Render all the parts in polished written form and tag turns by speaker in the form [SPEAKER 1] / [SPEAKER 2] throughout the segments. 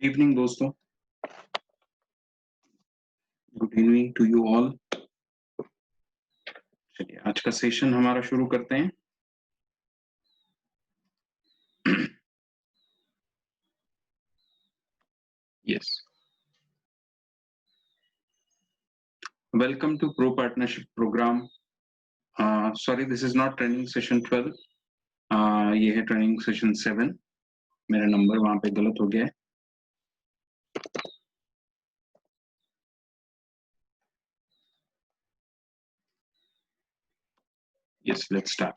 [SPEAKER 1] Good evening दोस्तों। Good evening to you all. चलिए आज का सेशन हमारा शुरू करते हैं। Yes, welcome to pro partnership program. Sorry, this is not training session 12, ये है ट्रेनिंग सेशन 7। मेरा नंबर वहां पे गलत हो गया है। Yes, let's start.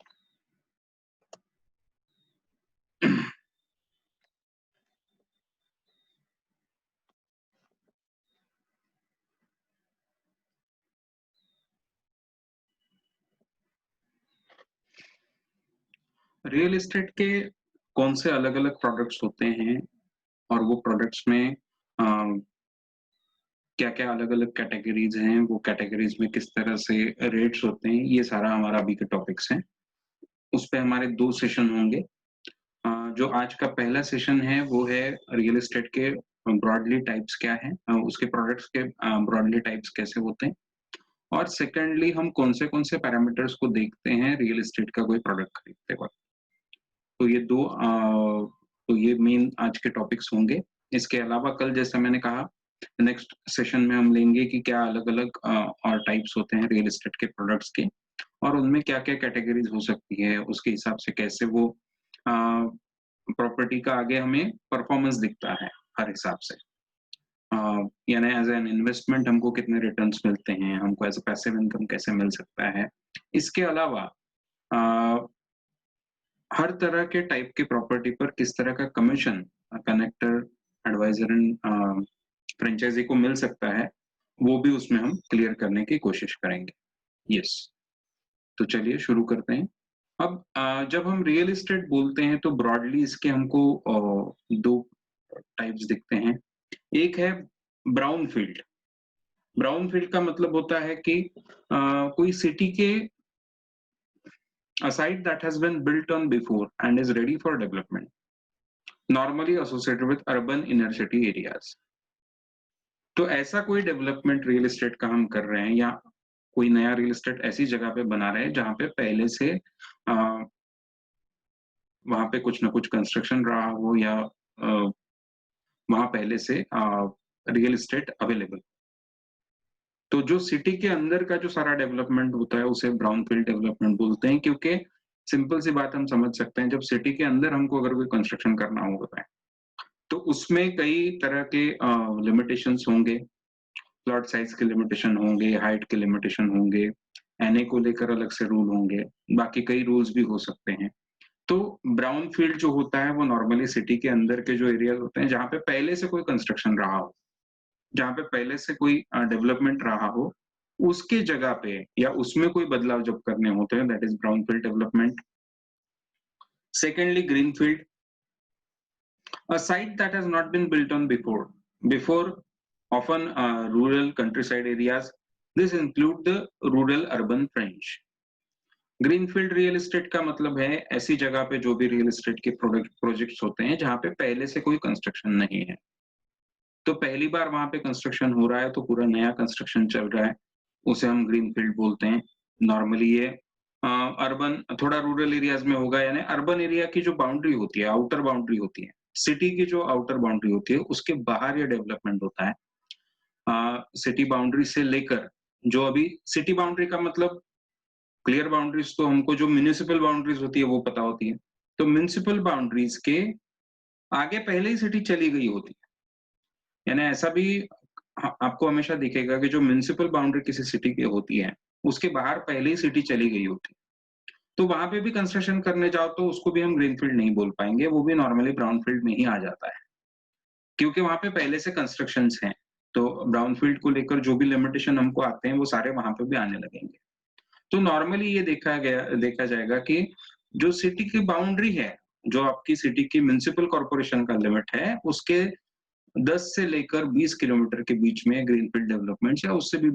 [SPEAKER 1] Real estate के कौन से अलग अलग प्रोडक्ट्स होते हैं और वो प्रोडक्ट्स में क्या क्या अलग अलग कैटेगरीज हैं, वो कैटेगरीज में किस तरह से रेट्स होते हैं, ये सारा हमारा अभी के टॉपिक्स हैं। उस पे हमारे 2 सेशन होंगे। जो आज का पहला सेशन है वो है रियल एस्टेट के ब्रॉडली टाइप्स क्या है, उसके प्रोडक्ट्स के ब्रॉडली टाइप्स कैसे होते हैं, और सेकेंडली हम कौन से पैरामीटर्स को देखते हैं रियल एस्टेट का कोई प्रोडक्ट खरीदते वक्त। तो ये तो ये मेन आज के टॉपिक्स होंगे। इसके अलावा कल जैसा मैंने कहा नेक्स्ट सेशन में हम लेंगे कि क्या अलग अलग और टाइप्स होते हैं रियल एस्टेट के प्रोडक्ट्स के, और उनमें क्या क्या कैटेगरीज हो सकती है, उसके हिसाब से कैसे वो प्रॉपर्टी का आगे हमें परफॉर्मेंस दिखता है हर हिसाब से। यानी एज एन इन्वेस्टमेंट हमको कितने रिटर्न्स मिलते हैं, हमको एज ए पैसिव इनकम कैसे मिल सकता है। इसके अलावा हर तरह के टाइप की प्रॉपर्टी पर किस तरह का commission connector, advisor and franchisee को मिल सकता है, वो भी उसमें हम क्लियर करने की कोशिश करेंगे। यस, तो चलिए शुरू करते हैं। अब जब हम रियल एस्टेट बोलते हैं तो ब्रॉडली इसके हमको 2 टाइप्स दिखते हैं। एक है ब्राउन फील्ड। ब्राउन फील्ड का मतलब होता है कि कोई सिटी के a site that has been built on before and is ready for development, normally associated with urban inner city areas। तो ऐसा कोई डेवलपमेंट रियल एस्टेट का हम कर रहे हैं या कोई नया रियल एस्टेट ऐसी जगह पे बना रहे हैं जहां पे पहले से वहां पे कुछ ना कुछ कंस्ट्रक्शन रहा हो या वहां पहले से रियल एस्टेट अवेलेबल। तो जो सिटी के अंदर का जो सारा डेवलपमेंट होता है उसे ब्राउन फील्ड डेवलपमेंट बोलते हैं, क्योंकि सिंपल सी बात हम समझ सकते हैं, जब सिटी के अंदर हमको अगर कोई कंस्ट्रक्शन करना होता है तो उसमें कई तरह के लिमिटेशंस होंगे। प्लॉट साइज के लिमिटेशन होंगे, हाइट के लिमिटेशन होंगे, एनए को लेकर अलग से रूल होंगे, बाकी कई रूल्स भी हो सकते हैं। तो ब्राउन फील्ड जो होता है वो नॉर्मली सिटी के अंदर के जो एरियाज होते हैं जहाँ पे पहले से कोई कंस्ट्रक्शन रहा हो, जहाँ पे पहले से कोई डेवलपमेंट रहा हो, उसके जगह पे या उसमें कोई बदलाव जब करने होते हैं, that is brown field development. Secondly green field, a site that has not been built on before often rural countryside areas. This include the rural urban fringe। Greenfield real estate का मतलब है ऐसी जगह पे जो भी रियल एस्टेट के projects होते हैं जहाँ पे पहले से कोई कंस्ट्रक्शन नहीं है, तो पहली बार वहां पे कंस्ट्रक्शन हो रहा है, तो पूरा नया कंस्ट्रक्शन चल रहा है, उसे हम ग्रीनफील्ड बोलते हैं। नॉर्मली ये अर्बन थोड़ा रूरल एरियाज में होगा, यानी अर्बन एरिया की जो बाउंड्री होती है, आउटर बाउंड्री होती है, सिटी की जो आउटर बाउंड्री होती है उसके बाहर ये डेवलपमेंट होता है। सिटी बाउंड्री से लेकर जो अभी सिटी बाउंड्री का मतलब क्लियर बाउंड्रीज तो हमको जो म्युनिसिपल बाउंड्रीज होती है वो पता होती है, तो म्युनिसिपल बाउंड्रीज के आगे पहले ही सिटी चली गई होती है। यानी ऐसा भी आपको हमेशा दिखेगा कि जो म्युनिसिपल बाउंड्री किसी सिटी की होती है उसके बाहर पहले ही सिटी चली गई होती है, तो वहां पे भी कंस्ट्रक्शन करने जाओ तो उसको भी हम ग्रीनफील्ड नहीं बोल पाएंगे, वो भी नॉर्मली ब्राउन फील्ड में ही आ जाता है, क्योंकि वहां पे पहले से कंस्ट्रक्शंस हैं। तो ब्राउन फील्ड को लेकर जो भी लिमिटेशन हमको आते हैं वो सारे वहां पे भी आने लगेंगे। तो नॉर्मली ये देखा जाएगा कि जो सिटी की बाउंड्री है, जो आपकी सिटी की म्युनिसिपल कॉर्पोरेशन का लिमिट है, उसके 10 से लेकर 20 किलोमीटर के बीच में ग्रीनफील्ड डेवलपमेंट, या उससे भी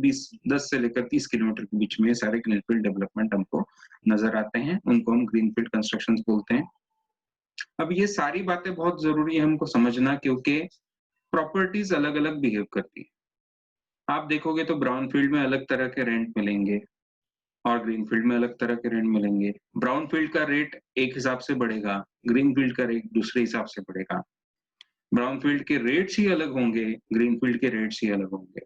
[SPEAKER 1] 10 से लेकर 30 किलोमीटर के बीच में सारे ग्रीनफील्ड डेवलपमेंट हमको नजर आते हैं, उनको हम ग्रीनफील्ड कंस्ट्रक्शंस बोलते हैं। अब ये सारी बातें बहुत जरूरी है हमको समझना, क्योंकि प्रॉपर्टीज अलग अलग बिहेव करती है। आप देखोगे तो ब्राउन फील्ड में अलग तरह के रेंट मिलेंगे और ग्रीन फील्ड में अलग तरह के रेंट मिलेंगे। ब्राउन फील्ड का रेट एक हिसाब से बढ़ेगा, ग्रीन फील्ड का रेट दूसरे हिसाब से बढ़ेगा। ब्राउन फील्ड के रेट्स ही अलग होंगे, ग्रीन फील्ड के रेट्स ही अलग होंगे।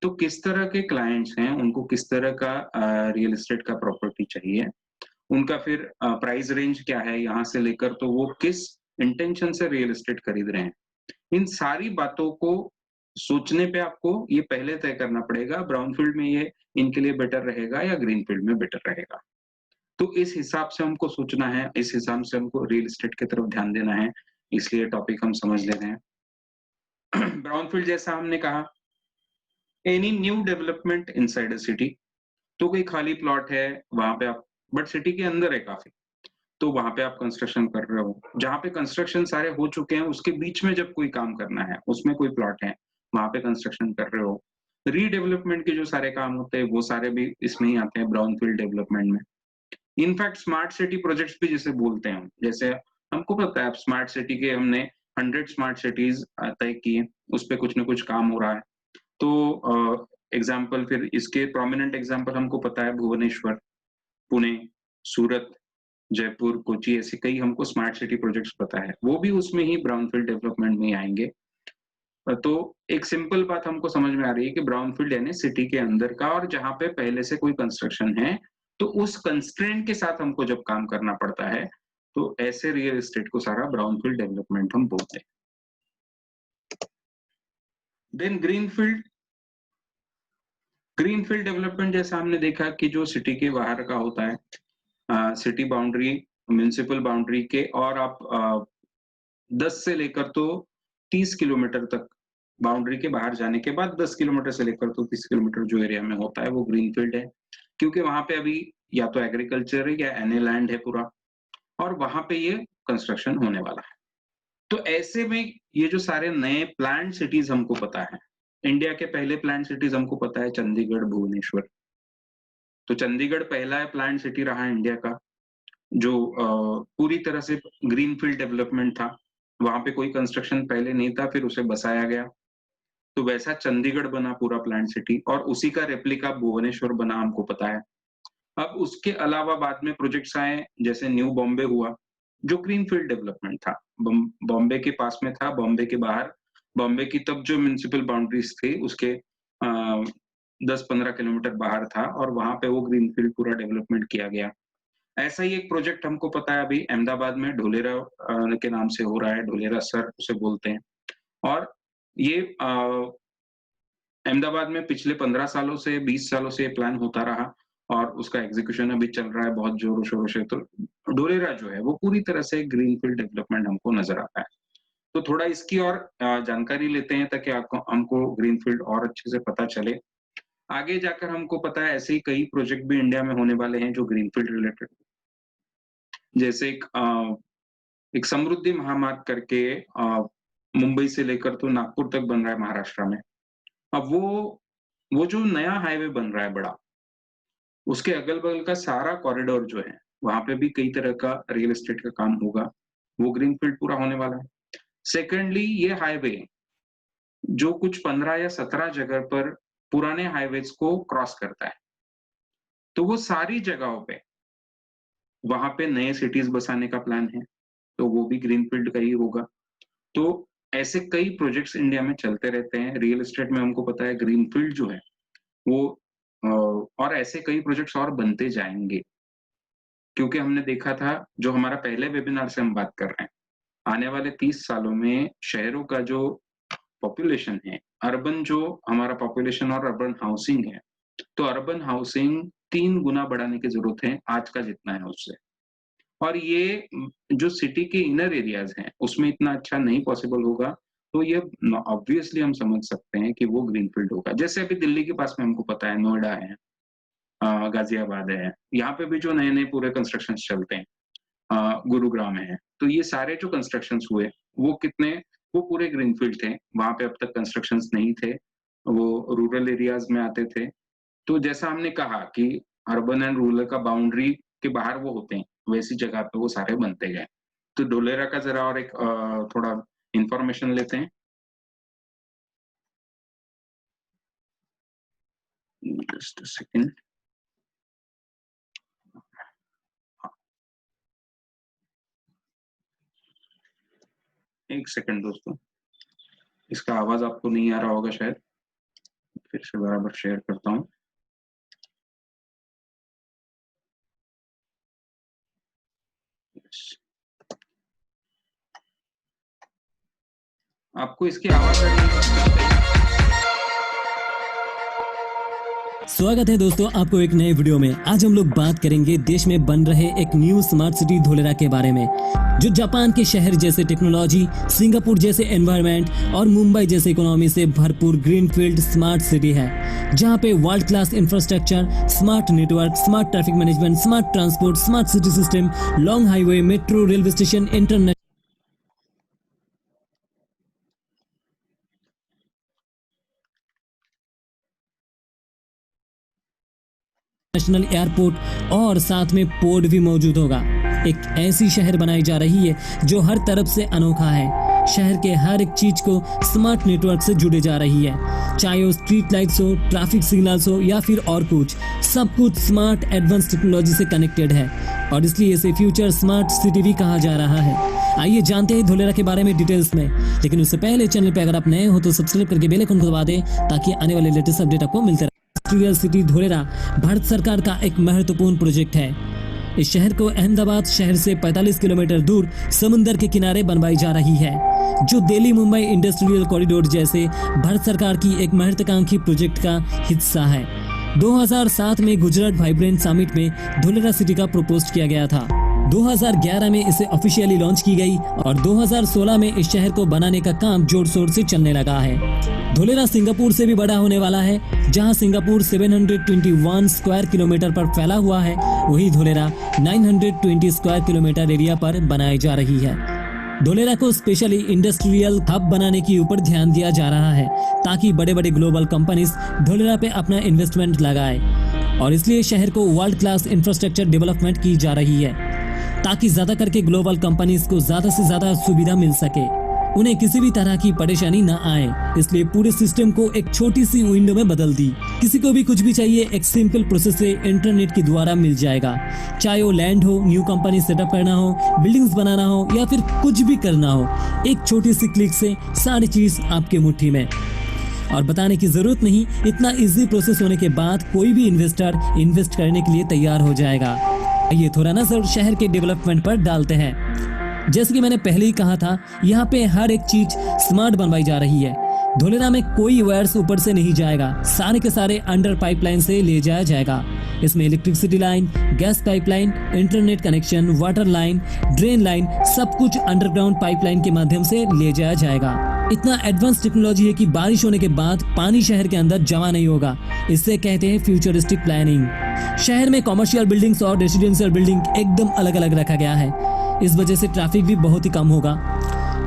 [SPEAKER 1] तो किस तरह के क्लाइंट्स हैं, उनको किस तरह का रियल एस्टेट का प्रॉपर्टी चाहिए, उनका फिर प्राइस रेंज क्या है यहाँ से लेकर, तो वो किस इंटेंशन से रियल एस्टेट खरीद रहे हैं, इन सारी बातों को सोचने पे आपको ये पहले तय करना पड़ेगा, ब्राउन फील्ड में ये इनके लिए बेटर रहेगा या ग्रीन फील्ड में बेटर रहेगा। तो इस हिसाब से हमको सोचना है, इस हिसाब से हमको रियल एस्टेट की तरफ ध्यान देना है, इसलिए टॉपिक हम समझ ले रहे हैं। ब्राउन फील्ड जैसा हमने कहा, any new development inside a city, तो कोई खाली प्लॉट है वहां पे आप, बट सिटी के अंदर है काफी, तो वहां पे आप कंस्ट्रक्शन कर रहे हो, जहां पे कंस्ट्रक्शन सारे हो चुके हैं उसके बीच में जब कोई काम करना है, उसमें कोई प्लॉट है, वहां पे कंस्ट्रक्शन कर रहे हो। रीडेवलपमेंट के जो सारे काम होते हैं वो सारे भी इसमें ही आते हैं ब्राउन फील्ड डेवलपमेंट में। इनफैक्ट स्मार्ट सिटी प्रोजेक्ट्स भी जिसे बोलते हैं हम, जैसे हमको पता है स्मार्ट सिटी के हमने 100 स्मार्ट सिटीज तय किए, उस पे कुछ ना कुछ काम हो रहा है। तो एग्जाम्पल फिर इसके प्रोमिनेंट एग्जाम्पल हमको पता है भुवनेश्वर, पुणे, सूरत, जयपुर, कोची, ऐसे कई हमको स्मार्ट सिटी प्रोजेक्ट्स पता है, वो भी उसमें ही ब्राउन फील्ड डेवलपमेंट में ही आएंगे। तो एक सिंपल बात हमको समझ में आ रही है कि ब्राउन फील्ड यानी सिटी के अंदर का, और जहां पे पहले से कोई कंस्ट्रक्शन है, तो उस कंस्ट्रेंट के साथ हमको जब काम करना पड़ता है, तो ऐसे रियल एस्टेट को सारा ब्राउन फील्ड डेवलपमेंट हम बोलते हैं। देन ग्रीन फील्ड डेवलपमेंट जैसा हमने देखा कि जो सिटी के बाहर का होता है, सिटी बाउंड्री, म्युनिसिपल बाउंड्री के, और आप 10 से लेकर तो 30 किलोमीटर तक, बाउंड्री के बाहर जाने के बाद 10 किलोमीटर से लेकर तो 30 किलोमीटर जो एरिया में होता है वो ग्रीन फील्ड है, क्योंकि वहां पे अभी या तो एग्रीकल्चर है या एनए लैंड है पूरा, और वहां पे ये कंस्ट्रक्शन होने वाला है। तो ऐसे में ये जो सारे नए प्लान्ड सिटीज हमको पता है, इंडिया के पहले प्लान्ड सिटीज हमको पता है चंडीगढ़, भुवनेश्वर। तो चंडीगढ़ पहला प्लान्ड सिटी रहा इंडिया का, जो पूरी तरह से ग्रीन फील्ड डेवलपमेंट था, वहां पे कोई कंस्ट्रक्शन पहले नहीं था, फिर उसे बसाया गया, तो वैसा चंडीगढ़ बना पूरा प्लान्ड सिटी, और उसी का रेप्लिका भुवनेश्वर बना, हमको पता है। अब उसके अलावा बाद में प्रोजेक्ट्स आए, जैसे न्यू बॉम्बे हुआ, जो ग्रीन फील्ड डेवलपमेंट था, बॉम्बे के पास में था, बॉम्बे के बाहर, बॉम्बे की तब जो म्युनिसिपल बाउंड्रीज थी उसके 10-15 किलोमीटर बाहर था, और वहां पे वो ग्रीन फील्ड पूरा डेवलपमेंट किया गया। ऐसा ही एक प्रोजेक्ट हमको पता है अभी अहमदाबाद में ढोलेरा के नाम से हो रहा है, ढोलेरा सर उसे बोलते हैं, और ये अहमदाबाद में पिछले 15 सालों से, 20 सालों से ये प्लान होता रहा, और उसका एग्जीक्यूशन अभी चल रहा है बहुत जोरों शोरों से। तो ढोलेरा जो है वो पूरी तरह से ग्रीन फील्ड डेवलपमेंट हमको नजर आता है। तो थोड़ा इसकी और जानकारी लेते हैं, ताकि आपको हमको ग्रीन फील्ड और अच्छे से पता चले। आगे जाकर हमको पता है ऐसे ही कई प्रोजेक्ट भी इंडिया में होने वाले हैं जो ग्रीन फील्ड रिलेटेड, जैसे एक समृद्धि महामार्ग करके मुंबई से लेकर तो नागपुर तक बन रहा है महाराष्ट्र में। अब वो जो नया हाईवे बन रहा है बड़ा, उसके अगल-बगल का सारा कॉरिडोर जो है, वहां पे भी कई तरह का रियल एस्टेट का काम होगा, वो ग्रीन फील्ड पूरा होने वाला है। सेकेंडली, ये हाईवे जो कुछ 15 या 17 जगह पर पुराने हाईवेज को क्रॉस करता है, तो वो सारी जगहों पे वहां पे नए सिटीज बसाने का प्लान है, तो वो भी ग्रीन फील्ड का ही होगा। तो ऐसे कई प्रोजेक्ट्स इंडिया में चलते रहते हैं रियल एस्टेट में, हमको पता है ग्रीन फील्ड जो है वो और ऐसे कई प्रोजेक्ट्स और बनते जाएंगे, क्योंकि हमने देखा था, जो हमारा पहले वेबिनार से हम बात कर रहे हैं, आने वाले 30 सालों में शहरों का जो पॉपुलेशन है, अर्बन जो हमारा पॉपुलेशन और अर्बन हाउसिंग है, तो अर्बन हाउसिंग 3 गुना बढ़ाने की जरूरत है आज का जितना है उससे। और ये जो सिटी के इनर एरियाज हैं उसमें इतना अच्छा नहीं पॉसिबल होगा, तो ये ऑब्वियसली हम समझ सकते हैं कि वो ग्रीन फील्ड होगा। जैसे अभी दिल्ली के पास में हमको पता है नोएडा है, गाजियाबाद है, यहाँ पे भी जो नए नए पूरे कंस्ट्रक्शन चलते हैं, गुरुग्राम है, तो ये सारे जो कंस्ट्रक्शन हुए वो कितने, वो पूरे ग्रीन फील्ड थे, वहां पे अब तक कंस्ट्रक्शन नहीं थे, वो रूरल एरियाज में आते थे। तो जैसा हमने कहा कि अर्बन एंड रूरल का बाउंड्री के बाहर वो होते हैं, वैसी जगह पे वो सारे बनते गए। तो ढोलेरा का जरा और एक थोड़ा इंफॉर्मेशन लेते हैं। Just second. एक सेकंड दोस्तों, इसका आवाज आपको नहीं आ रहा होगा शायद, फिर से बराबर शेयर करता हूँ। आपको इसकी आवाज आ रही है?
[SPEAKER 2] स्वागत है दोस्तों आपको एक नए वीडियो में। आज हम लोग बात करेंगे देश में बन रहे एक न्यू स्मार्ट सिटी धोलेरा के बारे में, जो जापान के शहर जैसे टेक्नोलॉजी, सिंगापुर जैसे एनवायरनमेंट और मुंबई जैसे इकोनॉमी से भरपूर ग्रीनफील्ड स्मार्ट सिटी है, जहां पे world class infrastructure, smart network, smart traffic management, smart transport, smart city system, long highway, metro, railway station, internet national airport और साथ में पोर्ट भी मौजूद होगा। एक ऐसी शहर बनाई जा रही है जो हर तरफ से अनोखा है। शहर के हर एक चीज को स्मार्ट नेटवर्क से जुड़े जा रही है, चाहे वो स्ट्रीट लाइट्स हो, ट्रैफिक सिग्नल्स हो या फिर और कुछ, सब कुछ स्मार्ट एडवांस टेक्नोलॉजी से कनेक्टेड है और इसलिए इसे फ्यूचर स्मार्ट सिटी भी कहा जा रहा है। आइए जानते हैं धोलेरा के बारे में डिटेल्स में, लेकिन उससे पहले चैनल पे अगर आप नए हो तो सब्सक्राइब करके बेल आइकन को दबा दें ताकि आने वाले लेटेस्ट अपडेट आपको मिलते रहे। इंडस्ट्रियल सिटी धोलेरा भारत सरकार का एक महत्वपूर्ण प्रोजेक्ट है। इस शहर को अहमदाबाद शहर से 45 किलोमीटर दूर समुद्र के किनारे बनवाई जा रही है, जो दिल्ली मुंबई इंडस्ट्रियल कॉरिडोर जैसे भारत सरकार की एक महत्वाकांक्षी प्रोजेक्ट का हिस्सा है। 2007 में गुजरात वाइब्रेंट समिट में धोलेरा सिटी का प्रपोज किया गया था। 2011 में इसे ऑफिशियली लॉन्च की गई और 2016 में इस शहर को बनाने का काम जोर शोर से चलने लगा है। धोलेरा सिंगापुर से भी बड़ा होने वाला है, जहां सिंगापुर 721 स्क्वायर किलोमीटर पर फैला हुआ है, वही धोलेरा 920 स्क्वायर किलोमीटर एरिया पर बनाई जा रही है। धोलेरा को स्पेशली इंडस्ट्रियल हब बनाने के ऊपर ध्यान दिया जा रहा है, ताकि बड़े बड़े ग्लोबल कंपनीज धोलेरा पे अपना इन्वेस्टमेंट लगाए और इसलिए शहर को वर्ल्ड क्लास इंफ्रास्ट्रक्चर डेवलपमेंट की जा रही है, ताकि ज्यादा करके ग्लोबल कंपनीज को ज्यादा से ज्यादा सुविधा मिल सके, उन्हें किसी भी तरह की परेशानी न आए। इसलिए पूरे सिस्टम को एक छोटी सी विंडो में बदल दी। किसी को भी कुछ भी चाहिए एक सिंपल प्रोसेस से इंटरनेट के द्वारा मिल जाएगा, चाहे वो लैंड हो, न्यू कंपनी सेटअप करना हो, बिल्डिंग्स बनाना हो या फिर कुछ भी करना हो, एक छोटी सी क्लिक से सारी चीज आपके मुट्ठी में। और बताने की जरूरत नहीं, इतना इजी प्रोसेस होने के बाद कोई भी इन्वेस्टर इन्वेस्ट करने के लिए तैयार हो जाएगा। ये थोड़ा नजर शहर के डेवलपमेंट पर डालते हैं। जैसे कि मैंने पहले ही कहा था, यहाँ पे हर एक चीज स्मार्ट बनवाई जा रही है। धोलेरा में कोई वायर्स ऊपर से नहीं जाएगा, सारे के सारे अंडर पाइपलाइन से ले जाया जाएगा। इसमें electricity line, gas pipeline, internet connection, water line, drain line, सब कुछ अंडरग्राउंड पाइपलाइन के माध्यम से ले जाया जाएगा। इतना एडवांस टेक्नोलॉजी है कि बारिश होने के बाद पानी शहर के अंदर जमा नहीं होगा। इससे कहते हैं फ्यूचरिस्टिक प्लानिंग। शहर में कमर्शियल बिल्डिंग्स और रेसिडेंशियल बिल्डिंग एकदम अलग अलग रखा गया है, इस वजह से ट्रैफिक भी बहुत ही कम होगा।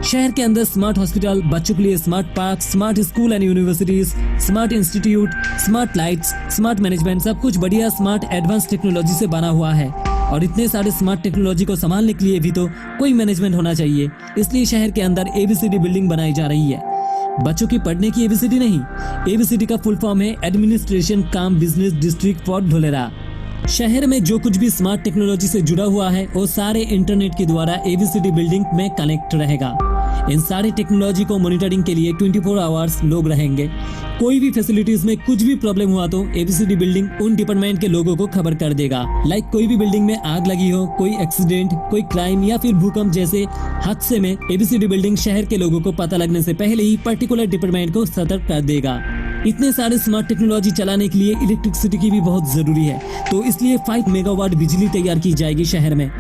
[SPEAKER 2] शहर के अंदर स्मार्ट हॉस्पिटल, बच्चों के लिए smart park, smart school and universities, smart institute, smart lights, smart management, सब कुछ बढ़िया स्मार्ट एडवांस टेक्नोलॉजी से बना हुआ है। और इतने सारे स्मार्ट टेक्नोलॉजी को संभालने के लिए भी तो कोई मैनेजमेंट होना चाहिए, इसलिए शहर के अंदर एबीसीडी बिल्डिंग बनाई जा रही है। बच्चों की पढ़ने की एबीसीडी नहीं, एबीसीडी का फुल फॉर्म है administration come business district for Dholera. शहर में जो कुछ भी स्मार्ट टेक्नोलॉजी से जुड़ा हुआ है वो सारे इंटरनेट के द्वारा एबीसीडी बिल्डिंग में कनेक्ट रहेगा। इन सारी टेक्नोलॉजी को मॉनिटरिंग के लिए 24 आवर्स लोग रहेंगे। कोई भी फैसिलिटीज में कुछ भी प्रॉब्लम हुआ तो एबीसीडी बिल्डिंग उन डिपार्टमेंट के लोगों को खबर कर देगा। लाइक कोई भी बिल्डिंग में आग लगी हो, कोई एक्सीडेंट, कोई क्राइम या फिर भूकंप जैसे हादसे में एबीसीडी बिल्डिंग शहर के लोगों को पता लगने से पहले ही पर्टिकुलर डिपार्टमेंट को सतर्क कर देगा। इतने सारे स्मार्ट टेक्नोलॉजी चलाने के लिए इलेक्ट्रिसिटी की भी बहुत जरूरी है, तो इसलिए 5 मेगावाट बिजली तैयार की जाएगी शहर में।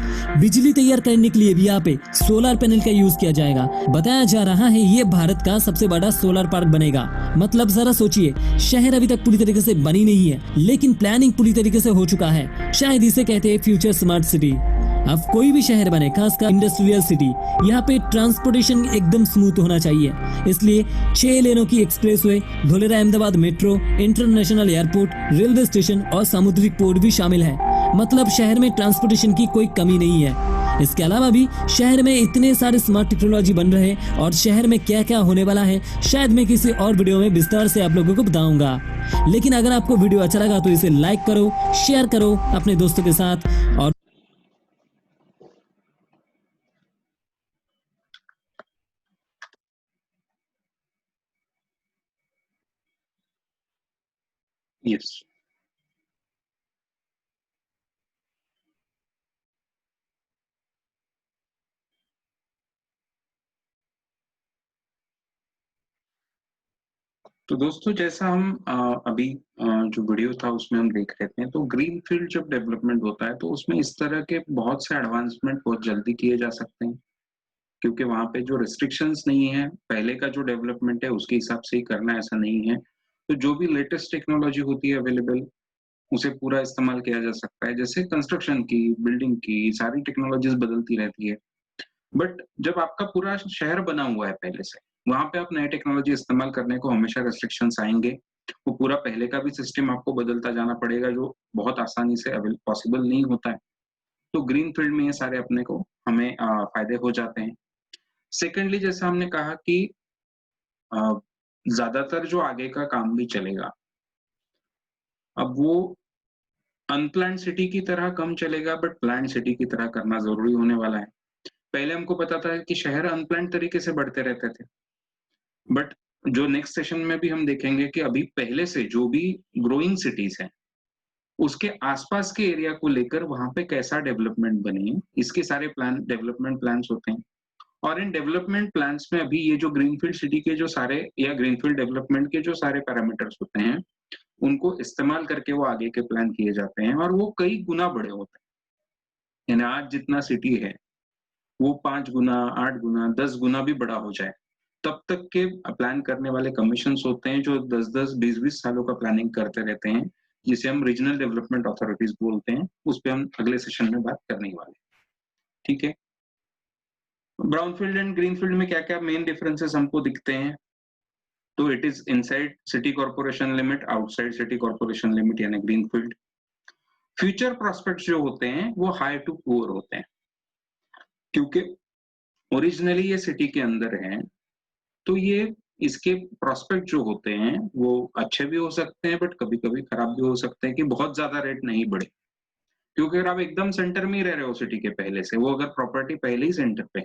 [SPEAKER 2] बिजली तैयार करने के लिए भी यहाँ पे सोलर पैनल का यूज किया जाएगा। बताया जा रहा है ये भारत का सबसे बड़ा सोलर पार्क बनेगा। मतलब जरा सोचिए, शहर अभी तक पूरी तरीके से बनी नहीं है, लेकिन प्लानिंग पूरी तरीके से हो चुका है। शायद इसे कहते हैं फ्यूचर स्मार्ट सिटी। अब कोई भी शहर बने, खासकर इंडस्ट्रियल सिटी, यहाँ पे ट्रांसपोर्टेशन एकदम स्मूथ होना चाहिए। इसलिए 6 लेनों की expressway, Dholera Ahmedabad metro, international airport, railway station और सामुद्रिक पोर्ट भी शामिल है। मतलब शहर में ट्रांसपोर्टेशन की कोई कमी नहीं है। इसके अलावा भी शहर में इतने सारे स्मार्ट टेक्नोलॉजी बन रहे हैं और शहर में क्या क्या होने वाला है शायद मैं किसी और वीडियो में विस्तार से आप लोगों को बताऊंगा। लेकिन अगर आपको वीडियो अच्छा लगा तो इसे लाइक करो, शेयर करो अपने दोस्तों के साथ और
[SPEAKER 1] यस। तो दोस्तों जैसा हम अभी जो वीडियो था उसमें हम देख रहे थे, तो ग्रीन फील्ड जब डेवलपमेंट होता है तो उसमें इस तरह के बहुत से एडवांसमेंट बहुत जल्दी किए जा सकते हैं, क्योंकि वहां पे जो रिस्ट्रिक्शंस नहीं है, पहले का जो डेवलपमेंट है उसके हिसाब से ही करना, ऐसा नहीं है। तो जो भी लेटेस्ट टेक्नोलॉजी होती है अवेलेबल, उसे पूरा इस्तेमाल किया जा सकता है। जैसे कंस्ट्रक्शन की, बिल्डिंग की, सारी टेक्नोलॉजीज बदलती रहती है। बट जब आपका पूरा शहर बना हुआ है पहले से, वहां पे आप नई टेक्नोलॉजी इस्तेमाल करने को हमेशा रेस्ट्रिक्शंस आएंगे। वो पूरा पहले का भी सिस्टम आपको बदलता जाना पड़ेगा, जो बहुत आसानी से पॉसिबल नहीं होता है। तो ग्रीन फील्ड में ये सारे अपने को हमें फायदे हो जाते हैं। सेकेंडली, जैसा हमने कहा कि अ, ज्यादातर जो आगे का काम भी चलेगा, अब वो अनप्लान्ड सिटी की तरह कम चलेगा, बट प्लान्ड सिटी की तरह करना जरूरी होने वाला है। पहले हमको पता था कि शहर अनप्लान्ड तरीके से बढ़ते रहते थे, बट जो नेक्स्ट सेशन में भी हम देखेंगे कि अभी पहले से जो भी ग्रोइंग सिटीज हैं, उसके आसपास के एरिया को लेकर वहां पे कैसा डेवलपमेंट बने, इसके सारे प्लान, डेवलपमेंट प्लान्स होते हैं। और इन डेवलपमेंट प्लान्स में अभी ये जो ग्रीनफील्ड सिटी के जो सारे, या ग्रीनफील्ड डेवलपमेंट के जो सारे पैरामीटर्स होते हैं, उनको इस्तेमाल करके वो आगे के प्लान किए जाते हैं, और वो कई गुना बड़े होते हैं। यानी आज जितना सिटी है, वो 5 गुना, 8 गुना, 10 गुना भी बड़ा हो जाए, तब तक के प्लान करने वाले कमीशंस होते हैं, जो 10-10, 20-20 सालों का प्लानिंग करते रहते हैं, जिसे हम रीजनल डेवलपमेंट अथॉरिटीज बोलते हैं। उस पे हम अगले सेशन में बात करने वाले हैं। ठीक है। ब्राउनफील्ड एंड ग्रीनफील्ड में क्या क्या मेन डिफरेंसेस हमको दिखते हैं? तो it is inside city corporation limit, outside city corporation limit, यानी ग्रीनफील्ड। फ्यूचर प्रोस्पेक्ट्स जो होते हैं वो हाई टू पुअर होते हैं, क्योंकि ओरिजिनली ये सिटी के अंदर है, तो ये इसके प्रोस्पेक्ट जो होते हैं वो अच्छे भी हो सकते हैं, बट कभी कभी खराब भी हो सकते हैं कि बहुत ज्यादा रेट नहीं बढ़े। क्योंकि अगर आप एकदम सेंटर में ही रह रहे हो सिटी के पहले से, वो अगर प्रॉपर्टी पहले ही सेंटर पे,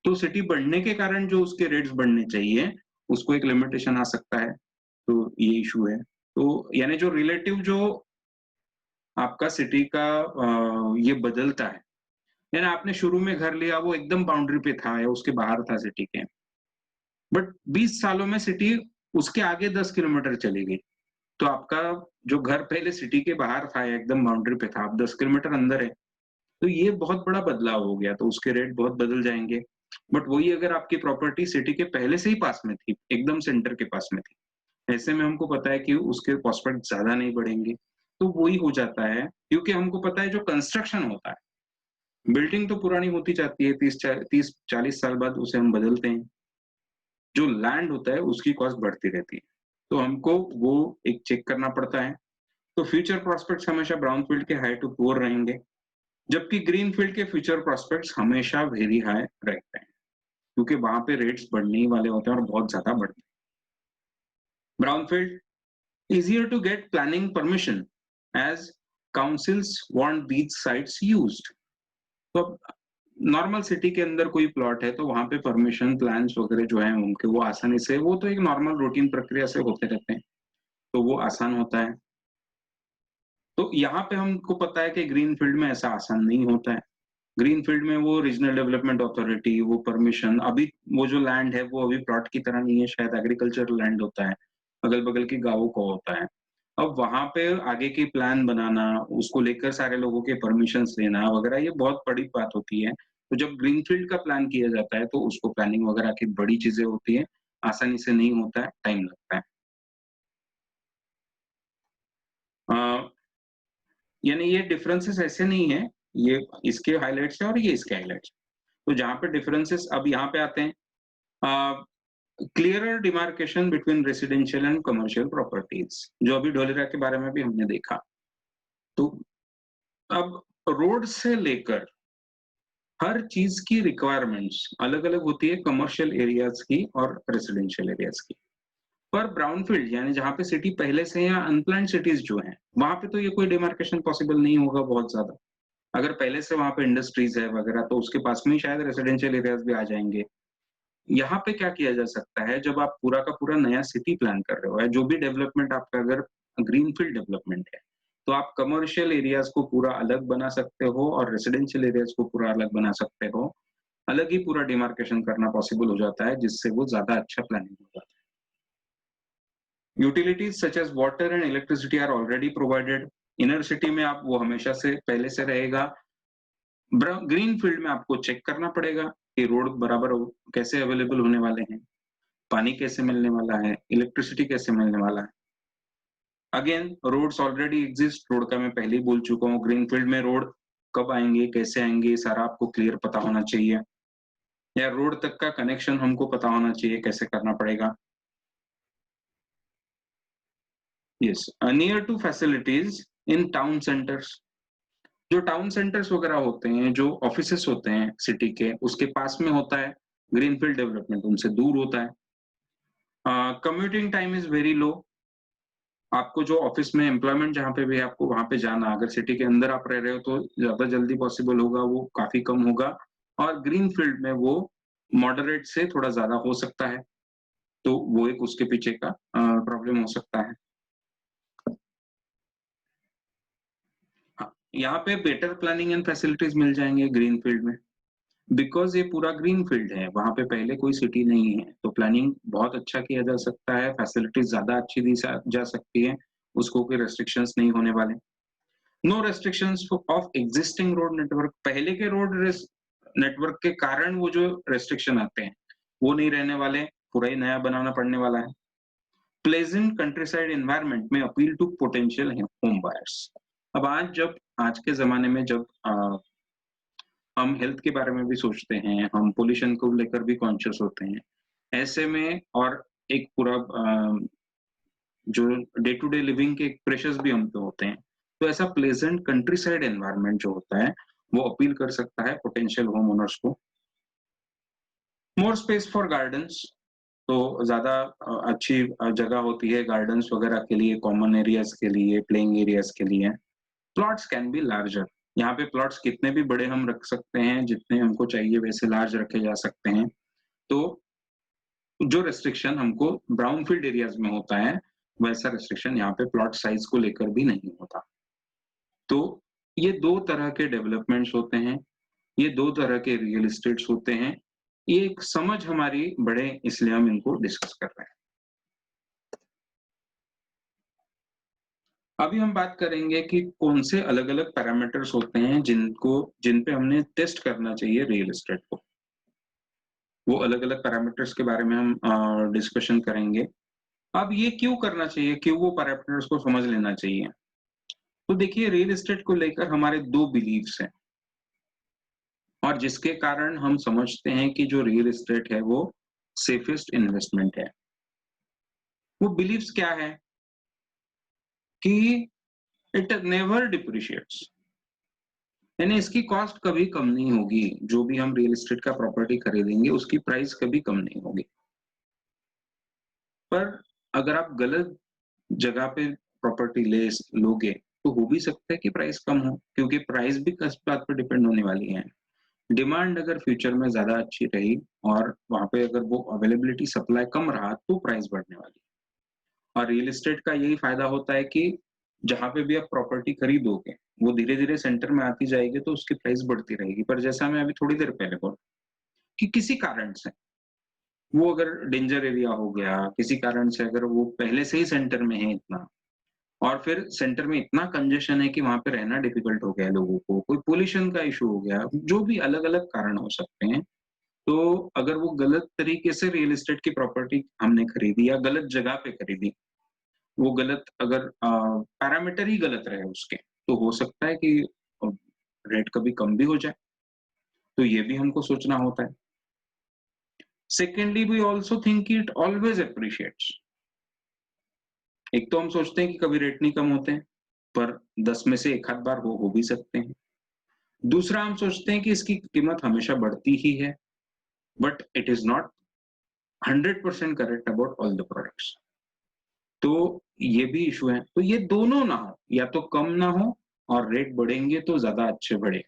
[SPEAKER 1] तो सिटी बढ़ने के कारण जो उसके रेट्स बढ़ने चाहिए, उसको एक लिमिटेशन आ सकता है। तो ये इशू है। तो यानी जो रिलेटिव जो आपका सिटी का ये बदलता है, यानी आपने शुरू में घर लिया, वो एकदम बाउंड्री पे था या उसके बाहर था सिटी के, बट 20 सालों में सिटी उसके आगे 10 किलोमीटर चली गई, तो आपका जो घर पहले सिटी के बाहर था या एकदम बाउंड्री पे था, अब 10 किलोमीटर अंदर है, तो ये बहुत बड़ा बदलाव हो गया, तो उसके रेट बहुत बदल जाएंगे। बट वही अगर आपकी प्रॉपर्टी सिटी के पहले से ही पास में थी, एकदम सेंटर के पास में थी, ऐसे में हमको पता है कि उसके प्रोस्पेक्ट ज्यादा नहीं बढ़ेंगे। तो वही हो जाता है, क्योंकि हमको पता है जो कंस्ट्रक्शन होता है, बिल्डिंग तो पुरानी होती जाती है, 30-40 साल बाद उसे हम बदलते हैं। जो लैंड होता है उसकी कॉस्ट बढ़ती रहती है, तो हमको वो एक चेक करना पड़ता है। तो फ्यूचर प्रोस्पेक्ट्स हमेशा ब्राउन फील्ड के हाई टू पुअर रहेंगे, जबकि ग्रीन फील्ड के फ्यूचर प्रोस्पेक्ट्स हमेशा वेरी हाई रहते हैं, क्योंकि वहां पे रेट्स बढ़ने ही वाले होते हैं और बहुत ज्यादा बढ़ते हैं। Brown field easier to get planning permission as councils want these sites used। तो नॉर्मल सिटी के अंदर कोई प्लॉट है तो वहां पे परमिशन प्लान्स वगैरह जो है उनके, वो आसानी से, वो तो एक नॉर्मल रूटीन प्रक्रिया से होते रहते हैं, तो वो आसान होता है। तो यहाँ पे हमको पता है कि ग्रीन फील्ड में ऐसा आसान नहीं होता है। ग्रीन फील्ड में वो रीजनल डेवलपमेंट अथॉरिटी, वो परमिशन, अभी वो जो लैंड है वो अभी प्लॉट की तरह नहीं है, शायद एग्रीकल्चरल लैंड होता है, अगल बगल के गांवों का होता है। अब वहां पे आगे की प्लान बनाना, उसको लेकर सारे लोगों के परमिशंस लेना वगैरह, ये बहुत बड़ी बात होती है। तो जब ग्रीनफील्ड का प्लान किया जाता है तो उसको प्लानिंग वगैरह की बड़ी चीजें होती है, आसानी से नहीं होता है, टाइम लगता है। यानी ये डिफरेंसेस ऐसे नहीं है, ये इसके हाइलाइट्स है और ये इसके हाइलाइट्स। तो जहाँ पे डिफरेंसेस अब यहाँ पे आते हैं, clearer demarcation between residential and commercial properties, जो अभी ढोलेरा के बारे में भी हमने देखा। तो अब रोड से लेकर हर चीज की रिक्वायरमेंट्स अलग अलग होती है, कमर्शियल एरियाज की और रेसिडेंशियल एरियाज की। पर ब्राउनफील्ड यानी जहाँ पे सिटी पहले से या अनप्लान्ड सिटीज जो हैं, वहां पे तो ये कोई डिमार्केशन पॉसिबल नहीं होगा बहुत ज्यादा। अगर पहले से वहां पे इंडस्ट्रीज है वगैरह तो उसके पास में ही शायद रेसिडेंशियल एरियाज भी आ जाएंगे। यहाँ पे क्या किया जा सकता है, जब आप पूरा का पूरा नया सिटी प्लान कर रहे हो, या जो भी डेवलपमेंट आपका अगर ग्रीनफील्ड डेवलपमेंट है, तो आप कमर्शियल एरियाज को पूरा अलग बना सकते हो और रेसिडेंशियल एरियाज को पूरा अलग बना सकते हो। अलग ही पूरा डिमार्केशन करना पॉसिबल हो जाता है, जिससे वो ज्यादा अच्छा प्लानिंग हो जाता है। Utilities such as water and electricity are already provided. Inner city में आप वो हमेशा से पहले से रहेगा। ग्रीन फील्ड में आपको चेक करना पड़ेगा कि रोड बराबर कैसे अवेलेबल होने वाले हैं, पानी कैसे मिलने वाला है, इलेक्ट्रिसिटी कैसे मिलने वाला है। Again roads already exist, road का मैं पहले ही बोल चुका हूँ। ग्रीन फील्ड में रोड कब आएंगे, कैसे आएंगे, सारा आपको क्लियर पता होना चाहिए, या रोड तक का कनेक्शन हमको पता होना चाहिए कैसे करना पड़ेगा। Yes, near to facilities in town centers. जो टाउन सेंटर्स वगैरह होते हैं, जो ऑफिसेस होते हैं सिटी के, उसके पास में होता है। ग्रीनफील्ड डेवलपमेंट उनसे दूर होता है। Commuting time is very low. आपको जो ऑफिस में एम्प्लॉयमेंट जहाँ पे भी है, आपको वहां पे जाना, अगर सिटी के अंदर आप रह रहे हो तो ज्यादा जल्दी पॉसिबल होगा, वो काफी कम होगा। और ग्रीन फील्ड में वो मॉडरेट से थोड़ा ज्यादा हो सकता है, तो वो एक उसके पीछे का प्रॉब्लम हो सकता है। हाँ, यहाँ पे बेटर प्लानिंग एंड फैसिलिटीज मिल जाएंगे ग्रीन फील्ड में, बिकॉज ये पूरा ग्रीन फील्ड है, वहां पे पहले कोई सिटी नहीं है, तो प्लानिंग बहुत अच्छा किया जा सकता है, फैसिलिटीज ज्यादा अच्छी दी जा सकती है, उसको कोई रेस्ट्रिक्शंस नहीं होने वाले। No restrictions of existing road network. पहले के रोड नेटवर्क के कारण वो जो रेस्ट्रिक्शन आते हैं वो नहीं रहने वाले, पूरा ही नया बनाना पड़ने वाला है। प्लेजेंट कंट्रीसाइड एनवायरनमेंट में appeal to potential home buyers. अब आज के जमाने में जब हम हेल्थ के बारे में भी सोचते हैं, हम पोल्यूशन को लेकर भी कॉन्शियस होते हैं, ऐसे में और एक पूरा जो डे टू डे लिविंग के प्रेशर्स भी हम पे होते हैं, तो ऐसा प्लेजेंट कंट्री साइड एनवायरनमेंट जो होता है वो अपील कर सकता है पोटेंशियल होम ओनर्स को। मोर स्पेस फॉर गार्डन्स, तो ज्यादा अच्छी जगह होती है गार्डन्स वगैरह के लिए, कॉमन एरियाज के लिए, प्लेइंग एरियाज के लिए। Plots can be larger. यहाँ पे प्लॉट्स कितने भी बड़े हम रख सकते हैं, जितने हमको चाहिए वैसे लार्ज रखे जा सकते हैं। तो जो रेस्ट्रिक्शन हमको ब्राउन फील्ड एरियाज में होता है, वैसा रेस्ट्रिक्शन यहाँ पे प्लॉट साइज को लेकर भी नहीं होता। तो ये दो तरह के डेवलपमेंट्स होते हैं, ये दो तरह के रियल एस्टेट्स होते हैं। ये एक समझ हमारी बढ़े, इसलिए हम इनको डिस्कस कर रहे हैं। अभी हम बात करेंगे कि कौन से अलग अलग पैरामीटर्स होते हैं जिन पे हमने टेस्ट करना चाहिए रियल एस्टेट को। वो अलग अलग पैरामीटर्स के बारे में हम डिस्कशन करेंगे। अब ये क्यों करना चाहिए, क्यों वो पैरामीटर्स को समझ लेना चाहिए। तो देखिए, रियल एस्टेट को लेकर हमारे दो बिलीव्स हैं, और जिसके कारण हम समझते हैं कि जो रियल एस्टेट है वो सेफेस्ट इन्वेस्टमेंट है। वो बिलीव्स क्या है कि इट नेवर डिप्रिशिएट्स, यानी इसकी कॉस्ट कभी कम नहीं होगी। जो भी हम रियल एस्टेट का प्रॉपर्टी खरीदेंगे उसकी प्राइस कभी कम नहीं होगी। पर अगर आप गलत जगह पे प्रॉपर्टी लोगे तो हो भी सकता है कि प्राइस कम हो, क्योंकि प्राइस भी किस बात पर डिपेंड होने वाली है। डिमांड अगर फ्यूचर में ज्यादा अच्छी रही और वहां पे अगर वो अवेलेबिलिटी सप्लाई कम रहा तो प्राइस बढ़ने वाली है। और रियल एस्टेट का यही फायदा होता है कि जहां पे भी आप प्रॉपर्टी खरीदोगे वो धीरे धीरे सेंटर में आती जाएगी तो उसकी प्राइस बढ़ती रहेगी। पर जैसा मैं अभी थोड़ी देर पहले बोला कि किसी कारण से वो अगर डेंजर एरिया हो गया, किसी कारण से अगर वो पहले से ही सेंटर में है इतना, और फिर सेंटर में इतना कंजेशन है कि वहां पे रहना डिफिकल्ट हो गया है लोगों को, कोई पोल्यूशन का इशू हो गया, जो भी अलग अलग कारण हो सकते हैं, तो अगर वो गलत तरीके से रियल एस्टेट की प्रॉपर्टी हमने खरीदी या गलत जगह पे खरीदी, वो गलत अगर पैरामीटर ही गलत रहे उसके, तो हो सकता है कि रेट कभी कम भी हो जाए। तो ये भी हमको सोचना होता है। Secondly, we also think it always appreciates. एक तो हम सोचते हैं कि कभी रेट नहीं कम होते हैं, पर 10 में से एक आध बार हो भी सकते हैं। दूसरा हम सोचते हैं कि इसकी कीमत हमेशा बढ़ती ही है, but it is not 100% correct about all the products. तो ये भी इशू है। तो ये दोनों ना हो, या तो कम ना हो और रेट बढ़ेंगे तो ज्यादा अच्छे बढ़े।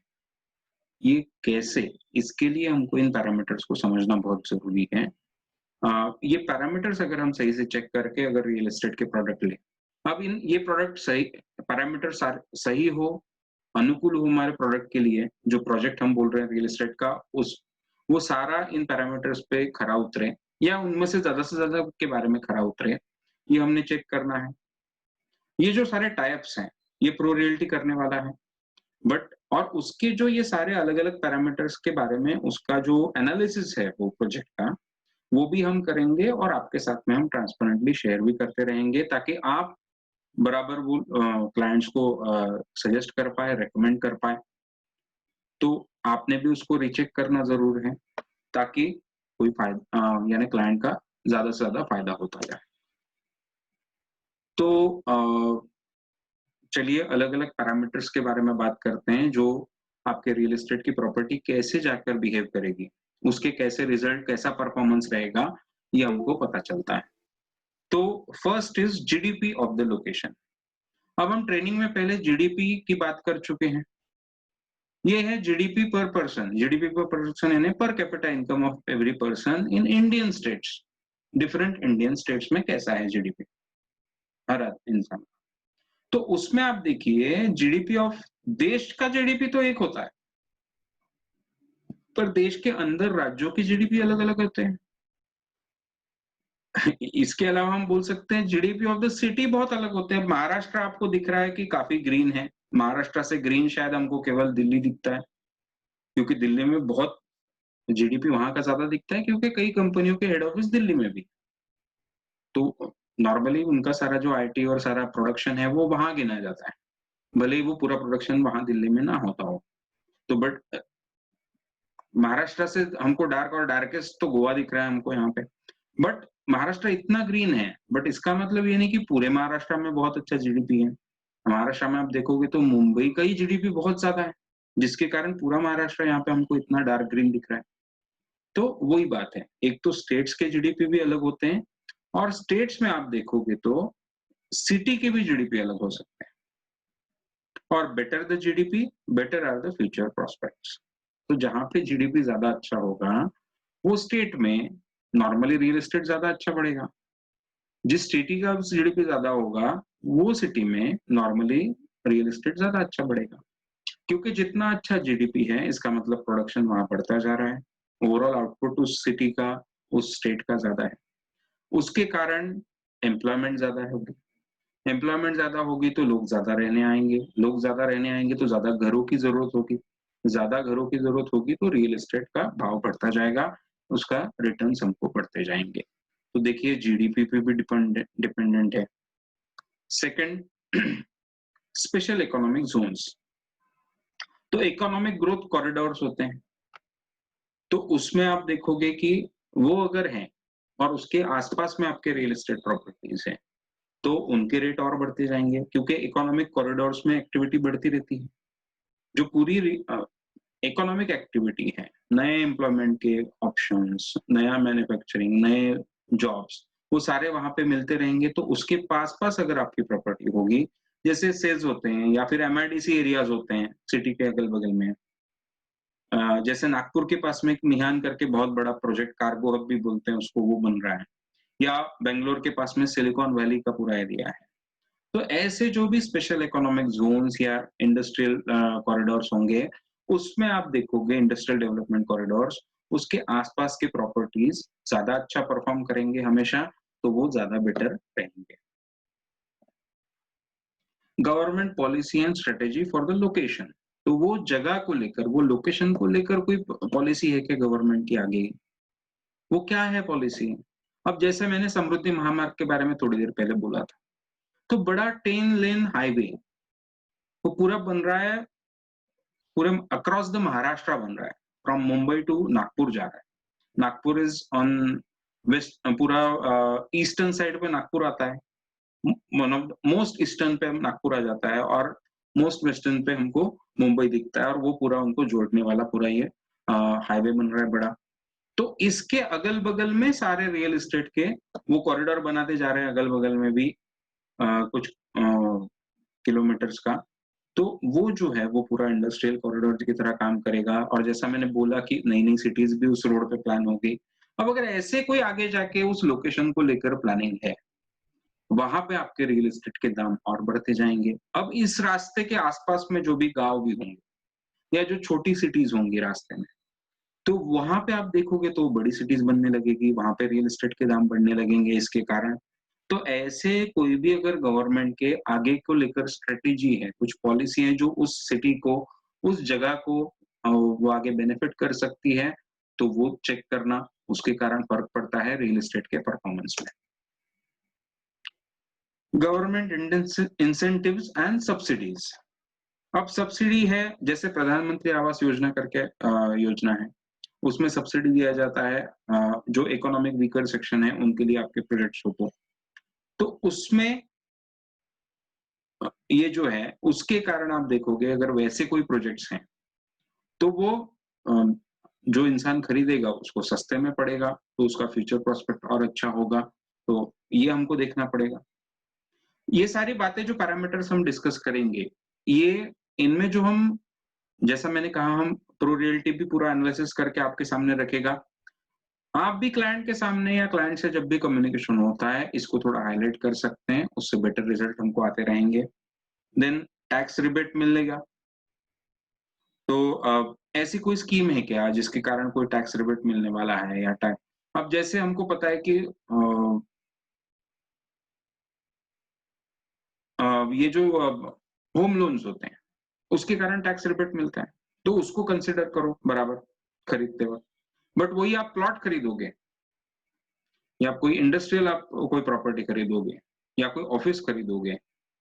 [SPEAKER 1] ये कैसे? इसके लिए हमको इन पैरामीटर्स को समझना बहुत जरूरी है। ये पैरामीटर्स अगर हम सही से चेक करके अगर रियल एस्टेट के प्रोडक्ट लें, अब इन ये प्रोडक्ट सही पैरामीटर सही हो, अनुकूल हो हमारे प्रोडक्ट के लिए, जो प्रोजेक्ट हम बोल रहे हैं रियल एस्टेट का, उस वो सारा इन पैरामीटर्स पे खरा उतरे या उनमें से ज्यादा के बारे में खरा उतरे, ये हमने चेक करना है। ये जो सारे टाइप्स हैं, ये प्रो रियल्टी करने वाला है, बट और उसके जो ये सारे अलग-अलग पैरामीटर्स के बारे में उसका जो एनालिसिस है वो प्रोजेक्ट का, वो भी हम करेंगे और आपके साथ में हम ट्रांसपेरेंटली शेयर भी करते रहेंगे, ताकि आप बराबर वो क्लाइंट्स को सजेस्ट कर पाए, रेकमेंड कर पाए। तो आपने भी उसको रीचेक करना ज़रूर है, ताकि कोई यानी क्लाइंट का ज़्यादा से ज़्यादा फ़ायदा होता जाए। तो चलिए अलग-अलग पैरामीटर्स के बारे में बात करते हैं, जो आपके रियल एस्टेट की प्रॉपर्टी कैसे जाकर बिहेव करेगी, उसके कैसे रिज़ल्ट, कैसा परफॉर्मेंस रहेगा, ये हमको पता चलता है। तो first is GDP of the location. अब हम ट्रेनिंग में पहले जीडीपी की बात कर चुके हैं। ये है जीडीपी पर पर्सन। जीडीपी पर पर्सन यानी per capita income of every person in Indian states. Different Indian states में कैसा है जीडीपी हर इंसान। तो उसमें आप देखिए जीडीपी ऑफ देश का जीडीपी तो एक होता है, पर देश के अंदर राज्यों की जीडीपी अलग-अलग होते हैं। इसके अलावा हम बोल सकते हैं जीडीपी ऑफ द सिटी बहुत अलग होते हैं। महाराष्ट्र आपको दिख रहा है कि काफी ग्रीन है। महाराष्ट्र से ग्रीन शायद हमको केवल दिल्ली दिखता है, क्योंकि दिल्ली में बहुत जीडीपी वहां का ज्यादा दिखता है, क्योंकि कई कंपनियों के हेड ऑफिस दिल्ली में भी। तो नॉर्मली उनका सारा जो आईटी और सारा प्रोडक्शन है वो वहां गिना जाता है, भले ही वो पूरा प्रोडक्शन वहां दिल्ली में ना होता हो। तो बट महाराष्ट्र से हमको डार्क और डार्केस्ट तो गोवा दिख रहा है हमको यहाँ पे। बट महाराष्ट्र इतना ग्रीन है, बट इसका मतलब ये नहीं कि पूरे महाराष्ट्र में बहुत अच्छा जीडीपी है। महाराष्ट्र में आप देखोगे तो मुंबई का ही जीडीपी बहुत ज्यादा है, जिसके कारण पूरा महाराष्ट्र यहाँ पे हमको इतना डार्क ग्रीन दिख रहा है। तो वही बात है, एक तो स्टेट्स के जीडीपी भी अलग होते हैं, और स्टेट्स में आप देखोगे तो सिटी के भी जीडीपी अलग हो सकते हैं। और better the GDP, better are the future prospects. तो जहां पे जीडीपी ज्यादा अच्छा होगा, वो स्टेट में नॉर्मली रियल एस्टेट ज्यादा अच्छा बढ़ेगा। जिस सिटी का जीडीपी ज्यादा होगा, वो सिटी में नॉर्मली रियल एस्टेट ज्यादा अच्छा बढ़ेगा, क्योंकि जितना अच्छा जीडीपी है इसका मतलब प्रोडक्शन वहां बढ़ता जा रहा है, ओवरऑल आउटपुट उस सिटी का, उस स्टेट का ज्यादा है। उसके कारण एम्प्लॉयमेंट ज्यादा होगी। एम्प्लॉयमेंट ज्यादा होगी तो लोग ज्यादा रहने आएंगे, लोग ज्यादा रहने आएंगे तो ज्यादा घरों की जरूरत होगी, ज्यादा घरों की जरूरत होगी तो रियल एस्टेट का भाव बढ़ता जाएगा, उसका रिटर्न हमको बढ़ते जाएंगे। तो देखिए जीडीपी पे भी डिपेंडेंट है। Second, special economic zones. तो इकोनॉमिक ग्रोथ कॉरिडोर्स होते हैं, तो उसमें आप देखोगे कि वो अगर हैं और उसके आसपास में आपके रियल एस्टेट प्रॉपर्टीज हैं, तो उनके रेट और बढ़ते जाएंगे, क्योंकि इकोनॉमिक कॉरिडोर्स में एक्टिविटी बढ़ती रहती है। जो पूरी इकोनॉमिक एक्टिविटी है, नए एम्प्लॉयमेंट के ऑप्शंस, नया मैन्युफैक्चरिंग, नए जॉब्स, वो सारे वहां पे मिलते रहेंगे। तो उसके पास पास अगर आपकी प्रॉपर्टी होगी, जैसे सेज होते हैं या फिर एमआईडीसी एरियाज होते हैं सिटी के अगल बगल में, जैसे नागपुर के पास में एक मिहान करके बहुत बड़ा प्रोजेक्ट, कार्गो हब भी बोलते हैं उसको, वो बन रहा है, या बेंगलोर के पास में सिलिकॉन वैली का पूरा एरिया है। तो ऐसे जो भी स्पेशल इकोनॉमिक जोन्स या इंडस्ट्रियल कॉरिडोर्स होंगे, उसमें आप देखोगे इंडस्ट्रियल डेवलपमेंट कॉरिडोर्स, उसके आसपास के प्रॉपर्टीज ज्यादा अच्छा परफॉर्म करेंगे हमेशा, तो वो ज्यादा बेटर रहेंगे। Government policy and strategy for the location. तो वो जगह को लेकर, वो लोकेशन को लेकर कोई पॉलिसी है क्या गवर्नमेंट की आगे? वो क्या है पॉलिसी? अब जैसे मैंने समृद्धि महामार्ग के बारे में थोड़ी देर पहले बोला था, तो बड़ा 10 लेन हाईवे वो पूरा बन रहा है, पूरे अक्रॉस द महाराष्ट्र बन रहा है, फ्रॉम मुंबई टू नागपुर जा रहा है। नागपुर इज ऑन वेस्ट, पूरा ईस्टर्न साइड पे नागपुर आता है, वन ऑफ मोस्ट ईस्टर्न पे नागपुर आ जाता है, और मोस्ट वेस्टर्न पे हमको मुंबई दिखता है और वो पूरा उनको जोड़ने वाला पूरा ये हाईवे बन रहा है बड़ा। तो इसके अगल-बगल में सारे रियल एस्टेट के वो कॉरिडोर बनाते जा रहे हैं अगल-बगल में भी कुछ किलोमीटर्स का। तो वो जो है वो पूरा इंडस्ट्रियल कॉरिडोर की तरह काम करेगा और जैसा मैंने बोला कि नई-नई सिटीज़ भी उस रोड पे प्लान होगी। अब अगर ऐसे कोई आगे जाके उस लोकेशन को लेकर प्लानिंग है, वहाँ पे आपके रियल एस्टेट के दाम और बढ़ते जाएँगे। अब इस रास्ते के आस-पास में जो भी गाँव भी होंगे या जो छोटी सिटीज़ होंगी रास्ते में, तो वहाँ पे आप देखोगे तो बड़ी सिटीज़ बनने लगेगी, वहाँ पे रियल एस्टेट के दाम बढ़ने लगेंगे इसके कारण। तो ऐसे कोई भी अगर गवर्नमेंट के आगे को लेकर स्ट्रैटेजी है, कुछ पॉलिसी है जो उस सिटी को, उस जगह को वो आगे बेनिफिट कर सकती है, तो वो चेक करना, उसके कारण फ़र्क पड़ता है रियल एस्टेट के परफॉर्मेंस में। Government incentives and subsidies. अब सब्सिडी है, जैसे प्रधानमंत्री आवास योजना करके योजना है, उसमें सब्सिडी दिया जाता है जो इकोनॉमिक वीकर सेक्शन है, उनके लिए आपके प्रोजेक्ट्स हो तो उसमें ये जो है, उसके कारण आप देखोगे अगर वैसे कोई प्रोजेक्ट्स हैं, तो वो अ, जो इंसान खरीदेगा उसको सस्ते में पड़ेगा, तो उसका फ्यूचर प्रोस्पेक्ट और अच्छा होगा, तो ये हमको देखना पड़ेगा। ये सारी बातें जो पैरामीटर्स हम डिस्कस करेंगे, ये इनमें जो हम जैसा मैंने कहा हम प्रो रियल्टी भी पूरा एनालिसिस करके आपके सामने रखेगा। आप भी क्लाइंट के सामने या क्लाइंट से जब भी कम्युनिकेशन होता है, इसको थोड़ा हाइलाइट कर सकते हैं, उससे बेटर रिजल्ट हमको आते रहेंगे। देन टैक्स रिबेट मिलेगा। तो ऐसी कोई स्कीम है क्या जिसके कारण कोई टैक्स रिबेट मिलने वाला है या टैक्स अब जैसे हमको पता है कि ये जो होम लोन्स होते हैं, उसके कारण टैक्स रिबेट मिलता है, तो उसको कंसिडर करो बराबर खरीदते वक़्त। बट वही आप प्लॉट खरीदोगे या कोई इंडस्ट्रियल आप कोई प्रॉपर्टी खरीदोगे या कोई ऑफिस खरीदोगे,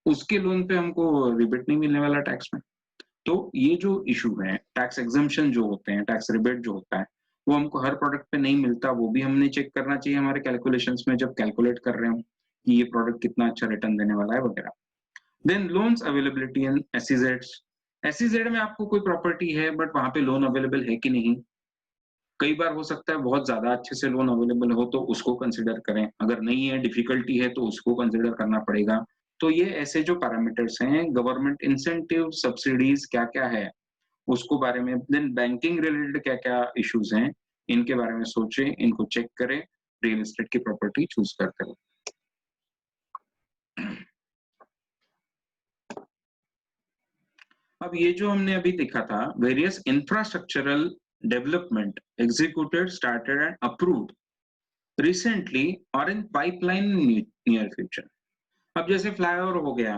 [SPEAKER 1] उसके लोन पे हमको रिबेट नहीं मिलने वाला टैक्स में। तो ये जो इश्यू है, टैक्स एग्जम्पशन जो होते हैं, टैक्स रिबेट जो होता है, वो हमको हर प्रोडक्ट पे नहीं मिलता, वो भी हमने चेक करना चाहिए हमारे कैलकुलेशंस में जब कैलकुलेट कर रहे हो, कि ये प्रोडक्ट कितना अच्छा रिटर्न देने वाला है वगैरह। देन लोन्स अवेलेबिलिटी इन एसईजेड्स। एसईजेड में आपको कोई प्रॉपर्टी है बट वहाँ पे लोन अवेलेबल है कि नहीं? कई बार हो सकता है बहुत ज़्यादा अच्छे से लोन अवेलेबल हो तो उसको कंसिडर करें, अगर नहीं है, डिफिकल्टी है तो उसको कंसिडर करना पड़ेगा। तो ये ऐसे जो पैरामीटर्स हैं, गवर्नमेंट इंसेंटिव, सब्सिडीज़ क्या-क्या है, उसको बारे में देन बैंकिंग रिलेटेड क्या-क्या इश्यूज़ हैं, इनके बारे में सोचें, इनको चेक करें, रियल एस्टेट की प्रॉपर्टी चूज़ करते वक़्त। अब ये जो हमने अभी देखा था, various infrastructural development executed, started and approved recently और इन पाइपलाइन नियर फ्यूचर। अब जैसे फ्लाईओवर हो गया,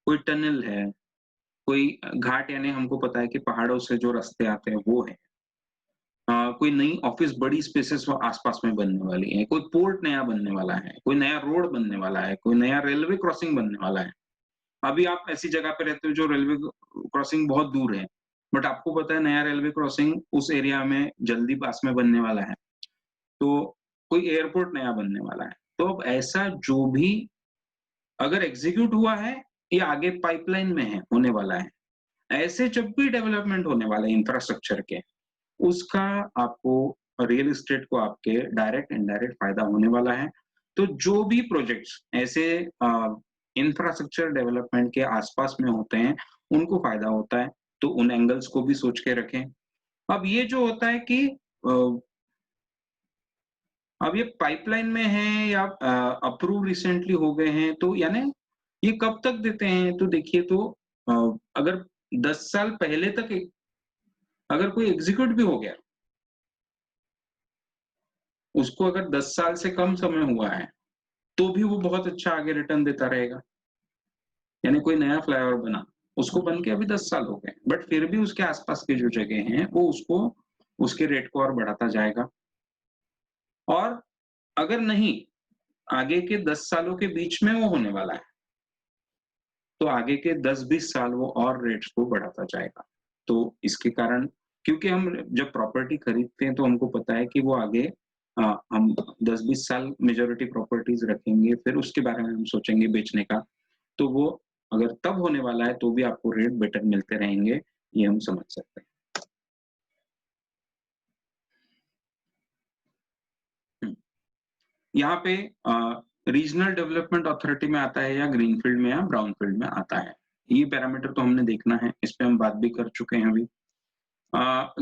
[SPEAKER 1] कोई टनल है, कोई घाट यानी हमको पता है कि पहाड़ों से जो रास्ते आते हैं वो है। कोई नई ऑफिस बड़ी स्पेसेस वो आस-पास में बनने वाली है, कोई पोर्ट नया बनने वाला है, कोई नया रोड बनने वाला है, कोई नया रेलवे क्रॉसिंग बनने वाला है। अभी आप ऐसी जगह पे रहते हो जो रेलवे क्रॉसिंग बहुत दूर है, बट आपको पता है नया रेलवे क्रॉसिंग उस एरिया में जल्दी पास में बनने वाला है। तो कोई एयरपोर्ट नया बनने वाला है। तो अब ऐसा जो भी अगर एग्ज़ीक्यूट हुआ है, ये आगे पाइपलाइन में है, होने वाला है। ऐसे जब भी डेवलपमेंट होने वाला है इंफ्रास्ट्रक्चर के, उसका आपको रियल एस्टेट को आपके डायरेक्ट इनडायरेक्ट फ़ायदा होने वाला है। तो जो भी प्रोजेक्ट्स ऐसे इंफ्रास्ट्रक्चर डेवलपमेंट के आस-पास में होते हैं, उनको फ़ायदा होता है, तो उन एंगल्स को भी सोच के रखें। अब ये जो होता है कि अ अब ये पाइपलाइन में है या अप्रूव रिसेंटली हो गए हैं तो यानी ये कब तक देते हैं? तो देखिए तो अ, अगर 10 साल पहले तक अगर कोई एग्ज़ीक्यूट भी हो गया, उसको अगर 10 साल से कम समय हुआ है, तो भी वो बहुत अच्छा आगे रिटर्न देता रहेगा। यानी कोई नया फ्लाईओवर बना, उसको बन के अभी 10 साल हो गए, बट फिर भी उसके आस-पास की जो जगह हैं, वो उसको उसके रेट को और बढ़ाता जाएगा। और अगर नहीं, आगे के 10 सालों के बीच में वो होने वाला है, तो आगे के 10-20 साल वो और रेट्स को बढ़ाता जाएगा। तो इसके कारण क्योंकि हम जब प्रॉपर्टी खरीदते हैं तो हमको पता है कि वो आगे हम 10-20 साल मेजॉरिटी प्रॉपर्टीज़ रखेंगे, फिर उसके बारे में हम सोचेंगे बेचने का। तो वो अगर तब होने वाला है तो भी आपको रेट बेटर मिलते रहेंगे, ये हम समझ सकते हैं। यहाँ पे रीजनल डेवलपमेंट अथॉरिटी में आता है या ग्रीनफील्ड में या ब्राउनफील्ड में आता है, ये पैरामीटर तो हमने देखना है, इस पे हम बात भी कर चुके हैं अभी।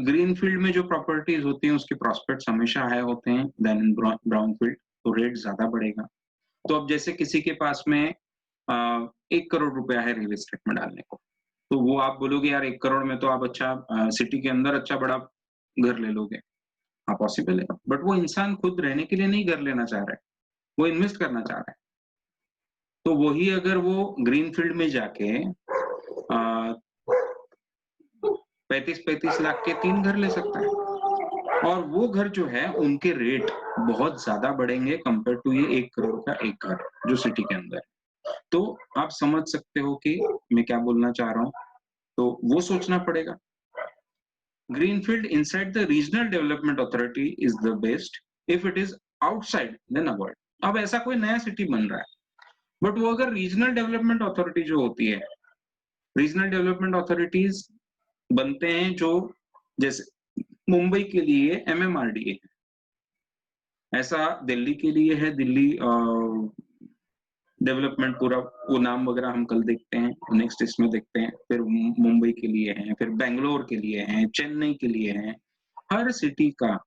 [SPEAKER 1] ग्रीनफील्ड में जो प्रॉपर्टीज होती हैं उसके प्रॉस्पेक्ट्स हमेशा हाई होते हैं देन इन ब्राउनफील्ड, तो रेट ज्यादा बढ़ेगा। तो अब जैसे किसी के पास में 1 करोड़ रुपया है रियल एस्टेट में डालने को, तो वो आप बोलोगे यार 1 करोड़ में तो आप अच्छा सिटी के अंदर अच्छा बड़ा घर ले लोगे। हाँ पॉसिबल है, बट वो इंसान खुद रहने के लिए नहीं घर लेना चाह रहा है, वो इन्वेस्ट करना चाह रहा है। तो वही अगर वो ग्रीन फील्ड में जाके 35-35 लाख के 3 घर ले सकता है, और वो घर जो है उनके रेट बहुत ज्यादा बढ़ेंगे कंपेयर टू ये 1 करोड़ का एक घर जो सिटी के अंदर है। तो आप समझ सकते हो कि मैं क्या बोलना चाह रहा हूँ, तो वो सोचना पड़ेगा। Greenfield inside the regional development authority is the best. If it is outside, then avoid. अब ऐसा कोई नया सिटी बन रहा है, बट वो अगर रीजनल डेवलपमेंट अथॉरिटी जो होती है, रीजनल डेवलपमेंट अथॉरिटीज बनते हैं जो जैसे मुंबई के लिए MMRDA है, ऐसा दिल्ली के लिए है, दिल्ली डेवलपमेंट पूरा वो नाम वगैरह हम कल देखते हैं, नेक्स्ट इसमें देखते हैं, फिर मुंबई के लिए है, फिर बेंगलोर के लिए है, चेन्नई के लिए है। हर सिटी का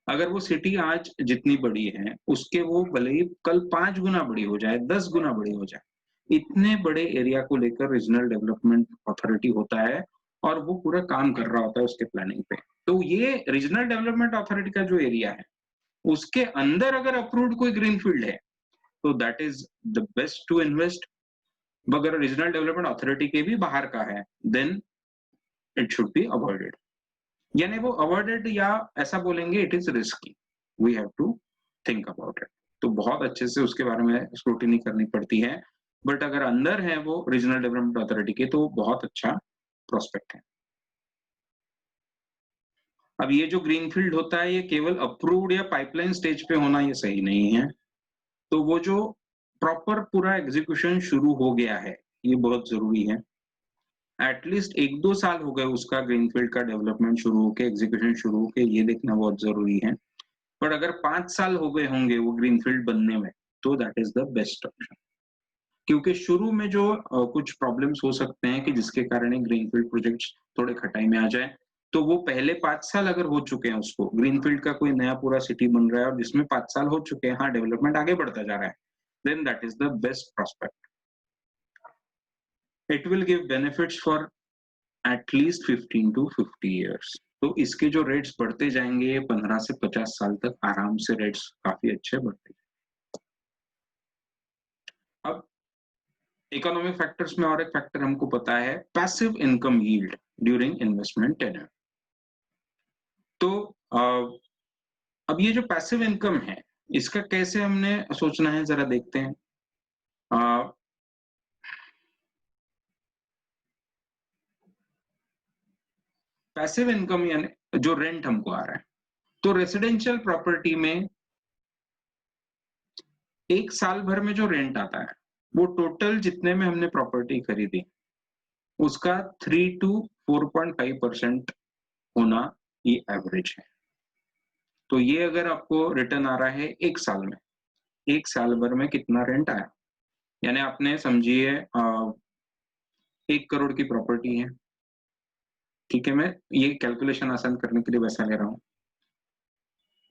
[SPEAKER 1] अगर वो सिटी आज जितनी बड़ी है उसके वो भले ही कल 5 गुना बड़ी हो जाए, 10 गुना बड़ी हो जाए, इतने बड़े एरिया को लेकर रीजनल डेवलपमेंट अथॉरिटी होता है और वो पूरा काम कर रहा होता है उसके प्लानिंग पे। तो ये रीजनल डेवलपमेंट अथॉरिटी का जो एरिया है उसके अंदर अगर अप्रूव्ड कोई ग्रीनफील्ड है तो that is the best to invest. अगर रीजनल डेवलपमेंट अथॉरिटी के भी बाहर का है then it should be avoided, यानी वो अवॉइडेड या ऐसा बोलेंगे it is risky, we have to think about it. तो बहुत अच्छे से उसके बारे में स्क्रूटिनी करनी पड़ती है, बट अगर अंदर है वो रीजनल डेवलपमेंट अथॉरिटी के तो बहुत अच्छा प्रोस्पेक्ट है। अब ये जो ग्रीनफील्ड होता है ये केवल अप्रूव्ड या पाइपलाइन स्टेज पे होना ये सही नहीं है, तो वो जो प्रॉपर पूरा एग्जीक्यूशन शुरू हो गया है ये बहुत जरूरी है। एटलीस्ट 1-2 साल हो गए उसका ग्रीनफील्ड का डेवलपमेंट शुरू होके, एग्जीक्यूशन शुरू होके, ये देखना बहुत जरूरी है। पर अगर 5 साल हो गए होंगे वो ग्रीनफील्ड बनने में तो that is the best option, क्योंकि शुरू में जो कुछ प्रॉब्लम्स हो सकते हैं कि जिसके कारण ग्रीनफील्ड प्रोजेक्ट्स थोड़े खटाई में आ जाए, तो वो पहले 5 साल अगर हो चुके हैं उसको, ग्रीनफील्ड का कोई नया पूरा सिटी बन रहा है और जिसमें 5 साल हो चुके हैं, हाँ डेवलपमेंट आगे बढ़ता जा रहा है, then that is the best prospect. It will give benefits for at least 15 to 50 years। तो इसके जो रेट्स बढ़ते जाएंगे 15 से 50 साल तक आराम से रेट्स काफी अच्छे बढ़ते जाएंगे। अब इकोनॉमिक फैक्टर्स में और एक फैक्टर हमको पता है, passive income yield during investment tenure. तो अब ये जो पैसिव इनकम है इसका कैसे हमने सोचना है जरा देखते हैं। पैसिव इनकम यानी जो रेंट हमको आ रहा है, तो रेसिडेंशियल प्रॉपर्टी में एक साल भर में जो रेंट आता है वो टोटल जितने में हमने प्रॉपर्टी खरीदी उसका 3 to 4.5% होना ये एवरेज है। तो ये अगर आपको रिटर्न आ रहा है एक साल में, एक साल भर में कितना रेंट आया, यानी आपने समझिए 1 करोड़ की प्रॉपर्टी है, ठीक है, मैं ये कैलकुलेशन आसान करने के लिए वैसा ले रहा हूँ।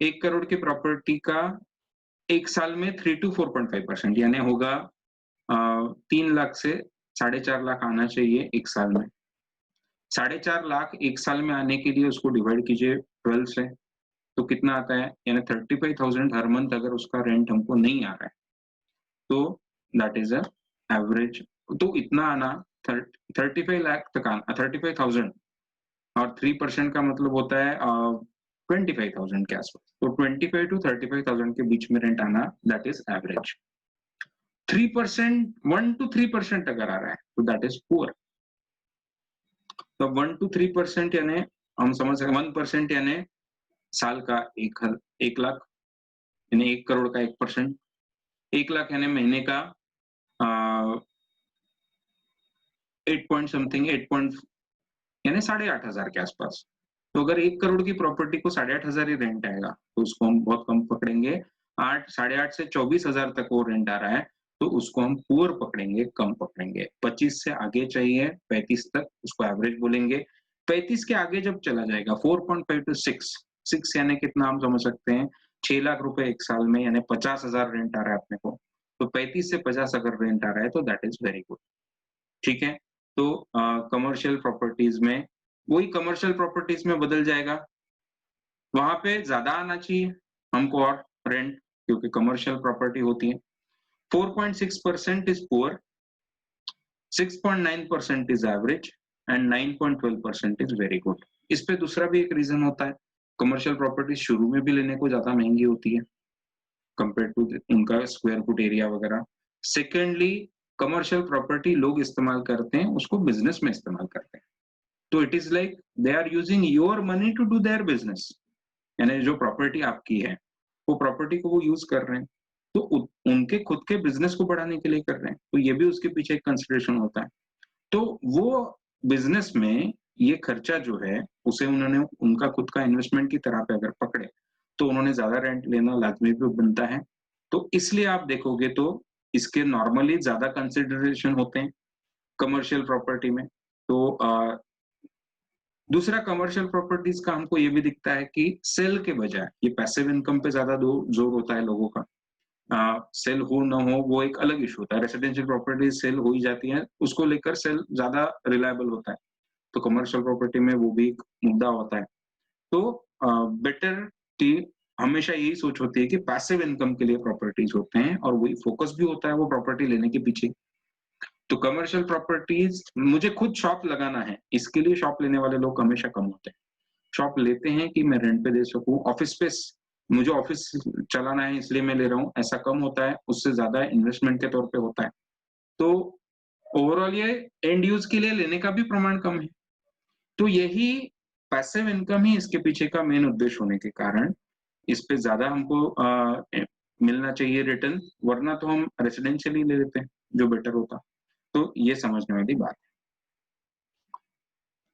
[SPEAKER 1] 1 करोड़ की प्रॉपर्टी का एक साल में 3 to 4.5% यानी होगा 3 लाख से 4.5 लाख आना चाहिए एक साल में। 4.5 लाख एक साल में आने के लिए उसको डिवाइड कीजिए 12 से, तो कितना आता है, यानी 35,000 हर मंथ अगर उसका रेंट हमको नहीं आ रहा है तो दैट इज अ एवरेज। तो इतना आना 35 लाख तक आना, 35,000 और 3% का मतलब होता है 25,000 के आसपास, तो 25 to 35,000 के बीच में रेंट आना दैट इज एवरेज। 3%, 1 to 3% अगर आ रहा है तो दैट इज पुअर। तो 1 to 3% यानी हम समझ सकते 1% यानी साल का 1 लाख, यानी 1 करोड़ का 1%, 1 लाख यानी महीने का 8 पॉइंट समथिंग 8 पॉइंट यानी 8,500 के आसपास। तो अगर 1 करोड़ की प्रॉपर्टी को 8,500 ही रेंट आएगा तो उसको हम बहुत कम पकड़ेंगे। 8 8.5 से 24,000 तक वो रेंट आ रहा है तो उसको हम पुअर पकड़ेंगे, कम पकड़ेंगे। 25 से आगे चाहिए 35 तक उसको एवरेज बोलेंगे। 35 के आगे जब चला जाएगा 4.5 टू 6 यानी कितना हम समझ सकते हैं 6 लाख रुपए 1 साल में यानी 50,000 रेंट आ रहा है अपने को। तो 35 से 50 अगर रेंट आ रहा है तो दैट इज वेरी गुड। ठीक है? तो कमर्शियल प्रॉपर्टीज में वही कमर्शियल प्रॉपर्टीज में बदल जाएगा। वहां पे ज्यादा आना चाहिए हमको और रेंट क्योंकि कमर्शियल प्रॉपर्टी होती है। 4.6% is poor, 6.9% is average and 9.12% is very good. इस पे दूसरा भी एक रीजन होता है, कमर्शियल प्रॉपर्टी शुरू में भी लेने को ज्यादा महंगी होती है कंपेयर टू उनका स्क्वायर फुट एरिया वगैरह। सेकेंडली कमर्शियल प्रॉपर्टी लोग इस्तेमाल करते हैं उसको बिजनेस में इस्तेमाल करते हैं। तो it is like they are using your money to do their business, यानी जो प्रॉपर्टी आपकी है वो प्रॉपर्टी को वो यूज कर रहे हैं तो उनके खुद के बिजनेस को बढ़ाने के लिए कर रहे हैं। तो ये भी उसके पीछे एक कंसिडरेशन होता है। तो वो बिजनेस में ये खर्चा जो है उसे उन्होंने उनका खुद का इन्वेस्टमेंट की तरह पे अगर पकड़े तो उन्होंने ज्यादा रेंट लेना लाजमी भी बनता है। तो इसलिए आप देखोगे तो इसके नॉर्मली ज्यादा कंसिडरेशन होते हैं कमर्शियल प्रॉपर्टी में। तो दूसरा कमर्शियल प्रॉपर्टीज का हमको ये भी दिखता है कि सेल के बजाय ये पैसिव इनकम पे ज्यादा जोर होता है लोगों का। सेल हो ना हो वो एक अलग इशू होता है। रेसिडेंशियल प्रॉपर्टी सेल हो ही जाती है उसको लेकर सेल ज्यादा रिलायबल होता है। तो कमर्शियल प्रॉपर्टी में वो भी एक मुद्दा होता है। तो बेटर की हमेशा यही सोच होती है कि पैसिव इनकम के लिए प्रॉपर्टीज होते हैं और वही फोकस भी होता है वो प्रॉपर्टी लेने के पीछे। तो कमर्शियल प्रॉपर्टीज मुझे खुद शॉप लगाना है इसके लिए शॉप लेने वाले लोग हमेशा कम होते हैं। शॉप लेते हैं कि मैं रेंट पे दे सकूं, ऑफिस स्पेस मुझे ऑफिस चलाना है इसलिए मैं ले रहा हूँ, ऐसा कम होता है, उससे ज्यादा इन्वेस्टमेंट के तौर पे होता है। तो ओवरऑल ये एंड यूज के लिए लेने का भी प्रमाण कम है। तो यही पैसिव इनकम ही इसके पीछे का मेन उद्देश्य होने के कारण इस पे ज्यादा हमको मिलना चाहिए रिटर्न, वरना तो हम रेसिडेंशियल ही ले लेते हैं जो बेटर होता। तो ये समझने वाली बात है।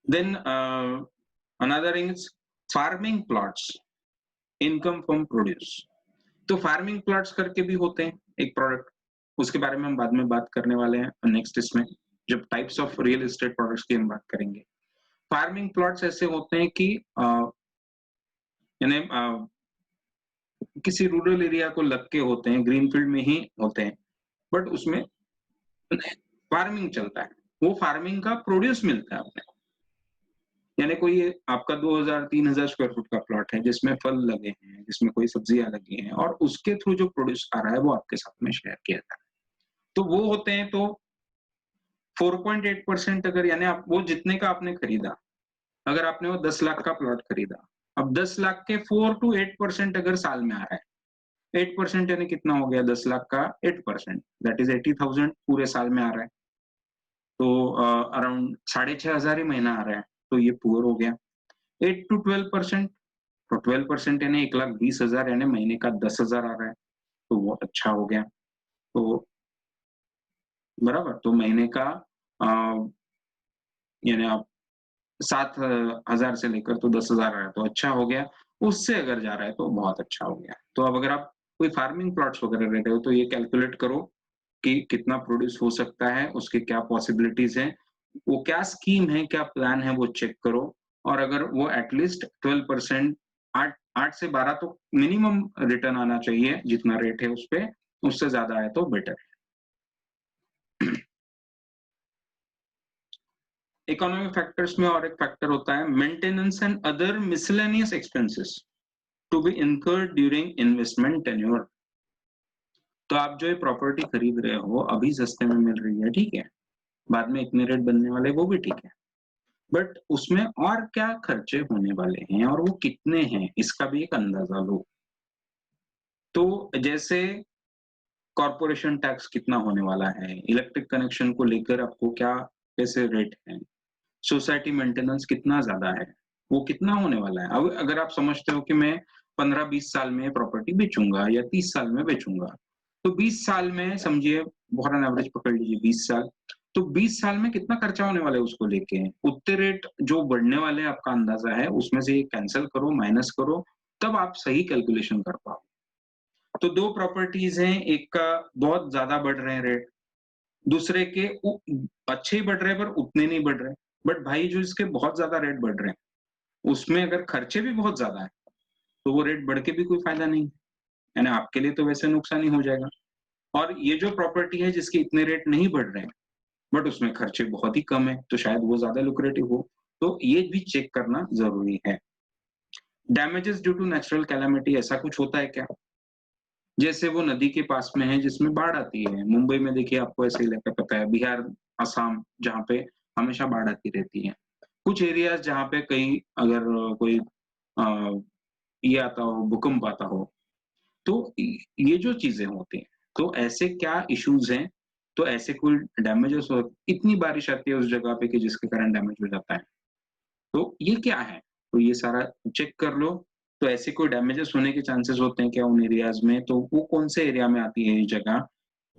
[SPEAKER 1] Then another is farming plots, income from produce. तो फार्मिंग प्लॉट्स करके भी होते हैं एक प्रोडक्ट, उसके बारे में हम बाद में बात करने वाले हैं नेक्स्ट इसमें जब types of real estate products की हम बात करेंगे। फार्मिंग प्लॉट्स ऐसे होते हैं कि यानी किसी रूरल एरिया को लग के होते हैं, ग्रीनफील्ड में ही होते हैं, बट उसमें फार्मिंग चलता है। वो फार्मिंग का प्रोड्यूस मिलता है अपने, यानी कोई आपका 2000-3000 स्क्वायर फुट का प्लॉट है जिसमें फल लगे हैं, जिसमें कोई सब्जियां लगी हैं और उसके थ्रू जो प्रोड्यूस आ रहा है वो आपके साथ में शेयर किया जा रहा है। तो वो होते हैं। तो 4.8% अगर यानी आप वो जितने का आपने खरीदा, अगर आपने वो 10 लाख का प्लॉट खरीदा, अब 10 लाख के 4 to 8% अगर साल में आ रहा है, 8% यानी कितना हो गया 10 लाख का 8%, दैट इज 80,000 पूरे साल में आ रहा है। तो अराउंड 6,500 ही महीना आ रहा है, तो ये पुअर हो गया। 8 to 12%, तो 12% यानी 1,20,000 यानी महीने का 10,000 आ रहा है, तो वो अच्छा हो गया। तो बराबर, तो महीने का यानी आप 7,000 से लेकर तो 10,000 आ रहा है तो अच्छा हो गया। उससे अगर जा रहा है तो बहुत अच्छा हो गया। तो अब अगर आप कोई फार्मिंग प्लॉट्स वगैरह ले रहे हो तो ये कैलकुलेट करो कि कितना प्रोड्यूस हो सकता है, उसके क्या पॉसिबिलिटीज हैं, वो क्या स्कीम है, क्या प्लान है, वो चेक करो। और अगर वो एटलीस्ट 12%, 8 से 12 तो मिनिमम रिटर्न आना चाहिए जितना रेट है उस पे, उससे ज्यादा है तो बेटर है। इकोनॉमिक फैक्टर्स में और एक फैक्टर होता है maintenance and other miscellaneous expenses to be incurred during investment tenure. तो आप जो ये प्रॉपर्टी खरीद रहे हो अभी सस्ते में मिल रही है, ठीक है, बाद में इतने रेट बनने वाले वो भी ठीक है, बट उसमें और क्या खर्चे होने वाले हैं और वो कितने हैं इसका भी एक अंदाजा लो। तो जैसे कॉर्पोरेशन टैक्स कितना होने वाला है, इलेक्ट्रिक कनेक्शन को लेकर आपको क्या कैसे रेट है, सोसाइटी मेंटेनेंस कितना ज्यादा है, वो कितना होने वाला है। अब अगर आप समझते हो कि मैं 15-20 साल में प्रॉपर्टी बेचूंगा या 30 साल में बेचूंगा, तो 20 साल में समझिए, बहुत एवरेज पकड़ लीजिए 20 साल, तो 20 साल में कितना खर्चा होने वाला है उसको लेके, उतने रेट जो बढ़ने वाले हैं आपका अंदाजा है, उसमें से ये कैंसल करो, माइनस करो, तब आप सही कैलकुलेशन कर पाओ। तो 2 प्रॉपर्टीज़ हैं, एक का बहुत ज़्यादा बढ़ रहे हैं रेट, दूसरे के अच्छे ही बढ़ रहे हैं पर उतने नहीं बढ़ रहे। बट भाई जो इसके बहुत ज़्यादा रेट बढ़ रहे हैं, उसमें अगर खर्चे भी बहुत ज़्यादा हैं, तो वो रेट बढ़ के भी कोई फ़ायदा नहीं है। यानी आपके लिए तो वैसे नुकसान ही हो जाएगा। और ये जो प्रॉपर्टी है जिसके इतने रेट नहीं बढ़ रहे हैं, बट उसमें खर्चे बहुत ही कम है, तो शायद वो ज़्यादा लुक्रेटिव हो। तो ये भी चेक करना ज़रूरी है। Damages due to natural calamity ऐसा कुछ होता है क्या? जैसे वो नदी के पास में है जिसमें बाढ़ आती है। मुंबई में देखिए आपको ऐसे इलाका पता है, बिहार, असम जहाँ पे हमेशा बाढ़ आती रहती है। कुछ एरियाज़ जहाँ पे कहीं अगर कोई अ, ये आता हो, भूकंप आता हो, तो ये जो चीज़ें होती हैं, तो ऐसे क्या इश्यूज़ हैं, तो ऐसे कोई डैमेजेस हो इतनी बारिश आती है उस जगह पे कि जिसके कारण डैमेज हो जाता है। तो ये क्या है? तो ये सारा चेक कर लो, तो ऐसे कोई डैमेजेस होने के चांसेस होते हैं क्या उन एरियाज़ में? तो वो कौन से एरिया में आती है ये जगह?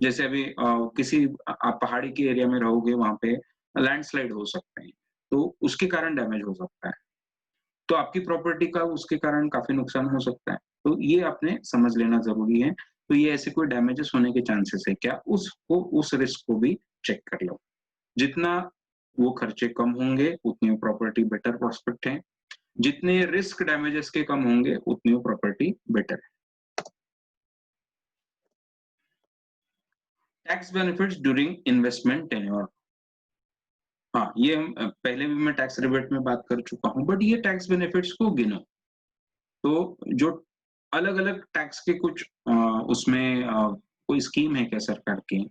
[SPEAKER 1] जैसे अभी किसी आप पहाड़ी के एरिया में रहोगे वहाँ पे लैंडस्लाइड हो सकते हैं, तो उसके कारण डैमेज हो सकता है। तो आपकी प्रॉपर्टी का उसके कारण काफ़ी नुकसान हो सकता है। तो ये आपने समझ लेना ज़रूरी है। तो ये ऐसे कोई डैमेजेस होने के चांसेस है क्या? उस रिस्क को भी चेक कर लो। जितना वो खर्चे कम होंगे, उतनी वो प्रॉपर्टी बेटर प्रोस्पेक्ट है। जितने रिस्क डैमेजेस के कम होंगे, उतनी वो प्रॉपर्टी बेटर है। Tax benefits during investment tenure. हाँ, ये हम पहले भी मैं टैक्स रिबेट में बात कर चुका हूँ, बट ये टैक्स बेनिफिट्स को गिनो। तो जो अलग-अलग टैक्स के कुछ उसमें कोई स्कीम है क्या सरकार की,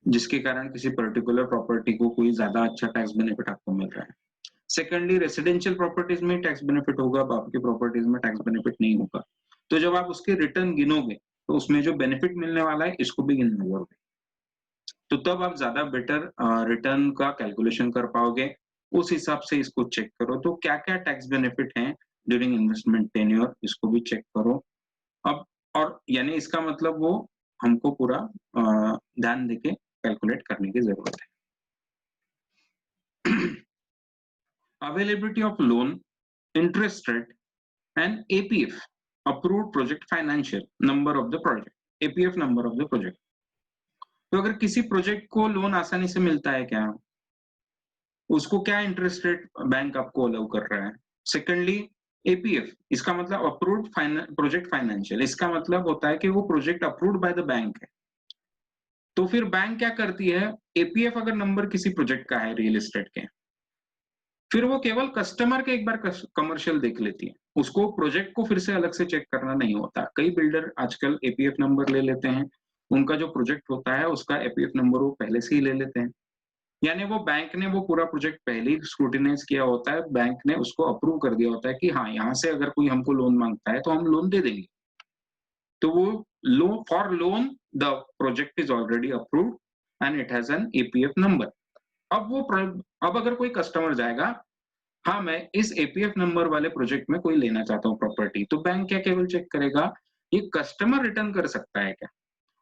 [SPEAKER 1] जिसके कारण किसी पर्टिकुलर प्रॉपर्टी को कोई ज़्यादा अच्छा टैक्स बेनिफिट आपको मिल रहा है। सेकंडली रेसिडेंशियल प्रॉपर्टीज़ में टैक्स बेनिफिट होगा, बाकी प्रॉपर्टीज़ में टैक्स बेनिफिट नहीं होगा। तो जब आप उसके रिटर्न गिनोगे, तो उसमें जो बेनिफिट मिलने वाला है, इसको भी गिनना ज़रूरी है। तो तब आप ज़्यादा बेटर रिटर्न का कैलकुलेशन कर पाओगे। उस हिसाब से इसको चेक करो। तो क्या-क्या टैक्स बेनिफिट हैं ड्यूरिंग इन्वेस्टमेंट टेन्योर, इसको भी चेक करो। अब और यानी इसका मतलब वो हमको पूरा ध्यान देके कैलकुलेट करने की ज़रूरत है। Availability of loan, interest rate and APF, approved project financial number of the project, APF number of the project. तो अगर किसी प्रोजेक्ट को लोन आसानी से मिलता है क्या? उसको क्या इंटरेस्ट रेट बैंक आपको अलाउ कर रहा है? सेकंडली एपीएफ, इसका मतलब अप्रूव्ड प्रोजेक्ट फाइनेंशियल, इसका मतलब होता है कि वो project approved by the bank है। तो फिर बैंक क्या करती है, एपीएफ अगर नंबर किसी प्रोजेक्ट का है रियल एस्टेट के, फिर वो केवल कस्टमर के एक बार कमर्शियल देख लेती है। उसको प्रोजेक्ट को फिर से अलग से चेक करना नहीं होता। कई बिल्डर आजकल एपीएफ नंबर ले लेते हैं। उनका जो प्रोजेक्ट होता है उसका एपीएफ नंबर वो पहले से ही ले लेते हैं। यानी वो बैंक ने वो पूरा प्रोजेक्ट पहले ही स्क्रूटिनाइज किया होता है, बैंक ने उसको अप्रूव कर दिया होता है कि हाँ, यहाँ से अगर कोई हमको लोन माँगता है तो हम लोन दे देंगे। तो वो for loan the project is already approved and it has an APF number. अब वो प्र अब अगर कोई कस्टमर जाएगा, हाँ, मैं इस एपीएफ नंबर वाले प्रोजेक्ट में कोई लेना चाहता हूँ प्रॉपर्टी, तो बैंक क्या केवल चेक करेगा, ये कस्टमर रिटर्न कर सकता है क्या?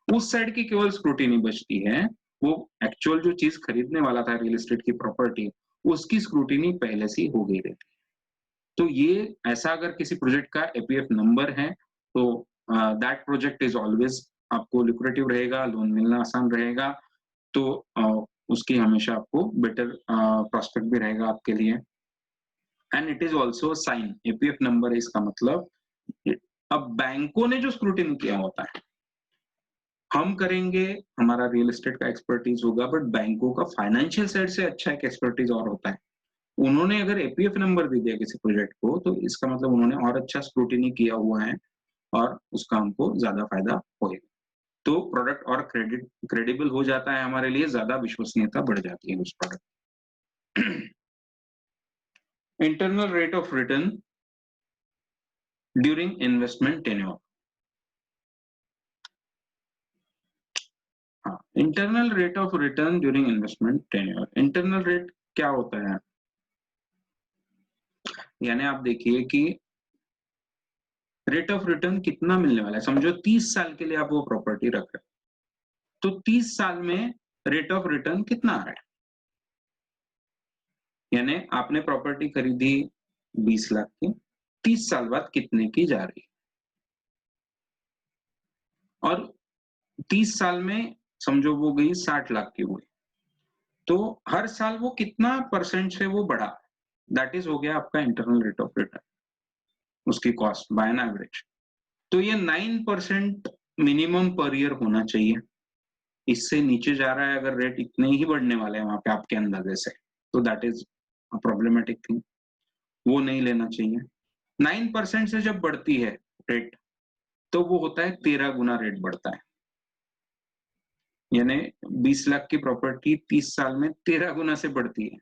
[SPEAKER 1] उस साइड की केवल स्क्रूटिनी बचती है। वो एक्चुअल जो चीज़ खरीदने वाला था रियल एस्टेट की प्रॉपर्टी, उसकी स्क्रूटिनी पहले से ही हो गई रहती है। तो ये ऐसा अगर किसी प्रोजेक्ट का एपीएफ नंबर है, तो दैट प्रोजेक्ट इज़ ऑलवेज़ आपको लुक्रेटिव रहेगा, लोन मिलना आसान रहेगा। तो उसकी हमेशा आपको बेटर प्रॉस्पेक्ट भी रहेगा आपके लिए। And it is also sign, APF number है इसका मतलब अब बैंकों ने जो स्क्रूटिनी किया होता है, हम करेंगे, हमारा रियल एस्टेट का एक्सपर्टीज होगा, बट बैंकों का फाइनेंशियल साइड से अच्छा एक एक्सपर्टीज और होता है। उन्होंने अगर एपीएफ नंबर दे दिया किसी प्रोजेक्ट को, तो इसका मतलब उन्होंने और अच्छा स्क्रूटिनी किया हुआ है और उसका हमको ज़्यादा फ़ायदा होएगा। तो प्रोडक्ट और क्रेडिबल हो जाता है हमारे लिए, ज़्यादा विश्वसनीयता बढ़ जाती है उस product. Internal rate of return during investment tenure. हाँ, internal rate of return during investment tenure. Internal rate क्या होता है? यानी आप देखिए कि रेट ऑफ रिटर्न कितना मिलने वाला है। समझो 30 साल के लिए आप वो प्रॉपर्टी रख रहे हो, तो 30 साल में रेट ऑफ रिटर्न कितना आ रहा है? यानी आपने प्रॉपर्टी खरीदी 20 लाख की, 30 साल बाद कितने की जा रही है, और 30 साल में समझो वो गई 60 लाख की हुई, तो हर साल वो कितना परसेंट से वो बढ़ा, दैट इज हो गया आपका इंटरनल रेट ऑफ रिटर्न, उसकी कॉस्ट बाय एन एवरेज। तो ये 9% मिनिमम पर ईयर होना चाहिए। इससे नीचे जा रहा है अगर रेट, इतने ही बढ़ने वाले हैं वहां पे आपके अंदाजे से, तो that is a problematic thing, वो नहीं लेना चाहिए। 9% से जब बढ़ती है रेट, तो वो होता है 13 गुना रेट बढ़ता है, यानी 20 लाख की प्रॉपर्टी 30 साल में 13 गुना से बढ़ती है,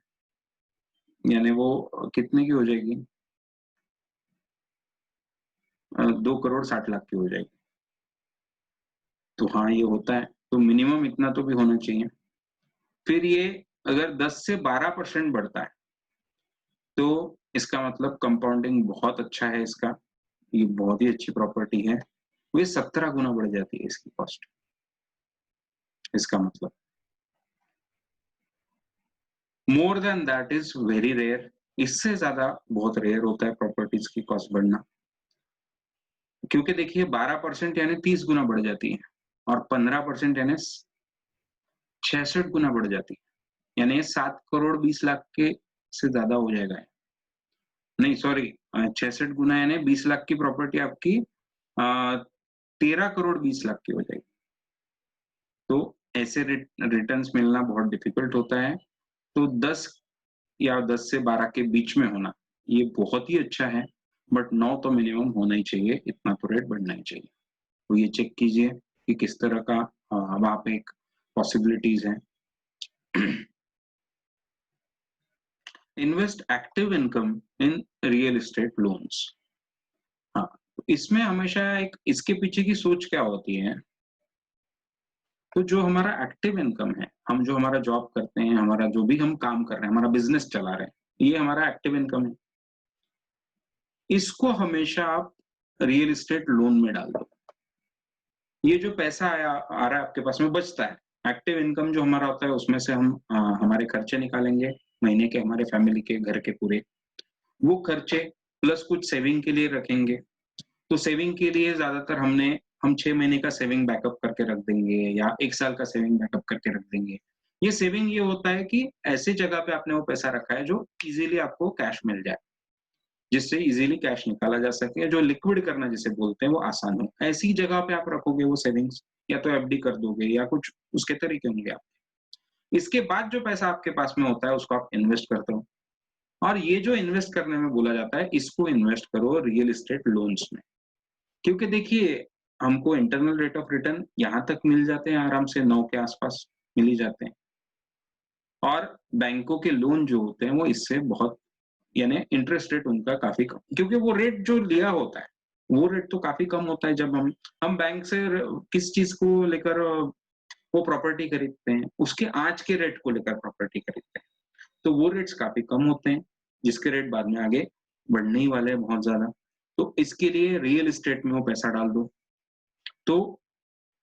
[SPEAKER 1] यानी वो कितने की हो जाएगी, 2 करोड़ 60 लाख की हो जाएगी। तो हाँ, ये होता है, तो मिनिमम इतना तो भी होना चाहिए। फिर ये अगर 10 से 12% बढ़ता है, तो इसका मतलब कंपाउंडिंग बहुत अच्छा है इसका, ये बहुत ही अच्छी प्रॉपर्टी है। वो 17 गुना बढ़ जाती है इसकी कॉस्ट, इसका मतलब। More than that is very rare, इससे ज्यादा बहुत रेयर होता है प्रॉपर्टीज की कॉस्ट बढ़ना, क्योंकि देखिए 12% यानी 30 गुना बढ़ जाती है, और 15% यानी 66 गुना बढ़ जाती है, यानी 7 करोड़ 20 लाख के से ज्यादा हो जाएगा। नहीं सॉरी, 66 गुना यानी 20 लाख की प्रॉपर्टी आपकी 13 करोड़ 20 लाख की हो जाएगी। तो ऐसे रिटर्न्स मिलना बहुत डिफिकल्ट होता है, तो 10 या 10 से 12 के बीच में होना ये बहुत ही अच्छा है, बट 9 तो मिनिमम होना ही चाहिए, इतना तो रेट बढ़ना ही चाहिए। तो ये चेक कीजिए कि किस तरह का वहां पे एक पॉसिबिलिटीज है। Invest active income in real estate loans. हाँ, तो इसमें हमेशा एक इसके पीछे की सोच क्या होती है, तो जो हमारा एक्टिव इनकम है, हम जो हमारा जॉब करते हैं, हमारा जो भी हम काम कर रहे हैं, हमारा बिजनेस चला रहे हैं, ये हमारा एक्टिव इनकम है। इसको हमेशा आप रियल एस्टेट लोन में डाल दो। ये जो पैसा आ रहा है आपके पास में बचता है, एक्टिव इनकम जो हमारा होता है उसमें से हम हमारे खर्चे निकालेंगे महीने के, हमारे फैमिली के, घर के पूरे, वो खर्चे प्लस कुछ सेविंग के लिए रखेंगे। तो सेविंग के लिए ज्यादातर हम 6 महीने का सेविंग बैकअप करके रख देंगे, या 1 साल का सेविंग बैकअप करके रख देंगे। ये सेविंग ये होता है कि ऐसी जगह पे आपने वो पैसा रखा है जो इजीली आपको कैश मिल जाए, जिससे इजीली कैश निकाला जा सके, जो लिक्विड करना जिसे बोलते हैं वो आसान हो, ऐसी जगह पे आप रखोगे वो सेविंग्स, या तो एफडी कर दोगे या कुछ उसके तरीके होंगे आप। इसके बाद जो पैसा आपके पास में होता है उसको आप इन्वेस्ट करते हो, और ये जो इन्वेस्ट करने में बोला जाता है, इसको इन्वेस्ट करो रियल एस्टेट लोन्स में। क्योंकि देखिए, हमको इंटरनल रेट ऑफ रिटर्न यहाँ तक मिल जाते हैं आराम से 9 के आसपास मिल ही जाते हैं, और बैंकों के लोन जो होते हैं वो इससे बहुत, यानी इंटरेस्ट रेट उनका काफी कम, क्योंकि वो रेट जो लिया होता है वो रेट तो काफी कम होता है। जब हम बैंक से किस चीज को लेकर वो प्रॉपर्टी खरीदते हैं, उसके आज के रेट को लेकर प्रॉपर्टी खरीदते हैं, तो वो रेट्स काफी कम होते हैं, जिसके रेट बाद में आगे बढ़ने ही वाले हैं बहुत ज्यादा। तो इसके लिए रियल एस्टेट में वो पैसा डाल दो, तो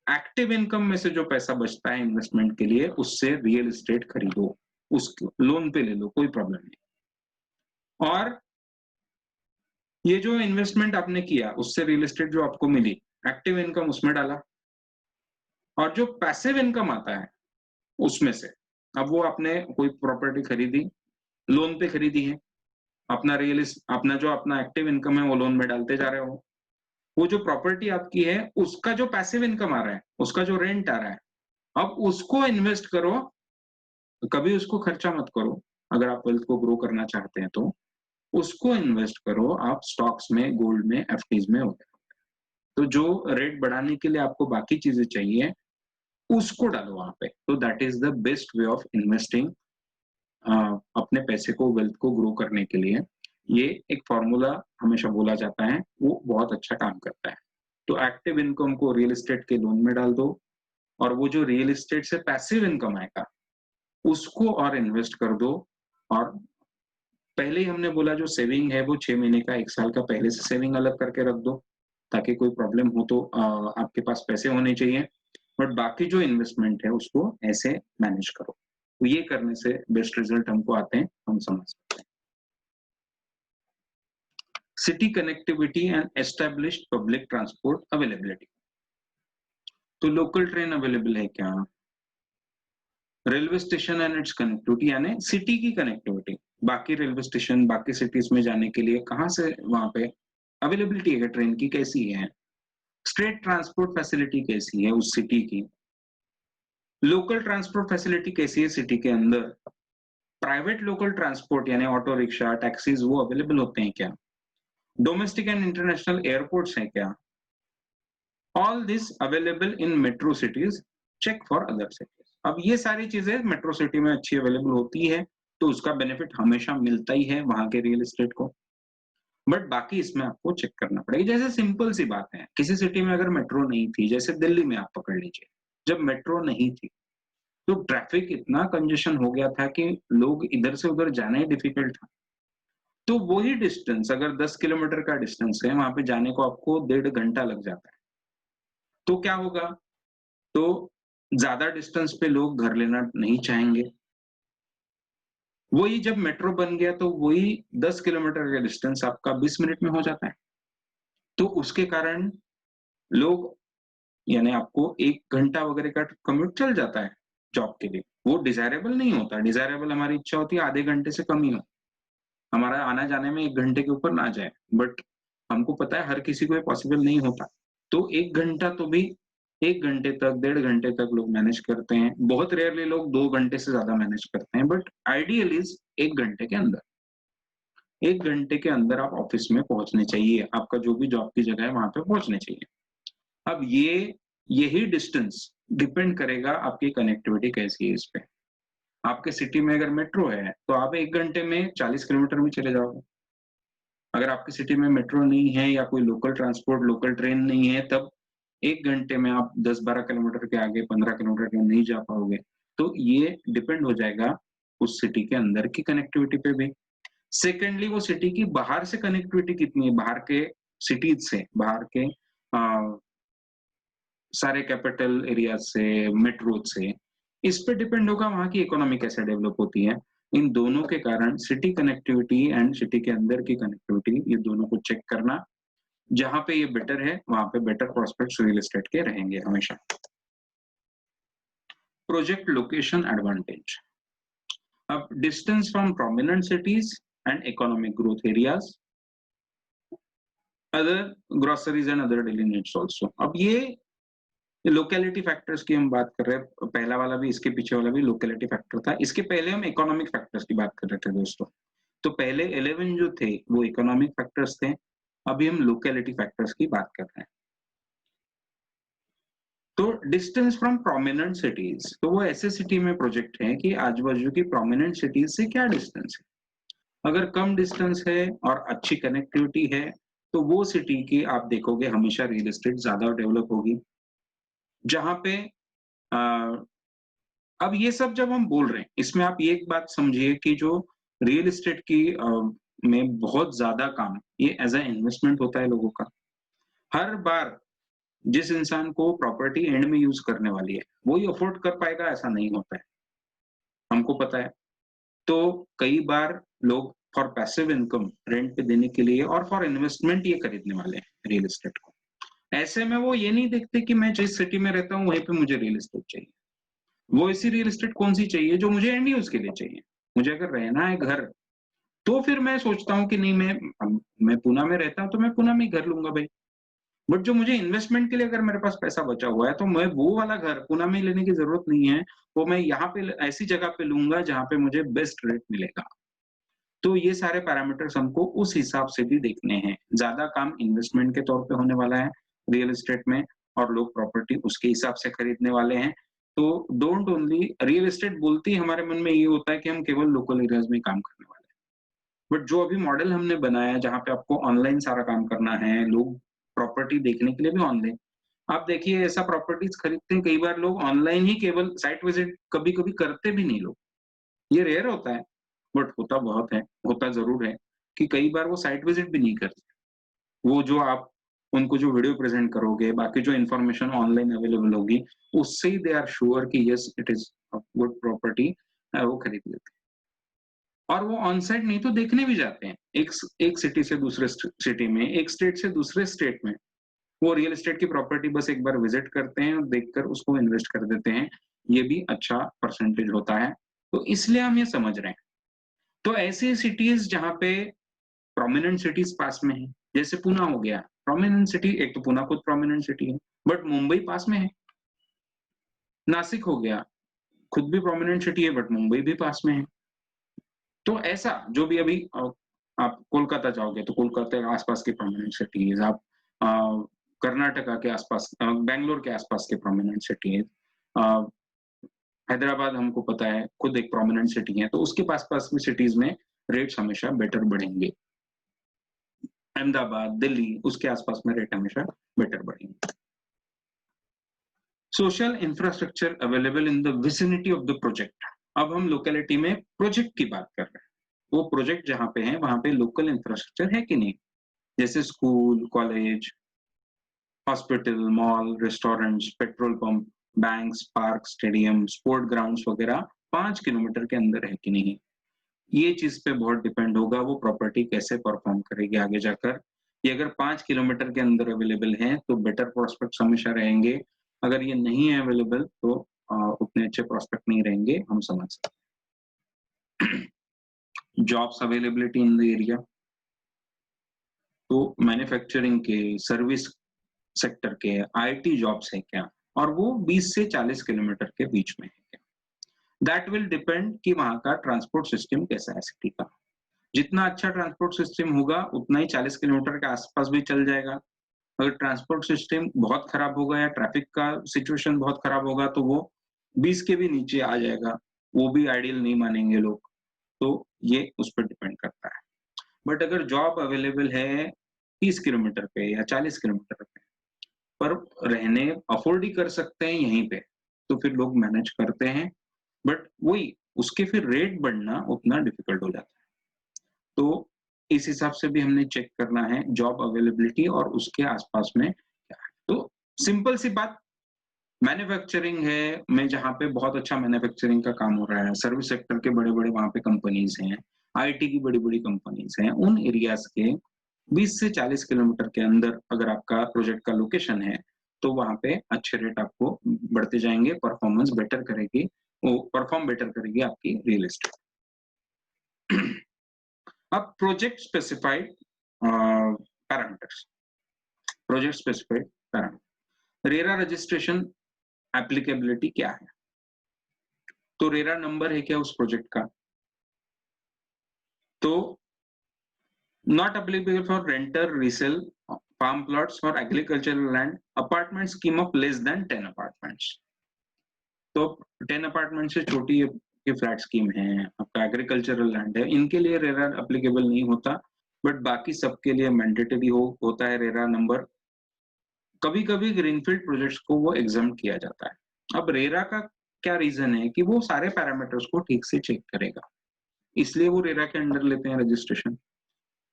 [SPEAKER 1] एक्टिव इनकम में से जो पैसा बचता है इन्वेस्टमेंट के लिए, उससे रियल एस्टेट खरीदो, उस लोन पे ले लो, कोई प्रॉब्लम नहीं। और ये जो इन्वेस्टमेंट आपने किया उससे रियल एस्टेट जो आपको मिली, एक्टिव इनकम उसमें डाला, और जो पैसिव इनकम आता है उसमें से, अब वो आपने कोई प्रॉपर्टी खरीदी, लोन पे खरीदी है, अपना जो अपना एक्टिव इनकम है वो लोन में डालते जा रहे हो, वो जो प्रॉपर्टी आपकी है उसका जो पैसिव इनकम आ रहा है, उसका जो रेंट आ रहा है, अब उसको इन्वेस्ट करो, कभी उसको खर्चा मत करो। अगर आप वेल्थ को ग्रो करना चाहते हैं तो उसको इन्वेस्ट करो आप स्टॉक्स में, गोल्ड में, एफडीज में वगैरह। तो जो रेट बढ़ाने के लिए आपको बाकी चीजें चाहिए उसको डालो वहां पे, तो that is the best way of investing अपने पैसे को, वेल्थ को ग्रो करने के लिए। ये एक फॉर्मूला हमेशा बोला जाता है, वो बहुत अच्छा काम करता है। तो एक्टिव इनकम को रियल एस्टेट के लोन में डाल दो, और वो जो रियल एस्टेट से पैसिव इनकम आएगा उसको और इन्वेस्ट कर दो। और पहले ही हमने बोला जो सेविंग है वो 6 महीने का, 1 साल का पहले से सेविंग अलग करके रख दो, ताकि कोई प्रॉब्लम हो तो आपके पास पैसे होने चाहिए। बट बाकी जो इन्वेस्टमेंट है उसको ऐसे मैनेज करो। तो ये करने से बेस्ट रिजल्ट हमको आते हैं, हम समझ सकते हैं। City connectivity and established public transport availability. तो लोकल ट्रेन अवेलेबल है क्या? Railway station and it's connectivity, यानी सिटी की कनेक्टिविटी, बाकी रेलवे स्टेशन बाकी सिटीज में जाने के लिए कहाँ से वहां पे अवेलेबिलिटी है ट्रेन की, कैसी है? स्ट्रेट ट्रांसपोर्ट फैसिलिटी कैसी है उस सिटी की? लोकल ट्रांसपोर्ट फैसिलिटी कैसी है सिटी के अंदर? प्राइवेट लोकल ट्रांसपोर्ट यानी ऑटो रिक्शा टैक्सीज वो अवेलेबल होते हैं क्या? डोमेस्टिक एंड इंटरनेशनल एयरपोर्ट्स हैं क्या? All this available in metro cities, check for other cities. अब ये सारी चीजें मेट्रो सिटी में अच्छी अवेलेबल होती है तो उसका बेनिफिट हमेशा मिलता ही है वहां के रियल एस्टेट को, बट बाकी इसमें आपको चेक करना पड़ेगा। जैसे सिंपल सी बात है, किसी सिटी में अगर मेट्रो नहीं थी, जैसे दिल्ली में आप पकड़ लीजिए, जब मेट्रो नहीं थी तो ट्रैफिक इतना कंजेशन हो गया था कि लोग इधर से उधर जाना ही डिफिकल्ट था। तो वही डिस्टेंस अगर 10 किलोमीटर का डिस्टेंस है, वहां पे जाने को आपको 1.5 घंटा लग जाता है, तो क्या होगा? तो ज्यादा डिस्टेंस पे लोग घर लेना नहीं चाहेंगे। वही जब मेट्रो बन गया तो वही 10 किलोमीटर का डिस्टेंस आपका 20 मिनट में हो जाता है। तो उसके कारण लोग, यानी आपको 1 घंटा वगैरह का कम्यूट चल जाता है जॉब के लिए, वो डिजायरेबल नहीं होता। डिजायरेबल हमारी इच्छा होती है आधे घंटे से कम ही हो, हमारा आना जाने में 1 घंटे के ऊपर ना जाए, बट हमको पता है हर किसी को ये पॉसिबल नहीं होता। तो 1 घंटा तो भी 1 घंटे तक 1.5 घंटे तक लोग मैनेज करते हैं, बहुत रेयरली लोग 2 घंटे से ज्यादा मैनेज करते हैं, बट आइडियल इज 1 घंटे के अंदर। 1 घंटे के अंदर आप ऑफिस में पहुंचने चाहिए, आपका जो भी जॉब की जगह है वहां पे पहुंचने चाहिए। अब यही डिस्टेंस डिपेंड करेगा आपकी कनेक्टिविटी कैसी है इस पे। आपके सिटी में अगर मेट्रो है तो आप 1 घंटे में 40 किलोमीटर भी चले जाओगे। अगर आपकी सिटी में मेट्रो नहीं है या कोई लोकल ट्रांसपोर्ट लोकल ट्रेन नहीं है, तब 1 घंटे में आप 10-12 किलोमीटर के आगे 15 किलोमीटर के नहीं जा पाओगे। तो ये डिपेंड हो जाएगा उस सिटी के अंदर की कनेक्टिविटी पे भी। सेकेंडली वो सिटी की बाहर से कनेक्टिविटी कितनी है, बाहर के सिटीज से, बाहर के सारे कैपिटल एरिया से, मेट्रो से, इस पे डिपेंड होगा वहां की इकोनॉमी कैसे डेवलप होती है। इन दोनों के कारण सिटी कनेक्टिविटी एंड सिटी के अंदर की कनेक्टिविटी, ये दोनों को चेक करना, जहां पे ये बेटर है वहां पे बेटर प्रोस्पेक्ट्स रियल एस्टेट के रहेंगे हमेशा। Project location advantage. अब distance from prominent cities and economic growth areas, other groceries and other daily needs also. अब ये लोकेलिटी फैक्टर्स की हम बात कर रहे हैं, पहला वाला भी इसके पीछे वाला भी लोकेलिटी फैक्टर था, इसके पहले हम इकोनॉमिक फैक्टर्स की बात कर रहे थे दोस्तों। तो पहले 11 जो थे वो इकोनॉमिक फैक्टर्स थे, अभी हम लोकेलिटी फैक्टर्स की बात कर रहे हैं। तो डिस्टेंस फ्रॉम प्रोमिनेंट सिटीज, तो वो ऐसे सिटी में प्रोजेक्ट है कि आजू बाजू की प्रोमिनेंट सिटीज से क्या डिस्टेंस है। अगर कम डिस्टेंस है और अच्छी कनेक्टिविटी है तो वो सिटी की आप देखोगे हमेशा रियल एस्टेट ज्यादा डेवलप होगी। जहां पे अब ये सब जब हम बोल रहे हैं, इसमें आप ये एक बात समझिए कि जो रियल एस्टेट की में बहुत ज्यादा काम ये एज अ इन्वेस्टमेंट होता है लोगों का। हर बार जिस इंसान को प्रॉपर्टी एंड में यूज करने वाली है वही अफोर्ड कर पाएगा ऐसा नहीं होता है, हमको पता है। तो कई बार लोग फॉर पैसिव इनकम रेंट पे देने के लिए और फॉर इन्वेस्टमेंट ये खरीदने वाले हैं रियल एस्टेट को। ऐसे में वो ये नहीं देखते कि मैं जिस सिटी में रहता हूँ वहीं पे मुझे रियल एस्टेट चाहिए, वो ऐसी रियल एस्टेट कौन सी चाहिए जो मुझे एंड यूज के लिए चाहिए। मुझे अगर रहना है घर तो फिर मैं सोचता हूँ कि नहीं, मैं पुणे में रहता हूँ तो मैं पुणे में ही घर लूंगा भाई, बट जो मुझे इन्वेस्टमेंट के लिए अगर मेरे पास पैसा बचा हुआ है तो मैं वो वाला घर पुणे में लेने की जरूरत नहीं है, वो मैं यहाँ पे ऐसी जगह पे लूंगा जहाँ पे मुझे बेस्ट रेट मिलेगा। तो ये सारे पैरामीटर्स हमको उस हिसाब से भी देखने हैं। ज्यादा काम इन्वेस्टमेंट के तौर पे होने वाला है रियल एस्टेट में और लोग प्रॉपर्टी उसके हिसाब से खरीदने वाले हैं। तो डोंट ओनली रियल एस्टेट बोलते ही हमारे मन में ये होता है कि हम केवल लोकल एरियाज में काम करने वाले हैं, बट जो अभी मॉडल हमने बनाया जहाँ पे आपको ऑनलाइन सारा काम करना है, लोग प्रॉपर्टी देखने के लिए भी ऑनलाइन, आप देखिए ऐसा प्रॉपर्टीज खरीदते हैं कई बार लोग ऑनलाइन ही, केवल साइट विजिट कभी कभी करते भी नहीं लोग, ये रेयर होता है बट होता बहुत है, होता जरूर है कि कई बार वो साइट विजिट भी नहीं करते। वो जो आप उनको जो वीडियो प्रेजेंट करोगे, बाकी जो इन्फॉर्मेशन ऑनलाइन अवेलेबल होगी, उससे ही दे आर श्योर कि yes it is a good property वो खरीद लेते हैं और वो ऑन साइट नहीं तो देखने भी जाते हैं। एक सिटी से दूसरे सिटी में, एक स्टेट से दूसरे स्टेट में वो रियल एस्टेट की प्रॉपर्टी बस एक बार विजिट करते हैं और देखकर उसको इन्वेस्ट कर देते हैं। ये भी अच्छा परसेंटेज होता है, तो इसलिए हम ये समझ रहे हैं। तो ऐसी सिटीज जहाँ पे प्रोमिनेंट सिटीज पास में है, जैसे पुणे हो गया प्रोमिनेंट सिटी, एक तो पुणे खुद प्रोमिनेंट सिटी है, बट मुंबई पास में है। नासिक हो गया, खुद भी प्रोमिनेंट सिटी है बट मुंबई भी पास में है। तो ऐसा जो भी अभी आप कोलकाता जाओगे तो कोलकाता के आसपास की प्रोमिनेंट सिटीज, आप कर्नाटका के आसपास, बेंगलोर के आसपास के प्रोमिनेंट सिटीज, हैदराबाद हमको पता है खुद एक प्रोमिनेंट सिटी है, तो उसके पास भी सिटीज में रेट्स हमेशा बेटर बढ़ेंगे। अहमदाबाद, दिल्ली, उसके आसपास में रेट हमेशा बेटर बढ़ेंगे। Social infrastructure available in the vicinity of the project. अब हम लोकेलिटी में प्रोजेक्ट की बात कर रहे हैं, वो प्रोजेक्ट जहां पे है वहां पे लोकल इंफ्रास्ट्रक्चर है कि नहीं, जैसे school, college, hospital, mall, restaurants, petrol pump, banks, park, stadium, sport grounds वगैरह 5 किलोमीटर के अंदर है कि नहीं। ये चीज पे बहुत डिपेंड होगा वो प्रॉपर्टी कैसे परफॉर्म करेगी आगे जाकर। ये अगर 5 किलोमीटर के अंदर अवेलेबल है तो बेटर प्रोस्पेक्ट्स हमेशा रहेंगे, अगर ये नहीं है अवेलेबल तो उतने अच्छे प्रोस्पेक्ट नहीं रहेंगे, हम समझ सकते। Jobs availability in the area, तो मैन्युफैक्चरिंग के, सर्विस सेक्टर के, आईटी जॉब्स है क्या, और वो 20 से 40 किलोमीटर के बीच में है क्या। दैट विल डिपेंड कि वहां का ट्रांसपोर्ट सिस्टम कैसा है सिटी का। जितना अच्छा ट्रांसपोर्ट सिस्टम होगा उतना ही 40 किलोमीटर के आसपास भी चल जाएगा। अगर ट्रांसपोर्ट सिस्टम बहुत खराब होगा या ट्रैफिक का सिचुएशन बहुत खराब होगा तो वो 20 के भी नीचे आ जाएगा, वो भी आइडियल नहीं मानेंगे लोग। तो ये उस पर डिपेंड करता है। बट अगर जॉब अवेलेबल है 30 किलोमीटर पे या 40 किलोमीटर पे, पर रहने अफोर्ड ही कर सकते हैं यहीं पे, तो फिर लोग मैनेज करते हैं। बट वही उसके फिर रेट बढ़ना उतना डिफिकल्ट हो जाता है। तो इस हिसाब से भी हमने चेक करना है जॉब अवेलेबिलिटी और उसके आसपास में क्या है। तो सिंपल सी बात, मैन्युफैक्चरिंग है में जहाँ पे बहुत अच्छा मैन्युफैक्चरिंग का काम हो रहा है, सर्विस सेक्टर के बड़े बड़े वहां पे कंपनीज हैं, आईटी की बड़ी बड़ी कंपनीज हैं, उन एरियाज के 20 से 40 किलोमीटर के अंदर अगर आपका प्रोजेक्ट का लोकेशन है तो वहां पे अच्छे रेट आपको बढ़ते जाएंगे, परफॉर्मेंस बेटर करेगी, वो परफॉर्म बेटर करेगी आपकी रियल एस्टेट। अब project specified parameters, project specified parameter, RERA registration applicability क्या है। तो रेरा नंबर है क्या उस प्रोजेक्ट का, तो not applicable for renter, resale, farm plots for agricultural land, apartment scheme of less than 10 apartments. तो 10 अपार्टमेंट से छोटी की फ्लैट स्कीम है, आपका एग्रीकल्चरल लैंड है, इनके लिए रेरा एप्लीकेबल नहीं होता, बट बाकी सबके लिए मैंडेटरी होता है रेरा नंबर। कभी कभी ग्रीनफील्ड प्रोजेक्ट्स को वो एग्जाम किया जाता है। अब रेरा का क्या रीजन है कि वो सारे पैरामीटर्स को ठीक से चेक करेगा, इसलिए वो रेरा के अंडर लेते हैं रजिस्ट्रेशन।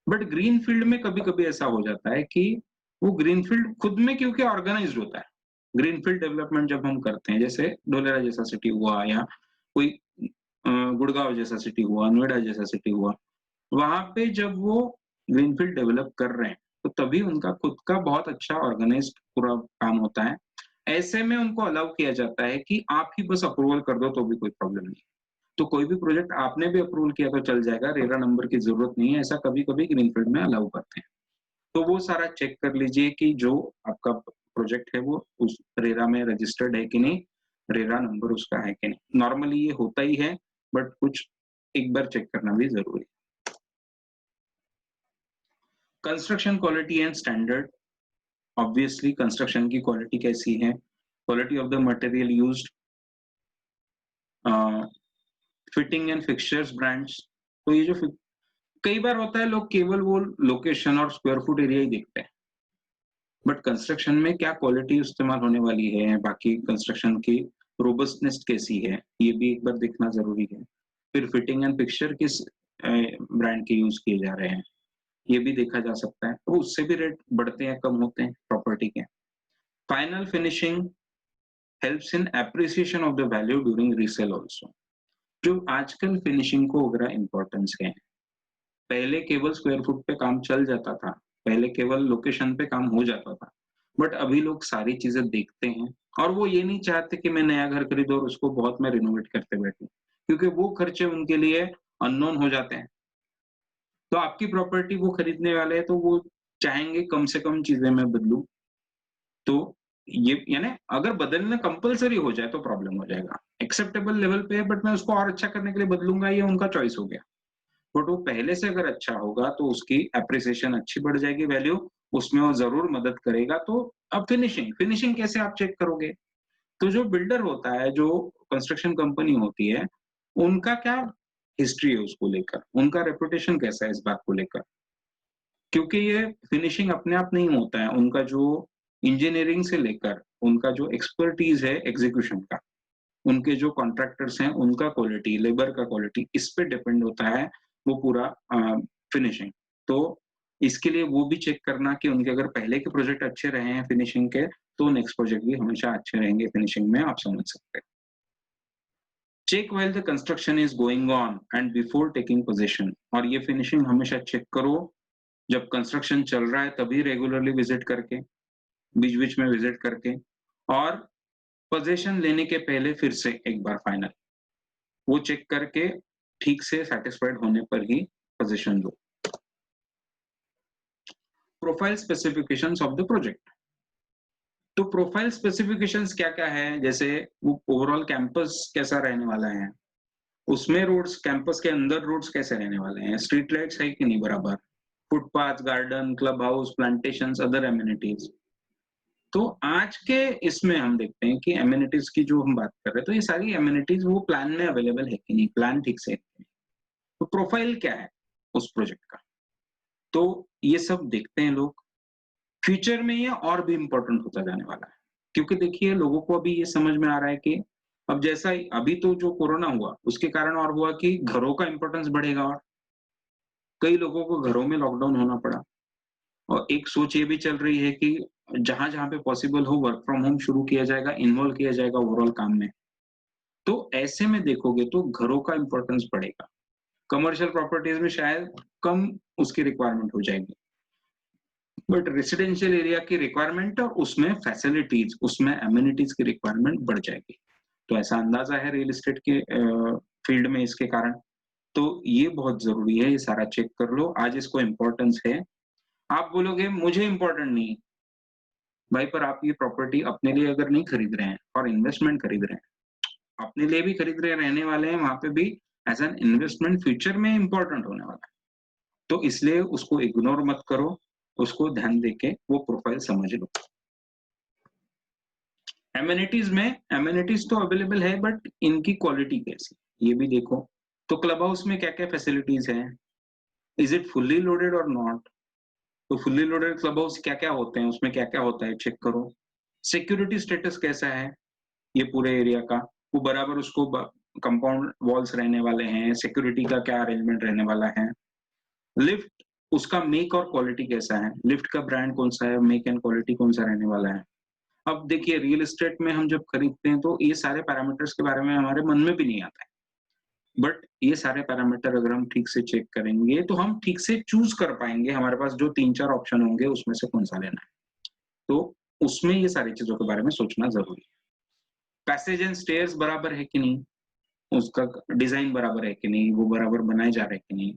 [SPEAKER 1] बट ग्रीनफील्ड में कभी कभी ऐसा हो जाता है कि वो ग्रीनफील्ड खुद में क्योंकि ऑर्गेनाइज्ड होता है, ग्रीनफील्ड डेवलपमेंट जब हम करते हैं, जैसे ढोलेरा जैसा सिटी हुआ या कोई गुड़गांव जैसा सिटी हुआ, नोएडा जैसा सिटी हुआ, वहां पे जब वो ग्रीनफील्ड डेवलप कर रहे हैं तो तभी उनका खुद का बहुत अच्छा ऑर्गेनाइज्ड पूरा काम होता है। ऐसे में उनको अलाउ किया जाता है कि आप ही बस अप्रूवल कर दो तो भी कोई प्रॉब्लम नहीं। तो कोई भी प्रोजेक्ट आपने भी अप्रूवल किया तो चल जाएगा, रेरा नंबर की जरूरत नहीं है, ऐसा कभी कभी ग्रीनफील्ड में अलाउ करते हैं। तो वो सारा चेक कर लीजिए कि जो आपका प्रोजेक्ट है वो उस रेरा में रजिस्टर्ड है कि नहीं, रेरा नंबर उसका है कि नहीं। नॉर्मली ये होता ही है, बट कुछ एक बार चेक करना भी जरूरी है। Construction quality and standard, obviously construction की क्वालिटी कैसी है, quality of the material used, fitting and fixtures brands. तो ये जो कई बार होता है लोग केवल वो लोकेशन और स्क्वायर फुट एरिया ही देखते हैं, बट कंस्ट्रक्शन में क्या क्वालिटी इस्तेमाल होने वाली है, बाकी कंस्ट्रक्शन की रोबस्टनेस कैसी है, ये भी एक बार देखना जरूरी है। फिर फिटिंग एंड फिक्सचर किस ब्रांड के यूज किए जा रहे हैं, ये भी देखा जा सकता है, तो उससे भी रेट बढ़ते हैं कम होते हैं प्रॉपर्टी के। Final finishing helps in appreciation of the value during resale also. जो आजकल फिनिशिंग को वगैरह इम्पोर्टेंस है, पहले केवल स्क्वायर फुट पे काम चल जाता था, पहले केवल लोकेशन पे काम हो जाता था, बट अभी लोग सारी चीजें देखते हैं और वो ये नहीं चाहते कि मैं नया घर खरीदूं और उसको बहुत मैं रिनोवेट करते बैठूं, क्योंकि वो खर्चे उनके लिए अननोन हो जाते हैं। तो आपकी प्रॉपर्टी वो खरीदने वाले हैं तो वो चाहेंगे कम से कम चीजें मैं बदलूं। तो ये यानी अगर बदलना कंपल्सरी हो जाए तो प्रॉब्लम हो जाएगा। एक्सेप्टेबल लेवल पे है बट मैं उसको और अच्छा करने के लिए बदलूंगा, ये उनका चॉइस हो गया। बट वो पहले से अगर अच्छा होगा तो उसकी एप्रिसिएशन अच्छी बढ़ जाएगी, वैल्यू उसमें वो जरूर मदद करेगा। तो अब फिनिशिंग फिनिशिंग कैसे आप चेक करोगे? तो जो बिल्डर होता है, जो कंस्ट्रक्शन कंपनी होती है, उनका क्या हिस्ट्री है उसको लेकर, उनका रेपुटेशन कैसा है इस बात को लेकर, क्योंकि ये फिनिशिंग अपने आप नहीं होता है। उनका जो इंजीनियरिंग से लेकर उनका जो एक्सपर्टीज है एग्जीक्यूशन का, उनके जो कॉन्ट्रैक्टर्स हैं उनका क्वालिटी, लेबर का क्वालिटी, इस पे डिपेंड होता है वो पूरा फिनिशिंग। तो इसके लिए वो भी चेक करना कि उनके अगर पहले के प्रोजेक्ट अच्छे रहे हैं फिनिशिंग के, तो नेक्स्ट प्रोजेक्ट भी हमेशा अच्छे रहेंगे फिनिशिंग में, आप समझ सकते हैं। Check while the construction is going on and before taking possession, और ये फिनिशिंग हमेशा चेक करो जब कंस्ट्रक्शन चल रहा है तभी रेगुलरली विजिट करके, बीच बीच में विजिट करके, और पोजीशन लेने के पहले फिर से एक बार फाइनल वो चेक करके ठीक से सैटिस्फाइड होने पर ही पोजीशन दो। Profile specifications of the project. तो प्रोफाइल स्पेसिफिकेशंस क्या-क्या है? जैसे वो ओवरऑल कैंपस कैसा रहने वाला है, उसमें रोड्स, कैंपस के अंदर रोड्स कैसे रहने वाले हैं, स्ट्रीट लाइट्स है कि नहीं बराबर, footpath, garden, club house, plantations, other amenities. तो आज के इसमें हम देखते हैं कि एमिनिटीज की जो हम बात कर रहे हैं, तो ये सारी एमिनिटीज वो प्लान में अवेलेबल है कि नहीं, प्लान ठीक से है कि नहीं, तो प्रोफाइल क्या है उस प्रोजेक्ट का, तो ये सब देखते हैं लोग। फ्यूचर में ये और भी इम्पोर्टेंट होता जाने वाला है, क्योंकि देखिए लोगों को अभी ये समझ में आ रहा है कि अब जैसा अभी तो जो कोरोना हुआ उसके कारण और हुआ कि घरों का इम्पोर्टेंस बढ़ेगा, और कई लोगों को घरों में लॉकडाउन होना पड़ा, और एक सोच ये भी चल रही है कि जहां जहां पे पॉसिबल हो वर्क फ्रॉम होम शुरू किया जाएगा, इन्वॉल्व किया जाएगा ओवरऑल काम में। तो ऐसे में देखोगे तो घरों का इम्पोर्टेंस बढ़ेगा, कमर्शियल प्रॉपर्टीज में शायद कम उसकी रिक्वायरमेंट हो जाएगी, बट रेसिडेंशियल एरिया की रिक्वायरमेंट और उसमें फैसिलिटीज, उसमें एमिनिटीज की रिक्वायरमेंट बढ़ जाएगी। तो ऐसा अंदाजा है रियल एस्टेट के फील्ड में इसके कारण। तो ये बहुत जरूरी है, ये सारा चेक कर लो, आज इसको इम्पोर्टेंस है। आप बोलोगे मुझे इम्पोर्टेंट नहीं भाई, पर आप ये प्रॉपर्टी अपने लिए अगर नहीं खरीद रहे हैं और इन्वेस्टमेंट खरीद रहे हैं, अपने लिए भी खरीद रहे रहने वाले हैं, वहां पे भी एज एन इन्वेस्टमेंट फ्यूचर में इम्पोर्टेंट होने वाला है, तो इसलिए उसको इग्नोर मत करो, उसको ध्यान देके वो प्रोफाइल समझ लो। एमिनिटीज में, एमिनिटीज तो अवेलेबल है बट इनकी क्वालिटी कैसी, ये भी देखो। तो क्लब हाउस में क्या क्या फैसिलिटीज है, इज इट फुल्ली लोडेड और नॉट, तो फुल्ली लोडेड क्लब हाउस क्या क्या होते हैं, उसमें क्या क्या होता है चेक करो। सिक्योरिटी स्टेटस कैसा है ये पूरे एरिया का, वो बराबर उसको कंपाउंड वॉल्स रहने वाले हैं, सिक्योरिटी का क्या अरेंजमेंट रहने वाला है। लिफ्ट, उसका मेक और क्वालिटी कैसा है, लिफ्ट का ब्रांड कौन सा है, मेक एंड क्वालिटी कौन सा रहने वाला है। अब देखिए रियल एस्टेट में हम जब खरीदते हैं तो ये सारे पैरामीटर्स के बारे में हमारे मन में भी नहीं आता है, बट ये सारे पैरामीटर अगर हम ठीक से चेक करेंगे तो हम ठीक से चूज कर पाएंगे, हमारे पास जो 3-4 ऑप्शन होंगे उसमें से कौन सा लेना है। तो उसमें ये सारी चीजों के बारे में सोचना जरूरी है। पैसेज एंड स्टेयर्स बराबर है कि नहीं, उसका डिजाइन बराबर है कि नहीं, वो बराबर बनाए जा रहे हैं कि नहीं,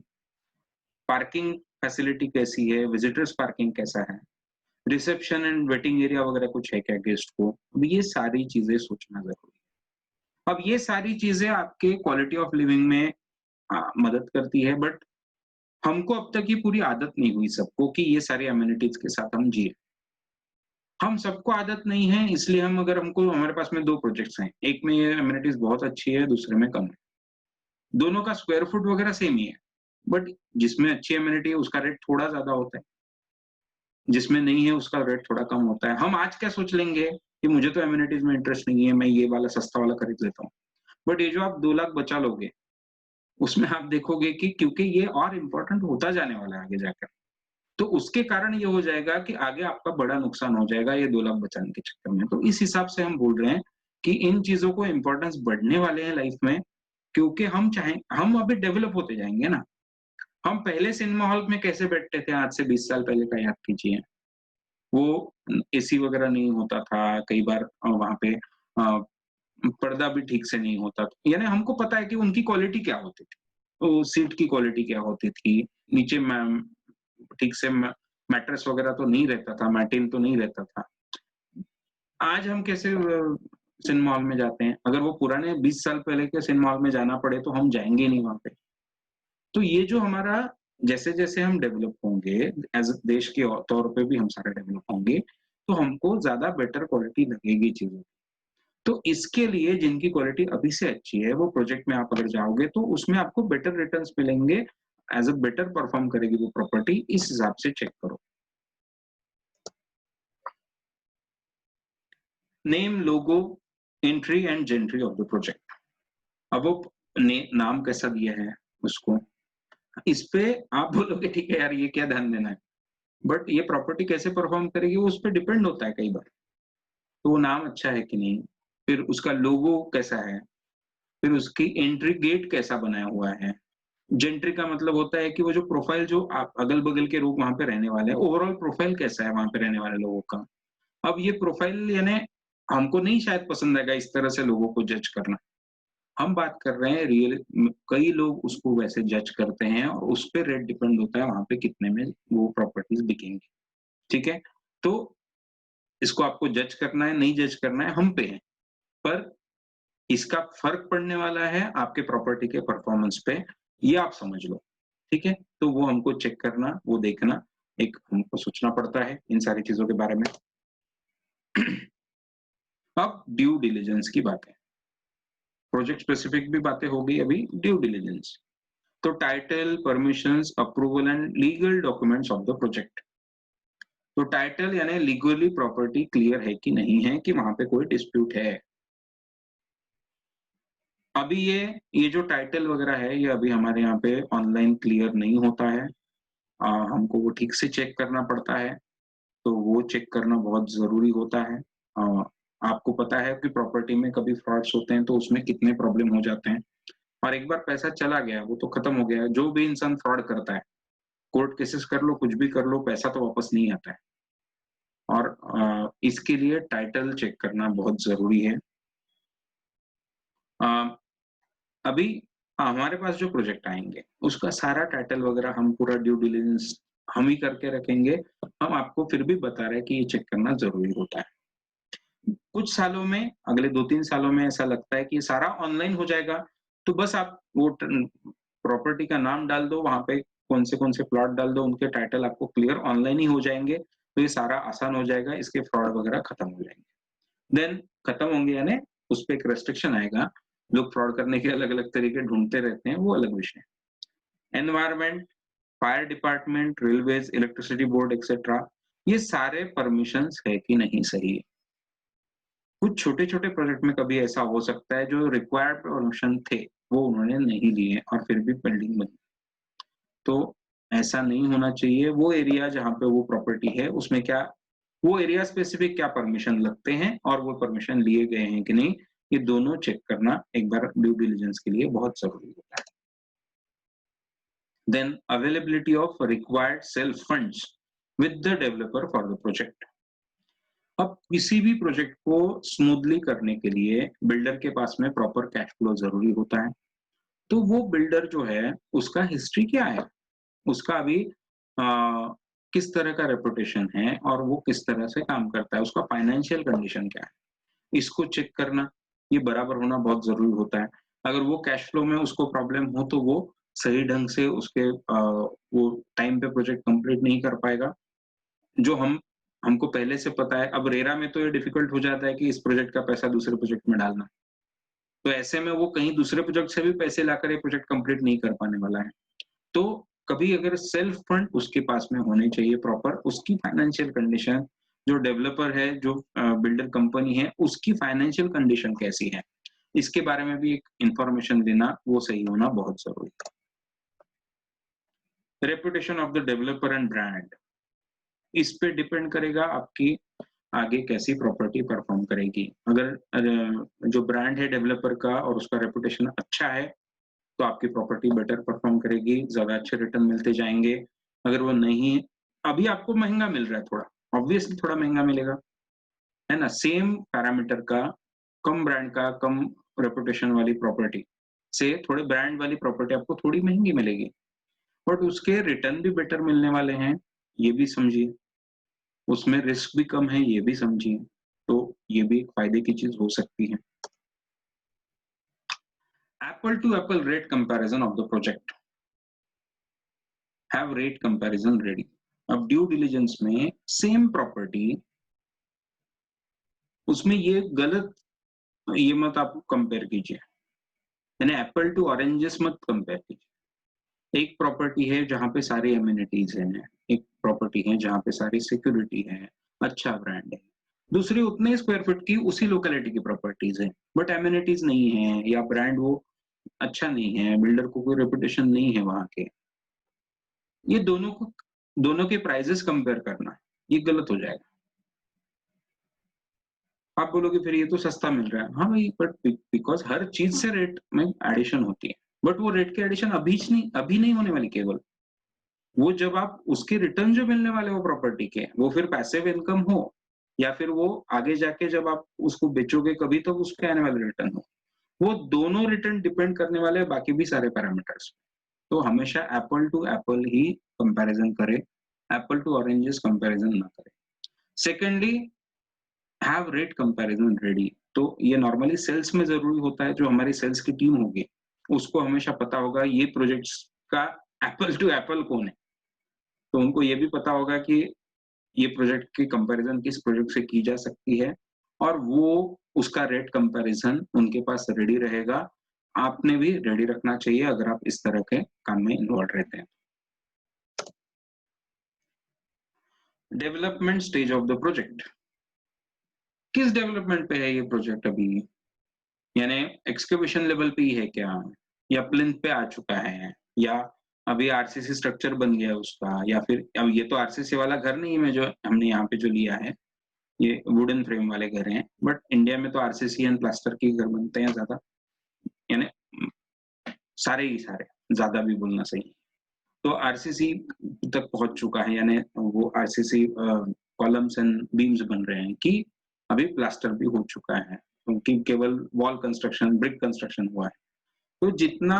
[SPEAKER 1] पार्किंग फैसिलिटी कैसी है, विजिटर्स पार्किंग कैसा है, रिसेप्शन एंड वेटिंग एरिया वगैरह कुछ है क्या गेस्ट को, अब ये सारी चीजें सोचना जरूरी है। अब ये सारी चीजें आपके क्वालिटी ऑफ लिविंग में मदद करती है, बट हमको अब तक ये पूरी आदत नहीं हुई सबको कि ये सारे अम्यूनिटीज के साथ हम जिए। हम सबको आदत नहीं है, इसलिए हम अगर हमको, हमारे पास में 2 प्रोजेक्ट्स हैं, एक में ये अम्यूनिटीज बहुत अच्छी है, दूसरे में कम है, दोनों का स्क्वायर फुट वगैरह सेम ही है, बट जिसमें अच्छी अम्यूनिटी है उसका रेट थोड़ा ज्यादा होता है, जिसमें नहीं है उसका रेट थोड़ा कम होता है। हम आज क्या सोच लेंगे कि मुझे तो एमिनिटीज में इंटरेस्ट नहीं है, मैं ये वाला सस्ता वाला खरीद लेता हूँ, बट ये जो आप 2 लाख बचा लोगे उसमें आप देखोगे कि क्योंकि ये और इम्पोर्टेंट होता जाने वाला है आगे जाकर, तो उसके कारण ये हो जाएगा कि आगे आपका बड़ा नुकसान हो जाएगा ये 2 लाख बचाने के चक्कर में। तो इस हिसाब से हम बोल रहे हैं कि इन चीजों को इम्पोर्टेंस बढ़ने वाले हैं लाइफ में, क्योंकि हम अभी डेवलप होते जाएंगे ना। हम पहले सिनेमा हॉल में कैसे बैठते थे, आज से 20 साल पहले का याद कीजिए। वो एसी वगैरह नहीं होता था, कई बार वहाँ पे पर्दा भी ठीक से नहीं होता था। यानी हमको पता है कि उनकी क्वालिटी क्या होती थी, तो सीट की क्वालिटी क्या होती थी, नीचे ठीक से मैट्रेस वगैरह तो नहीं रहता था, मैटिन तो नहीं रहता था। आज हम कैसे सिनेमा हॉल में जाते हैं, अगर वो पुराने 20 साल पहले के सिनेमा हॉल में जाना पड़े तो हम जाएँगे नहीं वहाँ पे। तो ये जो हमारा जैसे-जैसे हम डेवलप होंगे, एज़ अ देश के तौर पे भी हम सारे डेवलप होंगे, तो हमको ज़्यादा बेटर क्वालिटी लगेगी चीज़ों की। तो इसके लिए जिनकी क्वालिटी अभी से अच्छी है, वो प्रोजेक्ट में आप अगर जाओगे तो उसमें आपको बेटर रिटर्न्स मिलेंगे, एज़ अ बेटर परफ़ॉर्म करेगी वो प्रॉपर्टी, इस हिसाब से चेक करो। Name, logo, entry and gentry of the project. अब वो नाम कैसा दिया है उसको, इस पे आप बोलोगे ठीक है यार, ये क्या ध्यान देना है, बट ये प्रॉपर्टी कैसे परफॉर्म करेगी वो उस पे डिपेंड होता है कई बार। तो वो नाम अच्छा है कि नहीं, फिर उसका लोगो कैसा है, फिर उसकी एंट्री गेट कैसा बनाया हुआ है। जेंट्री का मतलब होता है कि वो जो प्रोफाइल जो आप अगल बगल के लोग वहां पे रहने वाले हैं, ओवरऑल प्रोफाइल कैसा है वहां पे रहने वाले लोगों का। अब ये प्रोफाइल यानी हमको नहीं शायद पसंद आएगा इस तरह से लोगों को जज करना। हम बात कर रहे हैं कई लोग उसको वैसे जज करते हैं और उस पे रेट डिपेंड होता है वहां पे कितने में वो प्रॉपर्टीज बिकेंगी। ठीक है, तो इसको आपको जज करना है नहीं जज करना है हम पे है, पर इसका फर्क पड़ने वाला है आपके प्रॉपर्टी के परफॉर्मेंस पे, ये आप समझ लो। ठीक है, तो वो हमको चेक करना, वो देखना, एक हमको सोचना पड़ता है इन सारी चीजों के बारे में। अब ड्यू डिलिजेंस की बात है, प्रोजेक्ट स्पेसिफिक भी बातें हो गई, अभी ड्यू डिलिजेंस। तो title, permissions, approval and legal documents of the project. तो टाइटल यानी लीगली प्रॉपर्टी क्लियर है कि नहीं है, कि वहां पे कोई डिस्प्यूट है। अभी ये जो टाइटल वगैरह है, ये अभी हमारे यहाँ पे ऑनलाइन क्लियर नहीं होता है। हमको वो ठीक से चेक करना पड़ता है, तो वो चेक करना बहुत ज़रूरी होता है। अ, आपको पता है कि प्रॉपर्टी में कभी फ्रॉड्स होते हैं, तो उसमें कितने प्रॉब्लम हो जाते हैं, और एक बार पैसा चला गया, वो तो खत्म हो गया। जो भी इंसान फ्रॉड करता है, कोर्ट केसेस कर लो, कुछ भी कर लो, पैसा तो वापस नहीं आता है। और इसके लिए टाइटल चेक करना बहुत ज़रूरी है। अ, अभी हमारे पास जो प्रोजेक्ट आएँगे, उसका सारा टाइटल वगैरह हम पूरा ड्यू डिलिजेंस हम ही करके रखेंगे। हम आपको फिर भी बता रहे हैं कि ये चेक करना ज़रूरी होता है। कुछ सालों में, अगले 2-3 सालों में ऐसा लगता है कि ये सारा ऑनलाइन हो जाएगा, तो बस आप वो प्रॉपर्टी का नाम डाल दो, वहाँ पे कौन से प्लॉट डाल दो, उनके टाइटल आपको क्लियर ऑनलाइन ही हो जाएँगे, तो ये सारा आसान हो जाएगा, इसके फ्रॉड वगैरह खत्म हो जाएँगे। देन खत्म होंगे यानी उस पे एक रेस्ट्रिक्शन आएगा, लोग फ्रॉड करने के अलग-अलग तरीके ढूँढते रहते हैं, वो अलग विषय है। Environment, fire department, Railways, electricity board etcetera, ये सारे परमिशंस है कि नहीं सही है। कुछ छोटे-छोटे प्रोजेक्ट में कभी ऐसा हो सकता है जो रिक्वायर्ड परमिशन थे, वो उन्होंने नहीं लिए और फिर भी बिल्डिंग बनी। तो ऐसा नहीं होना चाहिए। वो एरिया जहाँ पे वो प्रॉपर्टी है, उसमें क्या वो एरिया स्पेसिफिक क्या परमिशन लगते हैं और वो परमिशन लिए गए हैं कि नहीं, ये दोनों चेक करना एक बार ड्यू डिलिजेंस के लिए बहुत ज़रूरी होता है। Then availability of required self funds with the developer for the project. अब किसी भी प्रोजेक्ट को स्मूथली करने के लिए बिल्डर के पास में प्रॉपर कैश फ्लो ज़रूरी होता है। तो वो बिल्डर जो है, उसका हिस्ट्री क्या है? उसका अभी अ, किस तरह का रेपुटेशन है और वो किस तरह से काम करता है, उसका फाइनेंशियल कंडीशन क्या है? इसको चेक करना, ये बराबर होना बहुत ज़रूरी होता है। अगर वो कैश फ्लो में उसको प्रॉब्लम हो, तो वो सही ढंग से वो टाइम पे प्रोजेक्ट कंप्लीट नहीं कर पाएगा। जो हमको पहले से पता है, अब रेरा में तो ये डिफिकल्ट हो जाता है कि इस प्रोजेक्ट का पैसा दूसरे प्रोजेक्ट में डालना। तो ऐसे में वो कहीं दूसरे प्रोजेक्ट से भी पैसे लाकर ये प्रोजेक्ट कंप्लीट नहीं कर पाने वाला है। तो कभी अगर सेल्फ फंड उसके पास में होने चाहिए प्रॉपर, उसकी फाइनेंशियल कंडीशन, जो डेवलपर है, जो बिल्डर कंपनी है, उसकी फाइनेंशियल कंडीशन कैसी है, इसके बारे में भी एक इंफॉर्मेशन देना, वो सही होना बहुत ज़रूरी है। Reputation of the developer and brand, इस पे डिपेंड करेगा आपकी आगे कैसी प्रॉपर्टी परफॉर्म करेगी। अगर जो ब्रांड है डेवलपर का और उसका रेपुटेशन अच्छा है, तो आपकी प्रॉपर्टी बेटर परफॉर्म करेगी, ज्यादा अच्छे रिटर्न मिलते जाएंगे। अगर वो नहीं, अभी आपको महंगा मिल रहा है थोड़ा, ऑब्वियसली थोड़ा महंगा मिलेगा, है ना? सेम पैरामीटर का, कम ब्रांड का, कम रेपुटेशन वाली प्रॉपर्टी से थोड़े ब्रांड वाली प्रॉपर्टी आपको थोड़ी महंगी मिलेगी, बट उसके रिटर्न भी बेटर मिलने वाले हैं, ये भी समझिए। उसमें रिस्क भी कम है, ये भी समझिए। तो ये भी एक फायदे की चीज हो सकती है। Apple to apple rate comparison of the project, have rate comparison ready. अब ड्यू डिलिजेंस में सेम प्रॉपर्टी, उसमें ये गलत, ये मत आप कंपेयर कीजिए, यानी एप्पल टू ऑरेंजेस मत कंपेयर कीजिए। एक प्रॉपर्टी है जहां पे सारी एमिनिटीज हैं, एक प्रॉपर्टी है जहां पे सारी सिक्योरिटी है, अच्छा ब्रांड है, दूसरी उतने स्क्वायर फीट की उसी लोकेलिटी की प्रॉपर्टीज है, बट एमिनिटीज नहीं है या ब्रांड वो अच्छा नहीं है, बिल्डर को कोई रेपुटेशन नहीं है वहां के। ये दोनों के प्राइजेस कंपेयर करना, ये गलत हो जाएगा। आप बोलोगे फिर ये तो सस्ता मिल रहा है। हाँ भाई, बट बिकॉज हर चीज से रेट में एडिशन होती है, बट वो रेट की एडिशन अभी नहीं होने वाली। केवल वो जब आप उसके रिटर्न जो मिलने वाले वो प्रॉपर्टी के, वो फिर पैसिव इनकम हो या फिर वो आगे जाके जब आप उसको बेचोगे कभी तो उसके आने वाले रिटर्न हो, वो दोनों रिटर्न डिपेंड करने वाले हैं बाकी भी सारे पैरामीटर्स। तो हमेशा एप्पल टू एप्पल ही कंपैरिजन करे, एप्पल टू ऑरेंजेस कंपैरिजन ना करे। Secondly, have rate comparison ready. तो ये नॉर्मली सेल्स में जरूरी होता है, जो हमारी सेल्स की टीम होगी उसको हमेशा पता होगा ये प्रोजेक्ट्स का एप्पल टू एप्पल कौन है। तो उनको ये भी पता होगा कि ये प्रोजेक्ट की कंपैरिजन किस प्रोजेक्ट से की जा सकती है, और वो उसका रेट कंपैरिजन उनके पास रेडी रहेगा। आपने भी रेडी रखना चाहिए अगर आप इस तरह के काम में इन्वॉल्व रहते हैं। Development stage of the project, किस डेवलपमेंट पे है ये प्रोजेक्ट अभी? यानी एक्सकेवेशन लेवल पे ही है क्या, या प्लिंथ पे आ चुका है, या अभी आरसीसी स्ट्रक्चर बन गया उसका, या फिर अब ये तो आरसीसी वाला घर नहीं है जो हमने यहाँ पे जो लिया है, ये वुडन फ्रेम वाले घर हैं, बट इंडिया में तो आरसीसी एंड प्लास्टर के घर बनते हैं ज्यादा, यानी सारे ही सारे, ज्यादा भी बोलना सही है। तो आरसीसी तक पहुंच चुका है, यानी वो आरसीसी कॉलम्स एंड बीम्स बन रहे हैं कि अभी प्लास्टर भी हो चुका है, क्योंकि केवल वॉल कंस्ट्रक्शन, ब्रिक कंस्ट्रक्शन हुआ है। तो जितना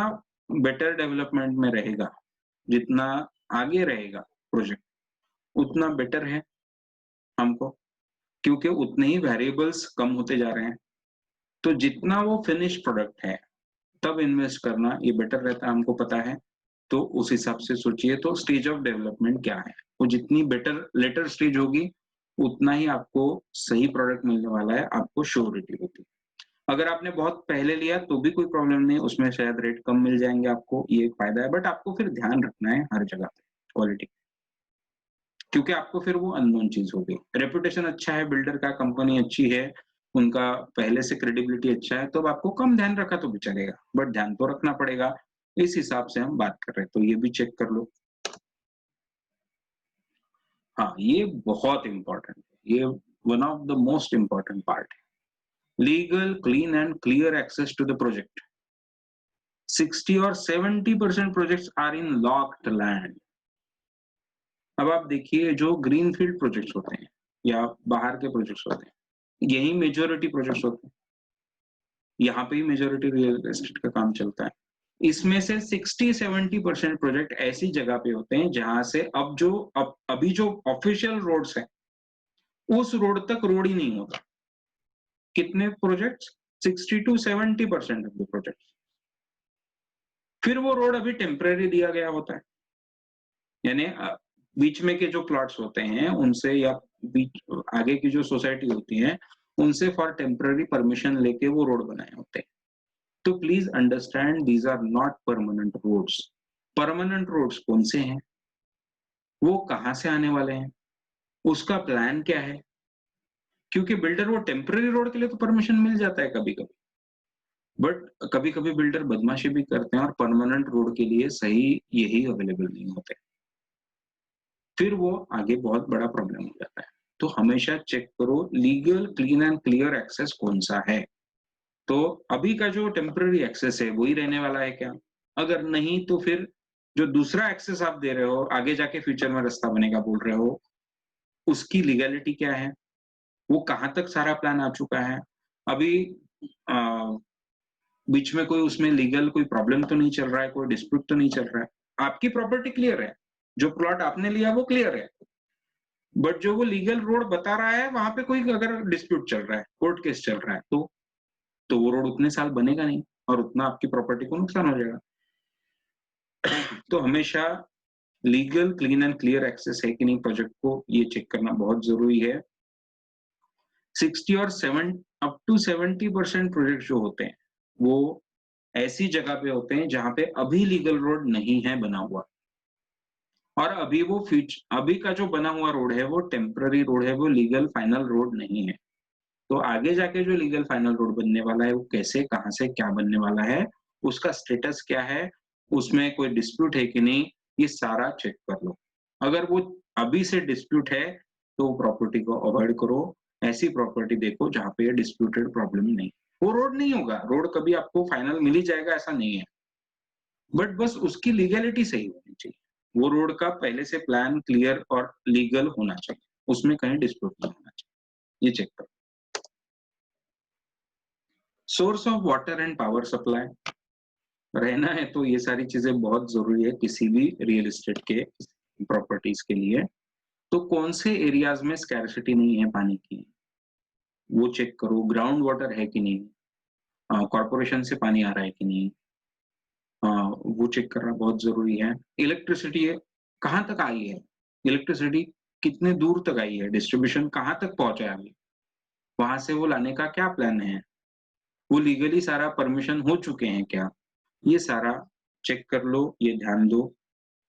[SPEAKER 1] बेटर डेवलपमेंट में रहेगा, जितना आगे रहेगा प्रोजेक्ट, उतना बेटर है हमको, क्योंकि उतने ही वेरिएबल्स कम होते जा रहे हैं। तो जितना वो फिनिश प्रोडक्ट है तब इन्वेस्ट करना ये बेटर रहता है, हमको पता है। तो उस हिसाब से सोचिए। तो स्टेज ऑफ डेवलपमेंट क्या है, वो जितनी बेटर लेटर स्टेज होगी उतना ही आपको सही प्रोडक्ट मिलने वाला है, आपको श्योरिटी होती है। अगर आपने बहुत पहले लिया तो भी कोई प्रॉब्लम नहीं, उसमें शायद रेट कम मिल जाएंगे आपको, ये एक फायदा है। बट आपको फिर ध्यान रखना है हर जगह पे क्वालिटी, क्योंकि आपको फिर वो अननोन चीज होगी। रेपुटेशन अच्छा है बिल्डर का, कंपनी अच्छी है, उनका पहले से क्रेडिबिलिटी अच्छा है, तो आपको कम ध्यान रखा तो भी चलेगा, बट ध्यान तो रखना पड़ेगा। इस हिसाब से हम बात कर रहे हैं, तो ये भी चेक कर लो। हाँ, ये बहुत इंपॉर्टेंट है, ये one of the most important part है। Legal, clean and clear access to the project. 60 और 70% projects are in locked land. अब आप देखिए, जो ग्रीनफील्ड प्रोजेक्ट्स होते हैं या बाहर के प्रोजेक्ट्स होते हैं, यही मेजोरिटी प्रोजेक्ट्स होते हैं, यहाँ पे ही मेजोरिटी रियल एस्टेट का काम चलता है। इसमें से 60-70% प्रोजेक्ट ऐसी जगह पे होते हैं जहां से अभी जो ऑफिशियल रोड्स है उस रोड तक रोड ही नहीं होगा। कितने प्रोजेक्ट्स? 60-70% of the project. फिर वो रोड अभी टेम्परेरी दिया गया होता है, यानी बीच में के जो प्लॉट्स होते हैं उनसे, या बीच आगे की जो सोसाइटी होती है उनसे फॉर टेम्पररी परमिशन लेके वो रोड बनाए होते हैं। तो please understand, these are not permanent roads. Permanent roads कौन से हैं, वो कहाँ से आने वाले हैं, उसका प्लान क्या है? क्योंकि बिल्डर वो टेम्पररी रोड के लिए तो परमिशन मिल जाता है कभी कभी, बट कभी कभी बिल्डर बदमाशी भी करते हैं और परमानेंट रोड के लिए सही यही अवेलेबल नहीं होते, फिर वो आगे बहुत बड़ा प्रॉब्लम हो जाता है। तो हमेशा चेक करो legal, clean and clear access कौन सा है। तो अभी का जो टेम्पररी एक्सेस है वही रहने वाला है क्या? अगर नहीं तो फिर जो दूसरा एक्सेस आप दे रहे हो, आगे जाके फ्यूचर में रास्ता बनेगा बोल रहे हो, उसकी लीगैलिटी क्या है? वो कहाँ तक सारा प्लान आ चुका है? अभी अ, बीच में कोई उसमें लीगल कोई प्रॉब्लम तो नहीं चल रहा है, कोई डिस्प्यूट तो नहीं चल रहा है। आपकी प्रॉपर्टी क्लियर है, जो प्लॉट आपने लिया वो क्लियर है। बट जो वो लीगल रोड बता रहा है, वहाँ पे कोई अगर डिस्प्यूट चल रहा है, कोर्ट केस चल रहा है, तो वो रोड उतने साल बनेगा नहीं और उतना आपकी प्रॉपर्टी को नुकसान हो जाएगा। तो हमेशा legal, clean and clear access है कि नहीं प्रोजेक्ट को, ये चेक करना बहुत ज़रूरी है। 60 और 7 अप टू 70% प्रोजेक्ट जो होते हैं, वो ऐसी जगह पे होते हैं जहाँ पे अभी लीगल रोड नहीं है बना हुआ और अभी का जो बना हुआ रोड है, वो टेम्पररी रोड है, वो लीगल फाइनल रोड नहीं है। तो आगे जाके जो लीगल फाइनल रोड बनने वाला है, वो कैसे, कहाँ से, क्या बनने वाला है, उसका स्टेटस क्या है, उसमें कोई डिस्प्यूट है कि नहीं, ये सारा चेक कर लो। अगर वो अभी से डिस्प्यूट है, तो प्रॉपर्टी को अवॉइड करो। ऐसी प्रॉपर्टी देखो जहाँ पे डिस्प्यूटेड प्रॉब्लम नहीं। वो रोड नहीं होगा, रोड कभी आपको फाइनल मिल ही जाएगा ऐसा नहीं है। बट बस उसकी लीगैलिटी सही होनी चाहिए। वो रोड का पहले से प्लान क्लियर और लीगल होना चाहिए। उसमें कहीं डिस्प्यूट नहीं होना चाहिए। ये चेक करो। Source of water and power supply रहना है तो ये सारी चीजें बहुत जरूरी है किसी भी रियल एस्टेट के प्रॉपर्टीज के लिए। तो कौन से एरियाज में स्कैर्सिटी नहीं है पानी की, वो चेक करो। ग्राउंड वाटर है कि नहीं, कॉर्पोरेशन से पानी आ रहा है कि नहीं, वो चेक करना बहुत जरूरी है। इलेक्ट्रिसिटी कहाँ तक आई है, इलेक्ट्रिसिटी कितने दूर तक आई है, डिस्ट्रीब्यूशन कहाँ तक पहुंचा है अभी, वहां से वो लाने का क्या प्लान है, वो लीगली सारा परमिशन हो चुके हैं क्या, ये सारा चेक कर लो, ये ध्यान दो।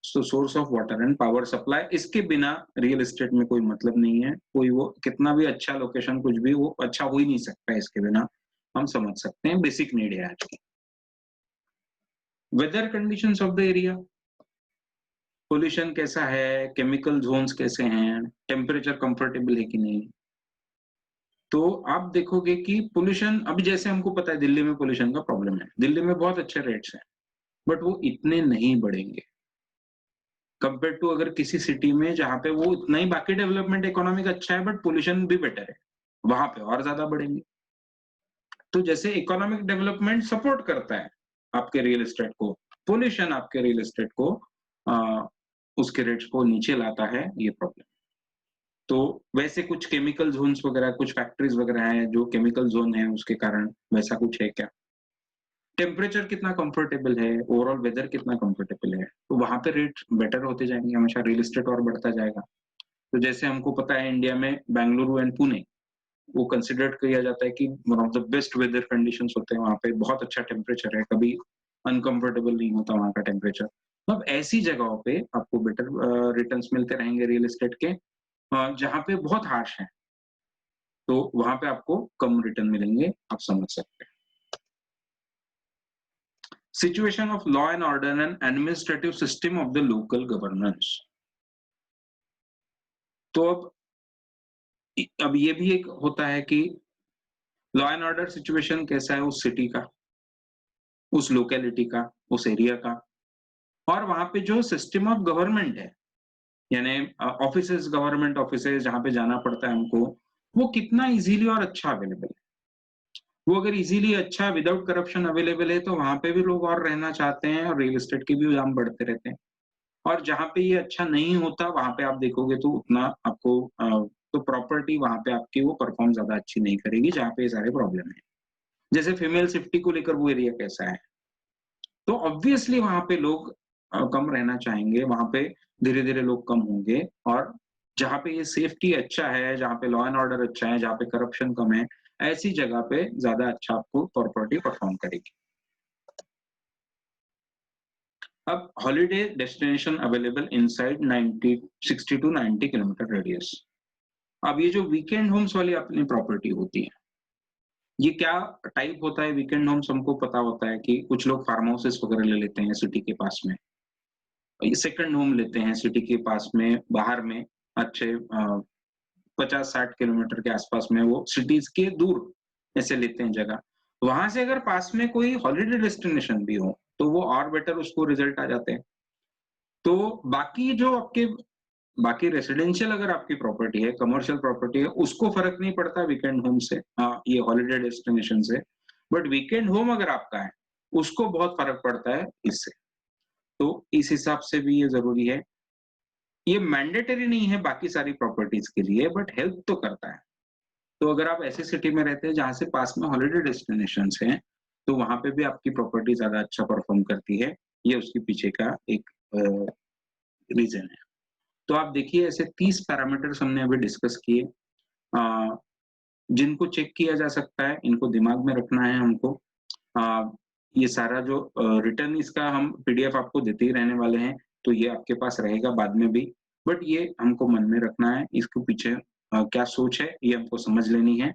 [SPEAKER 1] So source of water and power supply, इसके बिना रियल एस्टेट में कोई मतलब नहीं है। कोई वो कितना भी अच्छा लोकेशन कुछ भी वो अच्छा हो ही नहीं सकता है इसके बिना, हम समझ सकते हैं, बेसिक नीड है आज की। Weather conditions of the area, pollution कैसा है, केमिकल जोन्स कैसे हैं, टेम्परेचर कंफर्टेबल है कि नहीं। तो आप देखोगे कि पोल्यूशन, अभी जैसे हमको पता है दिल्ली में पोल्यूशन का प्रॉब्लम है, दिल्ली में बहुत अच्छे रेट्स हैं, बट वो इतने नहीं बढ़ेंगे कंपेयर टू अगर किसी सिटी में जहाँ पे वो उतना ही बाकी डेवलपमेंट इकोनॉमिक अच्छा है बट पोल्यूशन भी बेटर है, वहां पे और ज्यादा बढ़ेंगे। तो जैसे इकोनॉमिक डेवलपमेंट सपोर्ट करता है आपके रियल एस्टेट को, पोल्यूशन आपके रियल एस्टेट को उसके रेट्स को नीचे लाता है, ये प्रॉब्लम। तो वैसे कुछ केमिकल जोन्स वगैरह, कुछ फैक्ट्रीज वगैरह हैं जो केमिकल जोन है, उसके कारण वैसा कुछ है क्या। टेम्परेचर कितना कंफर्टेबल है, ओवरऑल वेदर कितना कंफर्टेबल है, तो वहां पे रेट बेटर होते जाएंगे, हमेशा रियल एस्टेट और बढ़ता जाएगा। तो जैसे हमको पता है इंडिया में बेंगलुरु एंड पुणे वो कंसिडर्ड किया जाता है कि one of the best weather conditions होते हैं, वहाँ पे बहुत अच्छा टेम्परेचर है, कभी अनकंफर्टेबल नहीं होता वहाँ का टेम्परेचर। अब ऐसी जगहों पे आपको बेटर रिटर्न्स मिलते रहेंगे रियल एस्टेट के, जहाँ पे बहुत हार्श है, तो वहां पे आपको कम रिटर्न मिलेंगे, आप समझ सकते हैं। Situation of law and order and administrative system of the local governance. तो अब ये भी एक होता है कि लॉ एंड ऑर्डर सिचुएशन कैसा है उस सिटी का, उस लोकेलिटी का, उस एरिया का, और वहां पे जो सिस्टम ऑफ गवर्नमेंट है, यानी ऑफिसेज, गवर्नमेंट ऑफिसेज जहाँ पे जाना पड़ता है हमको, वो कितना इजीली और अच्छा अवेलेबल है। वो अगर इजीली अच्छा विदाउट करप्शन अवेलेबल है तो वहां पे भी लोग और रहना चाहते हैं और रियल एस्टेट के भी दाम बढ़ते रहते हैं। और जहाँ पे ये अच्छा नहीं होता वहां पे आप देखोगे तो उतना आपको तो प्रॉपर्टी वहां पे आपकी वो परफॉर्म ज्यादा अच्छी नहीं करेगी जहाँ पे ये सारे प्रॉब्लम है। जैसे फीमेल सेफ्टी को लेकर वो एरिया कैसा है, तो ऑब्वियसली वहां पे लोग कम रहना चाहेंगे, वहां पे धीरे धीरे लोग कम होंगे। और जहाँ पे ये सेफ्टी अच्छा है, जहाँ पे लॉ एंड ऑर्डर अच्छा है, जहाँ पे करप्शन कम है, ऐसी जगह पे ज्यादा अच्छा आपको प्रॉपर्टी परफॉर्म करेगी। अब holiday destination available inside 60 to 90 kilometre radius. अब ये जो वीकेंड होम्स वाली अपनी प्रॉपर्टी होती है, ये क्या टाइप होता है वीकेंड होम्स, हमको पता होता है कि कुछ लोग फार्म हाउसेस वगैरह ले लेते हैं सिटी के पास में, ये सेकंड होम लेते हैं सिटी के पास में, बाहर में अच्छे 50-60 किलोमीटर के आसपास में, वो सिटीज के दूर ऐसे लेते हैं जगह। वहां से अगर पास में कोई हॉलिडे डेस्टिनेशन भी हो तो वो और बेटर उसको रिजल्ट आ जाते हैं। तो बाकी जो आपके बाकी रेसिडेंशियल अगर आपकी प्रॉपर्टी है, कमर्शियल प्रॉपर्टी है, उसको फर्क नहीं पड़ता वीकेंड होम से, ये हॉलिडे डेस्टिनेशन से। बट वीकेंड होम अगर आपका है, उसको बहुत फर्क पड़ता है इससे। तो इस हिसाब से भी ये जरूरी है। ये मैंडेटरी नहीं है बाकी सारी प्रॉपर्टीज के लिए, बट हेल्प तो करता है। तो अगर आप ऐसी सिटी में रहते हैं जहां से पास में हॉलिडे डेस्टिनेशन हैं, तो वहां पे भी आपकी प्रॉपर्टी ज्यादा अच्छा परफॉर्म करती है। ये उसके पीछे का एक रीजन है। तो आप देखिए, ऐसे 30 पैरामीटर्स हमने अभी डिस्कस किए, जिनको चेक किया जा सकता है, इनको दिमाग में रखना है हमको। ये सारा जो रिटर्न इसका हम पीडीएफ आपको देते ही रहने वाले हैं, तो ये आपके पास रहेगा बाद में भी। बट ये हमको मन में रखना है, इसके पीछे क्या सोच है ये हमको समझ लेनी है।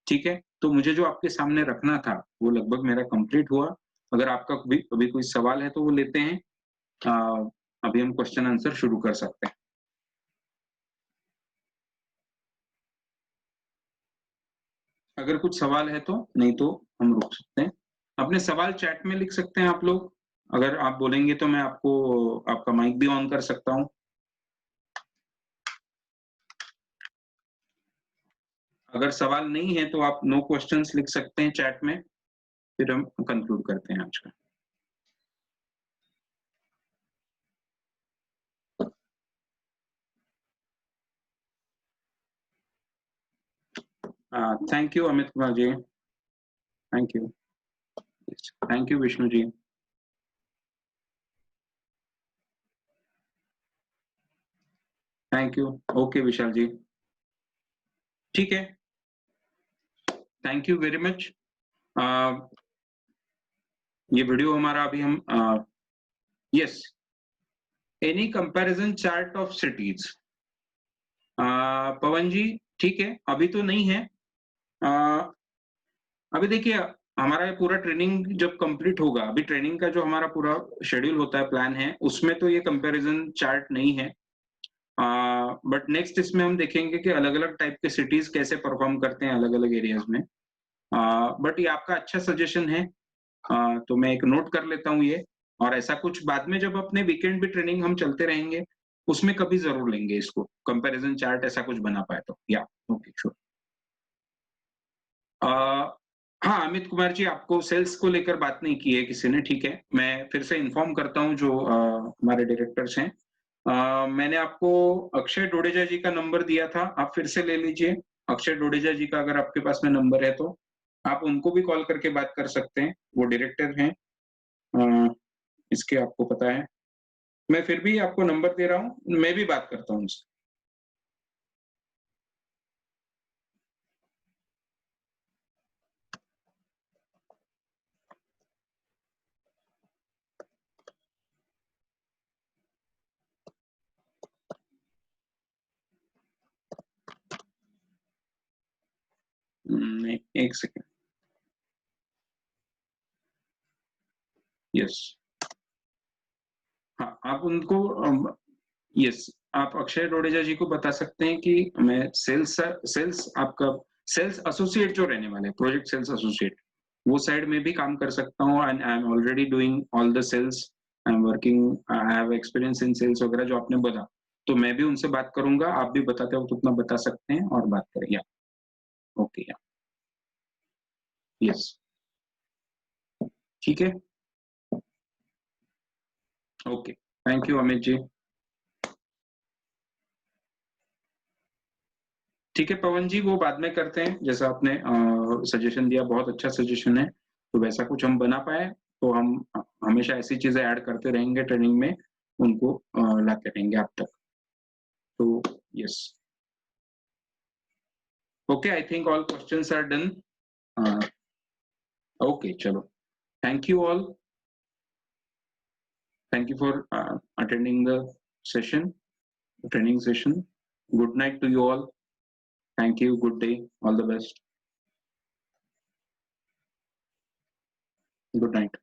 [SPEAKER 1] ठीक है, तो मुझे जो आपके सामने रखना था वो लगभग मेरा कंप्लीट हुआ। अगर आपका अभी कोई सवाल है तो वो लेते हैं। अभी हम क्वेश्चन आंसर शुरू कर सकते हैं। अगर कुछ सवाल है तो, नहीं तो हम रुक सकते हैं। अपने सवाल चैट में लिख सकते हैं आप लोग। अगर आप बोलेंगे तो मैं आपको आपका माइक भी ऑन कर सकता हूं। अगर सवाल नहीं है तो आप नो क्वेश्चंस लिख सकते हैं चैट में, फिर हम कंक्लूड करते हैं आज का। Thank you Amit Kumar ji, thank you. Thank you Vishnu ji. Thank you. Okay Vishal ji, ठीक है, थैंक यू वेरी मच। ये वीडियो हमारा अभी हम yes, any comparison chart of cities. Pawan ji, ठीक है, अभी तो नहीं है। अभी देखिए, हमारा ये पूरा ट्रेनिंग जब कंप्लीट होगा, अभी ट्रेनिंग का जो हमारा पूरा शेड्यूल होता है, प्लान है, उसमें तो ये कंपैरिजन चार्ट नहीं है। बट नेक्स्ट इसमें हम देखेंगे कि अलग अलग टाइप के सिटीज कैसे परफॉर्म करते हैं अलग अलग एरियाज में। बट ये आपका अच्छा सजेशन है, तो मैं एक नोट कर लेता हूँ ये। और ऐसा कुछ बाद में जब अपने वीकेंड भी ट्रेनिंग हम चलते रहेंगे, उसमें कभी जरूर लेंगे इसको, कंपैरिजन चार्ट ऐसा कुछ बना पाए तो। या ओके, श्योर। हाँ अमित कुमार जी, आपको सेल्स को लेकर बात नहीं की है किसी ने, ठीक है। मैं फिर से इन्फॉर्म करता हूँ जो हमारे डायरेक्टर्स हैं। मैंने आपको अक्षय डोडेजा जी का नंबर दिया था, आप फिर से ले लीजिए। अक्षय डोडेजा जी का अगर आपके पास में नंबर है तो आप उनको भी कॉल करके बात कर सकते हैं, वो डायरेक्टर हैं इसके, आपको पता है। मैं फिर भी आपको नंबर दे रहा हूँ, मैं भी बात करता हूँ उनसे। एक सेकेंड। यस, हाँ आप उनको यस, आप अक्षय डोडेजा जी को बता सकते हैं कि मैं सेल्स आपका सेल्स एसोसिएट जो रहने वाले हैं, प्रोजेक्ट सेल्स एसोसिएट, वो साइड में भी काम कर सकता हूँ। And I am already doing all the sales, I am working, I have experience in sales वगैरह जो आपने बोला। तो मैं भी उनसे बात करूंगा, आप भी बताते हो तो उतना बता सकते हैं और बात करेंगे। ओके, यस, ठीक है, okay, thank you Amit ji. ठीक है पवन जी, वो बाद में करते हैं, जैसा आपने सजेशन दिया, बहुत अच्छा सजेशन है। तो वैसा कुछ हम बना पाए तो हम हमेशा ऐसी चीजें ऐड करते रहेंगे ट्रेनिंग में, उनको लाते रहेंगे आप तक। तो yes, okay, I think all questions are done. Okay, चलो, thank you all, thank you for attending the session, training session. Good night to you all, thank you, good day, all the best, good night.